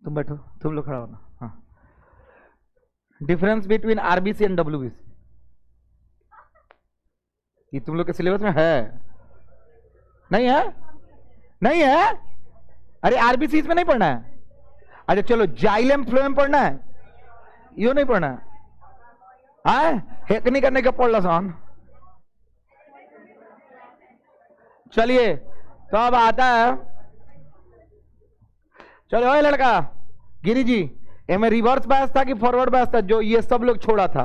तुम बैठो, तुम लोग खड़ा होना। हाँ, difference between RBC and WBC, ये तुम लोग के सिलेबस में है? नहीं है? नहीं है? अरे आरबीसी में नहीं पढ़ना है? अच्छा चलो, जाइलम फ्लोएम पढ़ना है, यो नहीं पढ़ना है? हाँ, हेक नहीं करने का पढ़ लन। चलिए, तो अब आता है, चलो ओए लड़का गिरी जी, एमे रिवर्स बायस था कि फॉरवर्ड बायस था जो ये सब लोग छोड़ा था?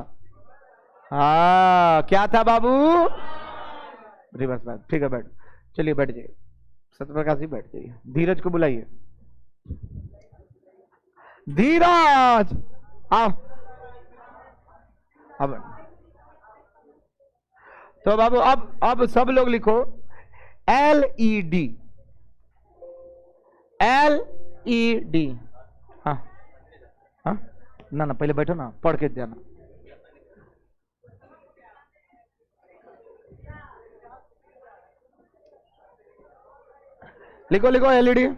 हाँ, क्या था बाबू? Reverse bias. ठीक है, बैठ, चलिए बैठ जाइए, सत्यप्रकाश जी बैठ जाइए। धीरज को बुलाइए। धीरज आओ। अब तो बाबू अब सब लोग लिखो LED। LED। हाँ हाँ, ना पहले बैठो ना, पढ़ के जाना। लिखो लिखो LED।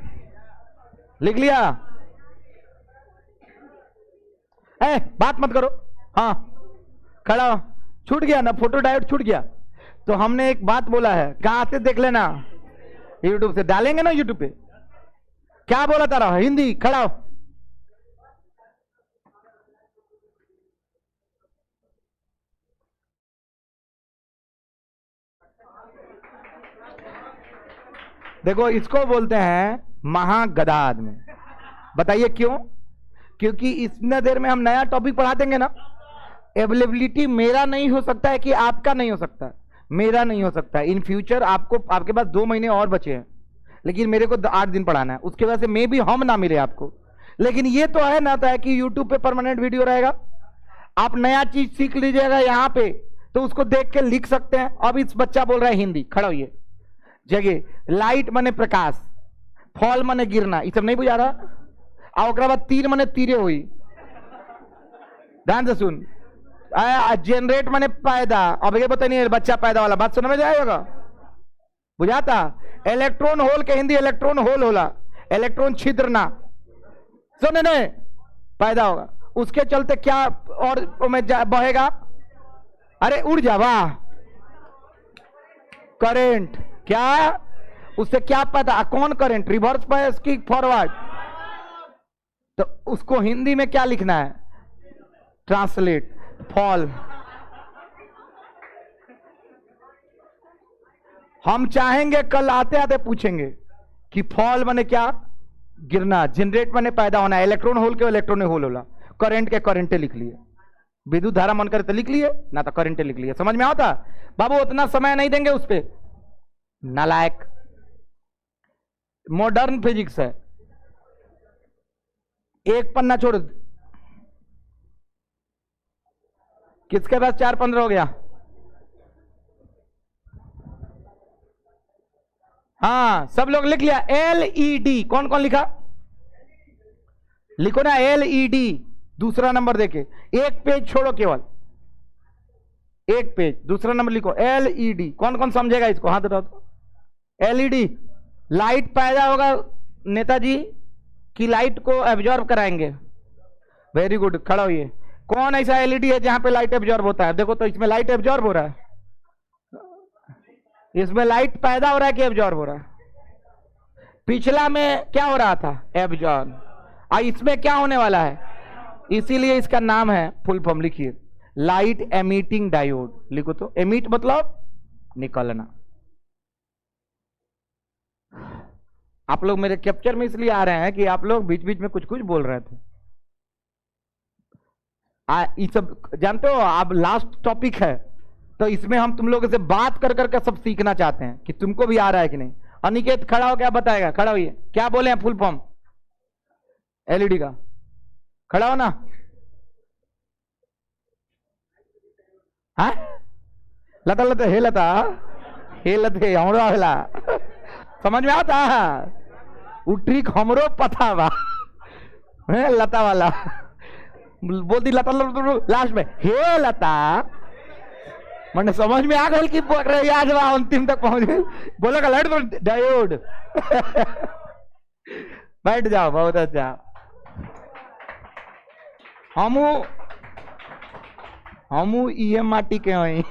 लिख लिया? बात मत करो। हाँ, खड़ा हो। छूट गया ना, फोटो डायोड छूट गया। तो हमने एक बात बोला है, कहां से देख लेना? यूट्यूब से डालेंगे ना, यूट्यूब पे। क्या बोला तारा? हिंदी। खड़ा हो। देखो, इसको बोलते हैं महागधा आदमी। बताइए क्यों? क्योंकि इतने देर में हम नया टॉपिक पढ़ा देंगे ना। अवेलेबिलिटी मेरा नहीं हो सकता है कि आपका नहीं हो सकता है, मेरा नहीं हो सकता है। इन फ्यूचर आपको, आपके पास 2 महीने और बचे हैं, लेकिन मेरे को 8 दिन पढ़ाना है। उसके वजह से मे भी हम ना मिले आपको, लेकिन ये तो है ना था कि यूट्यूब पे परमानेंट वीडियो रहेगा। आप नया चीज सीख लीजिएगा यहाँ पे, तो उसको देख के लिख सकते हैं। अब इस बच्चा बोल रहा है हिंदी। खड़ा होइए। जगह लाइट मने प्रकाश, फॉल मने गिरना, ये सब नहीं बुझा रहा। और बाद तीर मने तीरे हुई। ध्यान से सुन। जनरेट मने पैदा। अब ये बताइए, बच्चा पैदा वाला बात समझ में आएगा? बुझाता? इलेक्ट्रॉन होल के हिंदी इलेक्ट्रॉन होल होला, इलेक्ट्रॉन छिद्र ना। सुन नहीं, पैदा होगा। उसके चलते क्या और में बहेगा? अरे उड़ जा, वाह, करेंट। क्या उससे क्या पता? कौन करंट? रिवर्स बायस की फॉरवर्ड? तो उसको हिंदी में क्या लिखना है? ट्रांसलेट। फॉल। हम चाहेंगे कल आते आते पूछेंगे कि फॉल माने क्या? गिरना। जनरेट माने पैदा होना। इलेक्ट्रॉन होल के इलेक्ट्रॉन होल होला। करंट के करंटे लिख लिए। विद्युत धारा मन करे तो लिख लिए, ना तो करंटे लिख लिए। समझ में आता? बाबू उतना समय नहीं देंगे उस पर, नालायक। मॉडर्न फिजिक्स है। एक पन्ना छोड़। किसके पास 4-15 हो गया? हाँ, सब लोग लिख लिया? LED। कौन कौन लिखा? लिखो ना LED। दूसरा नंबर देके एक पेज छोड़ो, केवल एक पेज। दूसरा नंबर लिखो LED। कौन कौन समझेगा इसको? हाथ उठाओ तो। LED लाइट पैदा होगा नेताजी की लाइट को एब्जॉर्ब कराएंगे। Very good. खड़ा होइए। कौन ऐसा LED है जहां पे लाइट एब्जॉर्ब होता है? देखो तो, इसमें लाइट एब्जॉर्ब हो रहा है। इसमें लाइट पैदा हो रहा है कि एब्जॉर्ब हो रहा है? पिछला में क्या हो रहा था? एब्जॉर्ब। और इसमें क्या होने वाला है? इसीलिए इसका नाम है, फुल फॉर्म लिखिए, लाइट एमिटिंग डायोड। लिखो तो। एमिट मतलब निकलना। आप लोग मेरे कैप्चर में इसलिए आ रहे हैं कि आप लोग बीच बीच में कुछ कुछ बोल रहे थे। ये सब जानते हो, अब लास्ट टॉपिक है, तो इसमें हम तुम लोगों से बात कर करके सब सीखना चाहते हैं कि तुमको भी आ रहा है कि नहीं। अनिकेत खड़ा हो, क्या बताएगा? खड़ा होइए। क्या बोले हैं फुल फॉर्म LED का? खड़ा हो ना। हाँ, लता लता हे लता हे लते हमरो आवेला। समझ में आता? वो ट्रिक हमरो पता बा। लता वाला बोल दी। लता लास्ट में हे लता, मैंने समझ में आ गई कि याद बा, अंतिम तक पहुंच गई। बोलेगा लाइट तो डायोड। बैठ जाओ, बहुत अच्छा। हमू ये माटी के वही।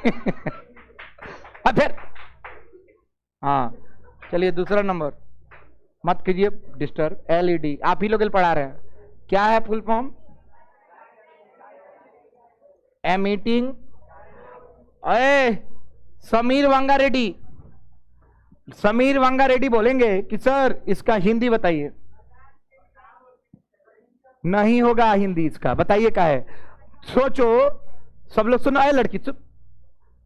फिर हाँ, चलिए दूसरा नंबर। मत कीजिए डिस्टर्ब। एलईडी आप ही लोग पढ़ा रहे हैं, क्या है फुल फॉर्म? एमीटिंग। अरे समीर वांगा रेड्डी, समीर वांगा रेड्डी बोलेंगे कि सर इसका हिंदी बताइए। नहीं होगा हिंदी इसका, बताइए क्या है? सोचो, सब लोग सुनो। आए लड़की चुप।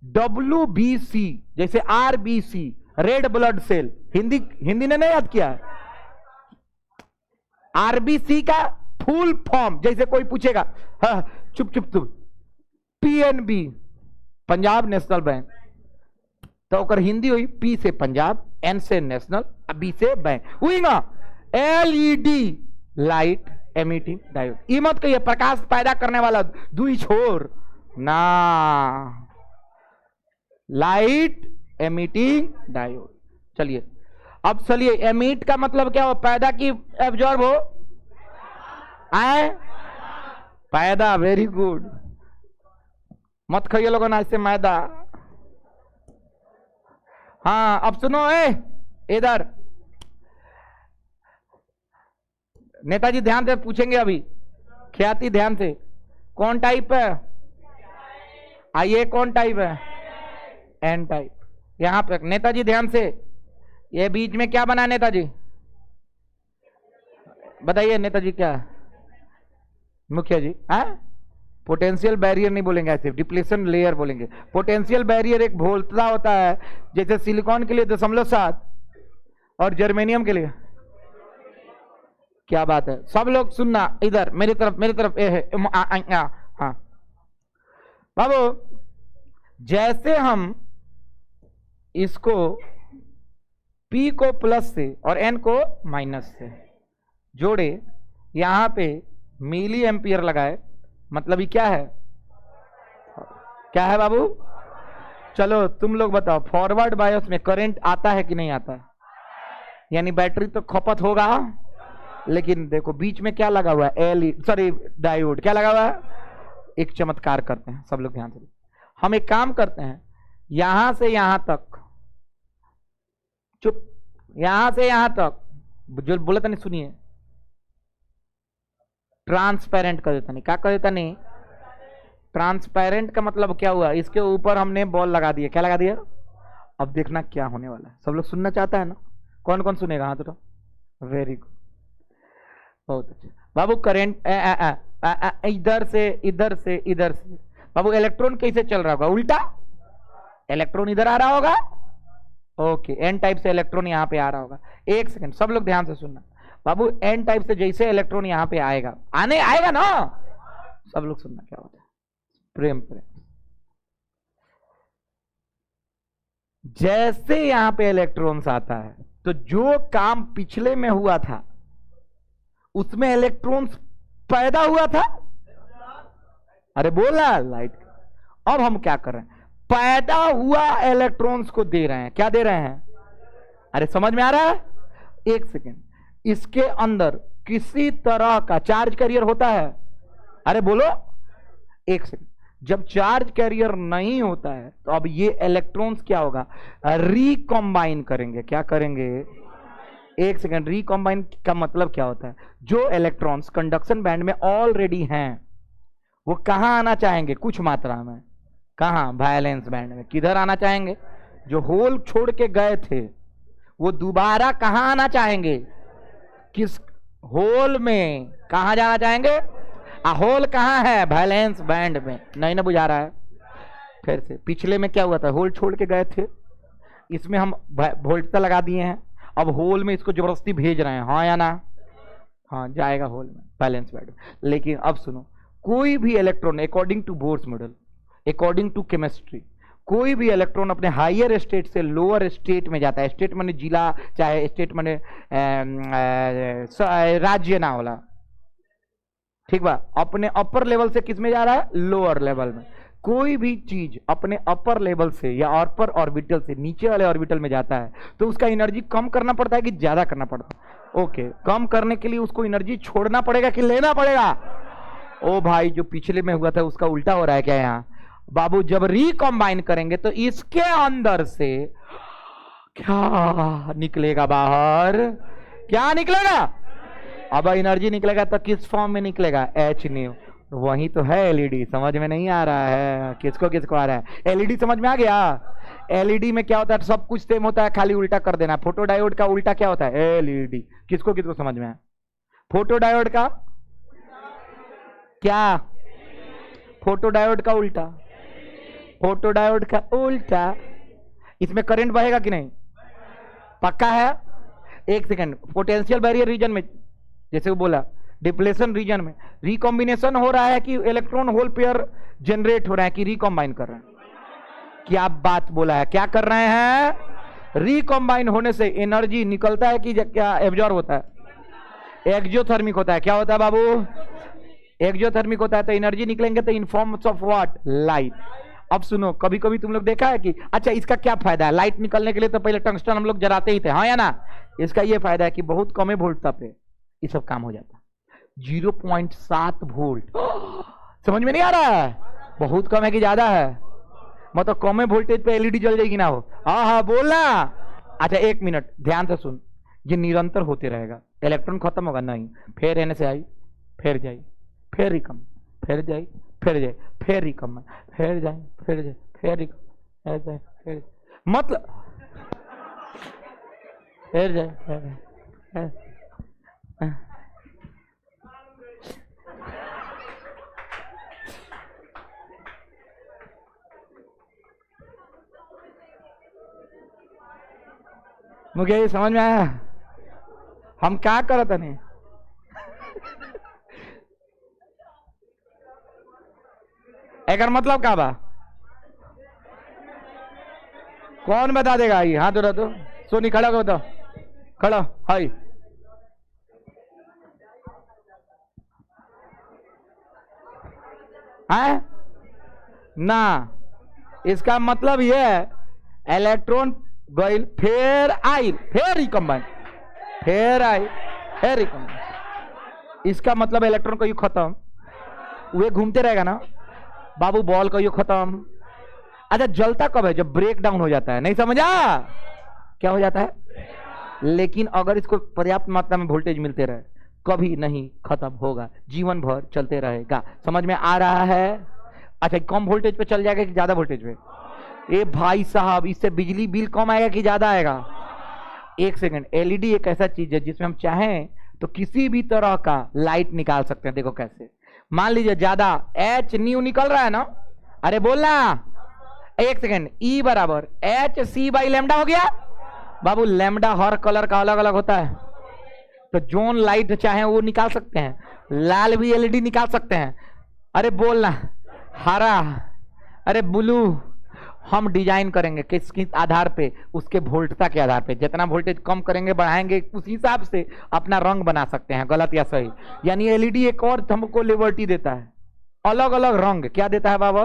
WBC जैसे RBC red blood cell, Hindi Hindi ने नहीं याद किया है। RBC का फुल फॉर्म जैसे कोई पूछेगा, हाँ, चुप चुप चुप, PNB पंजाब नेशनल बैंक, तो ओकर हिंदी हुई P से पंजाब, N से नेशनल, B से बैंक हुई ना। LED light emitting diode. ये मत कहिए प्रकाश पैदा करने वाला दुई छोर ना, लाइट एमिटिंग डायोड। चलिए अब चलिए, एमिट का मतलब क्या हो? पैदा की एब्जॉर्ब हो, आए पैदा। Very good. मत खाइए लोगों ना इससे मैदा। हाँ अब सुनो, इधर नेताजी ध्यान से पूछेंगे अभी, ख्याति ध्यान से। कौन टाइप है? आइए कौन टाइप है? N type. यहां पे नेताजी ध्यान से, ये बीच में क्या बना है नेताजी? बताइए नेताजी क्या है? मुखिया जी पोटेंशियल बैरियर नहीं बोलेंगे, ऐसे डिप्लेशन लेयर बोलेंगे। पोटेंशियल बैरियर एक भोल्टता होता है, जैसे सिलिकॉन के लिए 0.7 और जर्मेनियम के लिए। क्या बात है, सब लोग सुनना इधर मेरी तरफ, मेरी तरफ ए है। हाँ बाबू, जैसे हम इसको P को प्लस से और N को माइनस से जोड़े, यहां पे मिली एम्पियर लगाए, मतलब ये क्या है? क्या है बाबू? चलो तुम लोग बताओ, फॉरवर्ड बायस में करंट आता है कि नहीं आता? यानी बैटरी तो खपत होगा, लेकिन देखो बीच में क्या लगा हुआ है? Sorry diode. क्या लगा हुआ है? एक चमत्कार करते हैं, सब लोग ध्यान से। हम एक काम करते हैं, यहां से यहां तक, चुप, यहां से यहां तक जो बोला था नहीं सुनिए, ट्रांसपेरेंट कर देता नहीं। क्या कर देता नहीं? ट्रांसपेरेंट का मतलब क्या हुआ? इसके ऊपर हमने बॉल लगा दिया। क्या लगा दिया? अब देखना क्या होने वाला है। सब लोग सुनना चाहता है ना? कौन कौन सुनेगा? हाँ तो वेरी गुड, बहुत अच्छा बाबू। करंट इधर से इधर से इधर से। बाबू इलेक्ट्रॉन कैसे चल रहा होगा? उल्टा। इलेक्ट्रॉन इधर आ रहा होगा, ओके। एन टाइप से इलेक्ट्रॉन यहां पे आ रहा होगा। एक सेकंड, सब लोग ध्यान से सुनना बाबू। एन टाइप से जैसे इलेक्ट्रॉन यहां पे आएगा, आएगा ना, सब लोग सुनना क्या होता है। प्रेम प्रेम, जैसे यहां पे इलेक्ट्रॉन्स आता है, तो जो काम पिछले में हुआ था उसमें इलेक्ट्रॉन्स पैदा हुआ था। अरे बोला लाइट। अब हम क्या कर रहे हैं? पैदा हुआ इलेक्ट्रॉन्स को दे रहे हैं। क्या दे रहे हैं? अरे समझ में आ रहा है? एक सेकेंड, इसके अंदर किसी तरह का चार्ज कैरियर होता है? अरे बोलो। एक सेकेंड, जब चार्ज कैरियर नहीं होता है तो अब ये इलेक्ट्रॉन्स क्या होगा? रिकॉम्बाइन करेंगे। क्या करेंगे? एक सेकेंड, रिकॉम्बाइन का मतलब क्या होता है? जो इलेक्ट्रॉन्स कंडक्शन बैंड में ऑलरेडी हैं, वो कहां आना चाहेंगे? कुछ मात्रा में। कहां? वैलेंस बैंड में। किधर आना चाहेंगे? जो होल छोड़ के गए थे वो दोबारा कहां आना चाहेंगे? किस होल में? कहां जाना चाहेंगे? होल कहां है? वैलेंस बैंड में। नहीं ना बुझा रहा है? फिर से, पिछले में क्या हुआ था? होल छोड़ के गए थे, इसमें हम वोल्टता लगा दिए हैं, अब होल में इसको जबरदस्ती भेज रहे हैं। हाँ या ना? हाँ, जाएगा होल में, वैलेंस बैंड में। लेकिन अब सुनो, कोई भी electron according to Bohr's model, according to chemistry, कोई भी इलेक्ट्रॉन अपने हायर स्टेट से लोअर स्टेट में जाता है। स्टेट माने जिला, चाहे स्टेट माने राज्य ना होला, ठीक बा? अपने अपर लेवल से किस में जा रहा है? लोअर लेवल में। कोई भी चीज अपने अपर लेवल से या अपर ऑर्बिटल से नीचे वाले ऑर्बिटल में जाता है तो उसका एनर्जी कम करना पड़ता है कि ज्यादा करना पड़ता है? ओके, कम करने के लिए उसको एनर्जी छोड़ना पड़ेगा कि लेना पड़ेगा? ओ भाई, जो पिछले में हुआ था उसका उल्टा हो रहा है क्या यहाँ? बाबू जब रिकॉम्बाइन करेंगे तो इसके अंदर से क्या निकलेगा बाहर? क्या निकलेगा? अब एनर्जी निकलेगा तो किस फॉर्म में निकलेगा? H new. वही तो है एलईडी। समझ में नहीं आ रहा है? किसको किसको आ रहा है? एलईडी समझ में आ गया? एलईडी में क्या होता है? सब कुछ सेम होता है, खाली उल्टा कर देना। फोटो डायोड का उल्टा क्या होता है? एलईडी। किसको किसको समझ में आया? फोटो डायोड का क्या? फोटो डायोड का उल्टा। फोटो डायोड का उल्टा। इसमें करंट बहेगा कि नहीं? पक्का है? एक सेकंड। पोटेंशियल बैरियर रीजन में, जैसे वो बोला, डिप्लेशन रीजन में रिकॉम्बिनेशन हो रहा है कि इलेक्ट्रॉन होल पेयर जनरेट हो रहा है कि रिकॉम्बाइन कर रहे हैं? क्या बात बोला है? क्या कर रहे हैं? रिकॉम्बाइन होने से एनर्जी निकलता है कि क्या एब्जॉर्ब होता है? एक्सोथर्मिक होता है। क्या होता है बाबू? एक्सोथर्मिक होता है। तो एनर्जी निकलेंगे तो इन फॉर्म्स ऑफ व्हाट? लाइट। अब सुनो, कभी कभी तुम लोग देखा है कि अच्छा इसका क्या फायदा है? लाइट निकलने के लिए तो पहले टंगस्टन हम लोग जलाते ही थे, हाँ या ना? इसका ये फायदा है कि बहुत कम वोल्ट पे ये सब काम हो जाता है। 0.7 वोल्ट। समझ में नहीं आ रहा है? बहुत कम है कि ज्यादा है? मतलब कम वोल्टेज पे एलईडी जल जाएगी ना हो? हाँ हाँ बोलना। अच्छा एक मिनट ध्यान से सुन, ये निरंतर होते रहेगा। इलेक्ट्रॉन खत्म होगा नहीं, फिर एन से आई, फिर जाई, फिर रिकम, फिर जाई, फिर जाए, फिर रिकम, फिर जाए, फिर जाए, फिर रिकम, फिर जाए, फिर मतलब फिर जाए, फिर मुझे ये समझ में आया हम क्या करत नहीं? एकर मतलब क्या बा? कौन बता देगा? ये हाथ उठा तो सोनी खड़ा को बताओ। खड़ा हाई। है ना? इसका मतलब ये है इलेक्ट्रॉन गईल, फिर आई, फिर रिकम्बाइन, फिर आई, फिर रिकम्बाइन। इसका मतलब इलेक्ट्रॉन का यू खत्म, वे घूमते रहेगा ना बाबू। बॉल का यू खत्म। अच्छा जलता कब है? जब ब्रेक डाउन हो जाता है। नहीं समझा? क्या हो जाता है? लेकिन अगर इसको पर्याप्त मात्रा में वोल्टेज मिलते रहे, कभी नहीं खत्म होगा, जीवन भर चलते रहेगा। समझ में आ रहा है? अच्छा कम वोल्टेज पे चल जाएगा कि ज्यादा वोल्टेज पे? ए भाई साहब, इससे बिजली बिल कम आएगा कि ज्यादा आएगा? एक सेकंड। एलईडी एक ऐसा चीज है जिसमें हम चाहें तो किसी भी तरह का लाइट निकाल सकते हैं। देखो कैसे। मान लीजिए ज्यादा एच न्यू निकल रहा है ना, अरे बोलना। एक सेकंड। ई बराबर एच सी बाई लेमडा हो गया बाबू। लेमडा हर कलर का अलग अलग होता है, तो जोन लाइट चाहे वो निकाल सकते हैं। लाल भी एलईडी निकाल सकते हैं। अरे बोलना। हरा, अरे ब्लू। हम डिजाइन करेंगे किस किस आधार पे? उसके वोल्टता के आधार पे। जितना वोल्टेज कम करेंगे बढ़ाएंगे, उस हिसाब से अपना रंग बना सकते हैं, गलत या सही। यानी एलईडी एक और हमको लिबर्टी देता है, अलग अलग रंग। क्या देता है बाबा?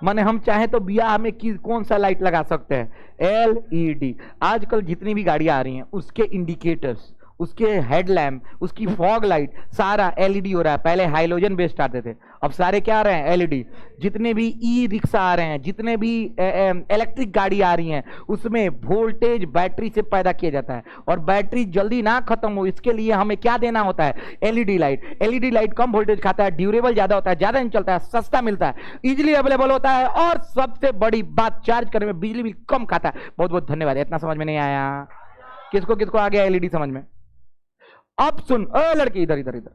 माने हम चाहे तो ब्याह में कौन सा लाइट लगा सकते हैं? एलईडी। आजकल जितनी भी गाड़ियां आ रही हैं उसके इंडिकेटर्स, उसके हेडलैम्प, उसकी फॉग लाइट, सारा एलईडी हो रहा है। पहले हाइलोजन बेस्ड आते थे, अब सारे क्या आ रहे हैं? एलईडी। जितने भी ई रिक्शा आ रहे हैं, जितने भी इलेक्ट्रिक गाड़ी आ रही हैं, उसमें वोल्टेज बैटरी से पैदा किया जाता है। और बैटरी जल्दी ना खत्म हो इसके लिए हमें क्या देना होता है? LED light. एलईडी लाइट कम वोल्टेज खाता है, ड्यूरेबल ज्यादा होता है, ज्यादा दिन चलता है, सस्ता मिलता है, इजिली अवेलेबल होता है, और सबसे बड़ी बात चार्ज करने में बिजली बिल कम खाता है। बहुत बहुत धन्यवाद। इतना समझ में नहीं आया? किसको किसको आ गया एलईडी समझ में? अब सुन, ओ लड़की इधर इधर इधर।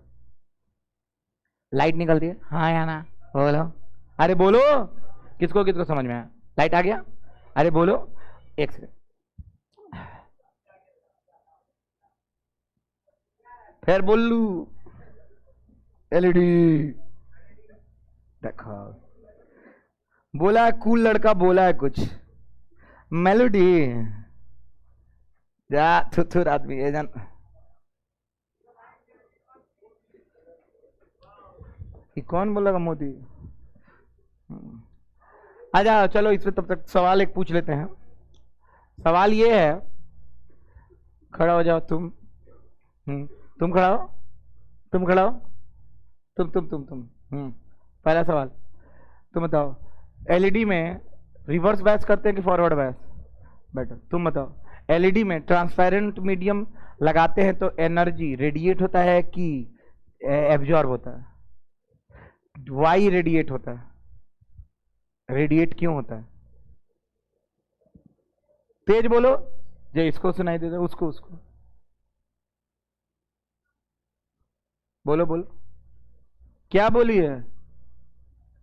लाइट निकलती है, हाँ या ना? बोलो। अरे बोलो, किसको किसको समझ में आया? लाइट आ गया? अरे बोलो। एक सेकंड, फिर बोलू। एलईडी देखो, बोला है कूल लड़का, बोला है कुछ मेलोडी। जा थुथुर आदमी है जान। कौन बोलेगा? मोदी। आ जाओ, चलो इसमें तब तक सवाल एक पूछ लेते हैं। सवाल ये है, खड़ा हो जाओ तुम। तुम खड़ा हो, तुम खड़ा हो, तुम। पहला सवाल तुम बताओ, एलईडी में रिवर्स बायस करते हैं कि फॉरवर्ड बायस? बेटर तुम बताओ। एलईडी में ट्रांसपेरेंट मीडियम लगाते हैं तो एनर्जी रेडिएट होता है कि एब्जॉर्ब होता है? वाई रेडिएट होता है? रेडिएट क्यों होता है? तेज बोलो, जो इसको सुनाई देता है उसको उसको बोलो बोलो। क्या बोली है?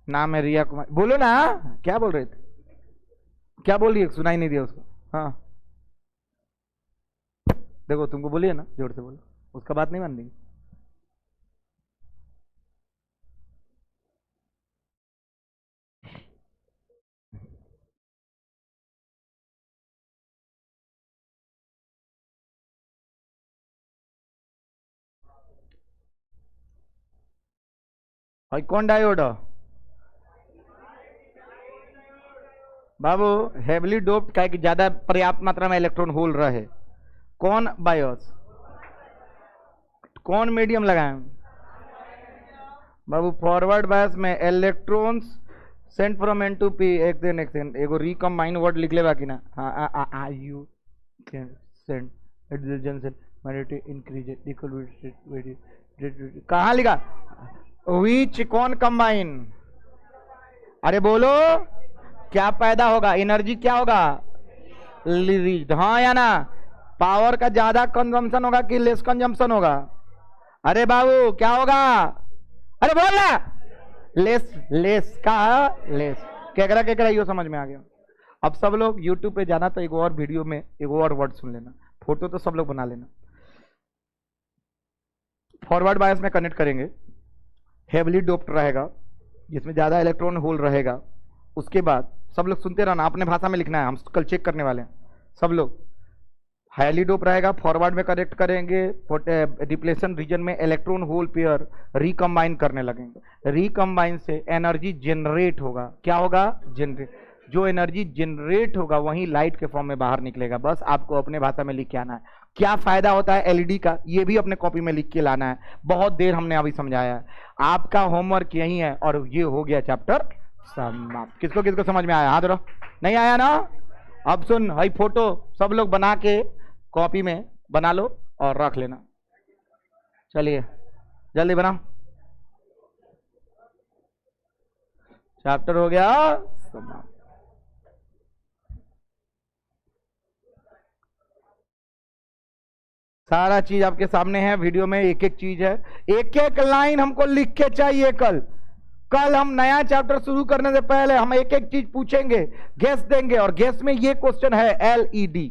नाम है रिया कुमार। बोलो ना, क्या बोल रहे थे? क्या बोल रही है? सुनाई नहीं दिया उसको। हाँ देखो, तुमको बोलिए ना, जोर से बोलो, उसका बात नहीं मान रही। भाई कौन डायोड है बाबू? हेवली डोप्ड का कि ज्यादा पर्याप्त मात्रा में इलेक्ट्रॉन होल रहे। कौन बायोस? कौन मीडियम लगाए बाबू? फॉरवर्ड बायस में electrons sent from N to P. एक सेकंड एगो रिकम्बाइन वर्ड लिख ले बाकी ना। हाँ यू सेंट कहाँ लिखा? विच कौन कंबाइन? अरे बोलो, क्या पैदा होगा? एनर्जी क्या होगा? रिलीज। हाँ या ना? पावर का ज्यादा कंजम्पशन होगा कि लेस कंजम्पशन होगा? अरे बाबू क्या होगा? अरे बोल ना। लेस। लेस का लेस केकरा यो समझ में आ गया। अब सब लोग YouTube पे जाना तो एक और वीडियो में एक और वर्ड सुन लेना, फोटो तो सब लोग बना लेना। फॉरवर्ड बायस में कनेक्ट करेंगे, हेवली डोप्ड रहेगा जिसमें ज्यादा इलेक्ट्रॉन होल रहेगा। उसके बाद सब लोग सुनते रहना, अपने भाषा में लिखना है, हम कल चेक करने वाले हैं। सब लोग हाईली डोप रहेगा, फॉरवर्ड में कनेक्ट करेंगे, डिप्लेशन रीजन में इलेक्ट्रॉन होल पेयर रिकम्बाइन करने लगेंगे। रिकम्बाइन से एनर्जी जनरेट होगा। क्या होगा? जनरेट। जो एनर्जी जनरेट होगा वही लाइट के फॉर्म में बाहर निकलेगा। बस आपको अपने भाषा में लिख के आना है। क्या फायदा होता है एलईडी का, ये भी अपने कॉपी में लिख के लाना है। बहुत देर हमने अभी समझाया है, आपका होमवर्क यही है। और ये हो गया चैप्टर समाप्त। किसको किसको समझ में आया? हाथ धरो। नहीं आया ना? अब सुन, भाई फोटो सब लोग बना के कॉपी में बना लो और रख लेना। चलिए जल्दी बनाओ। चैप्टर हो गया समाप्त। सारा चीज आपके सामने है, वीडियो में एक एक चीज है, एक एक लाइन हमको लिख के चाहिए। कल हम नया चैप्टर शुरू करने से पहले हम एक एक चीज पूछेंगे, गेस देंगे, और गेस में ये क्वेश्चन है एलईडी।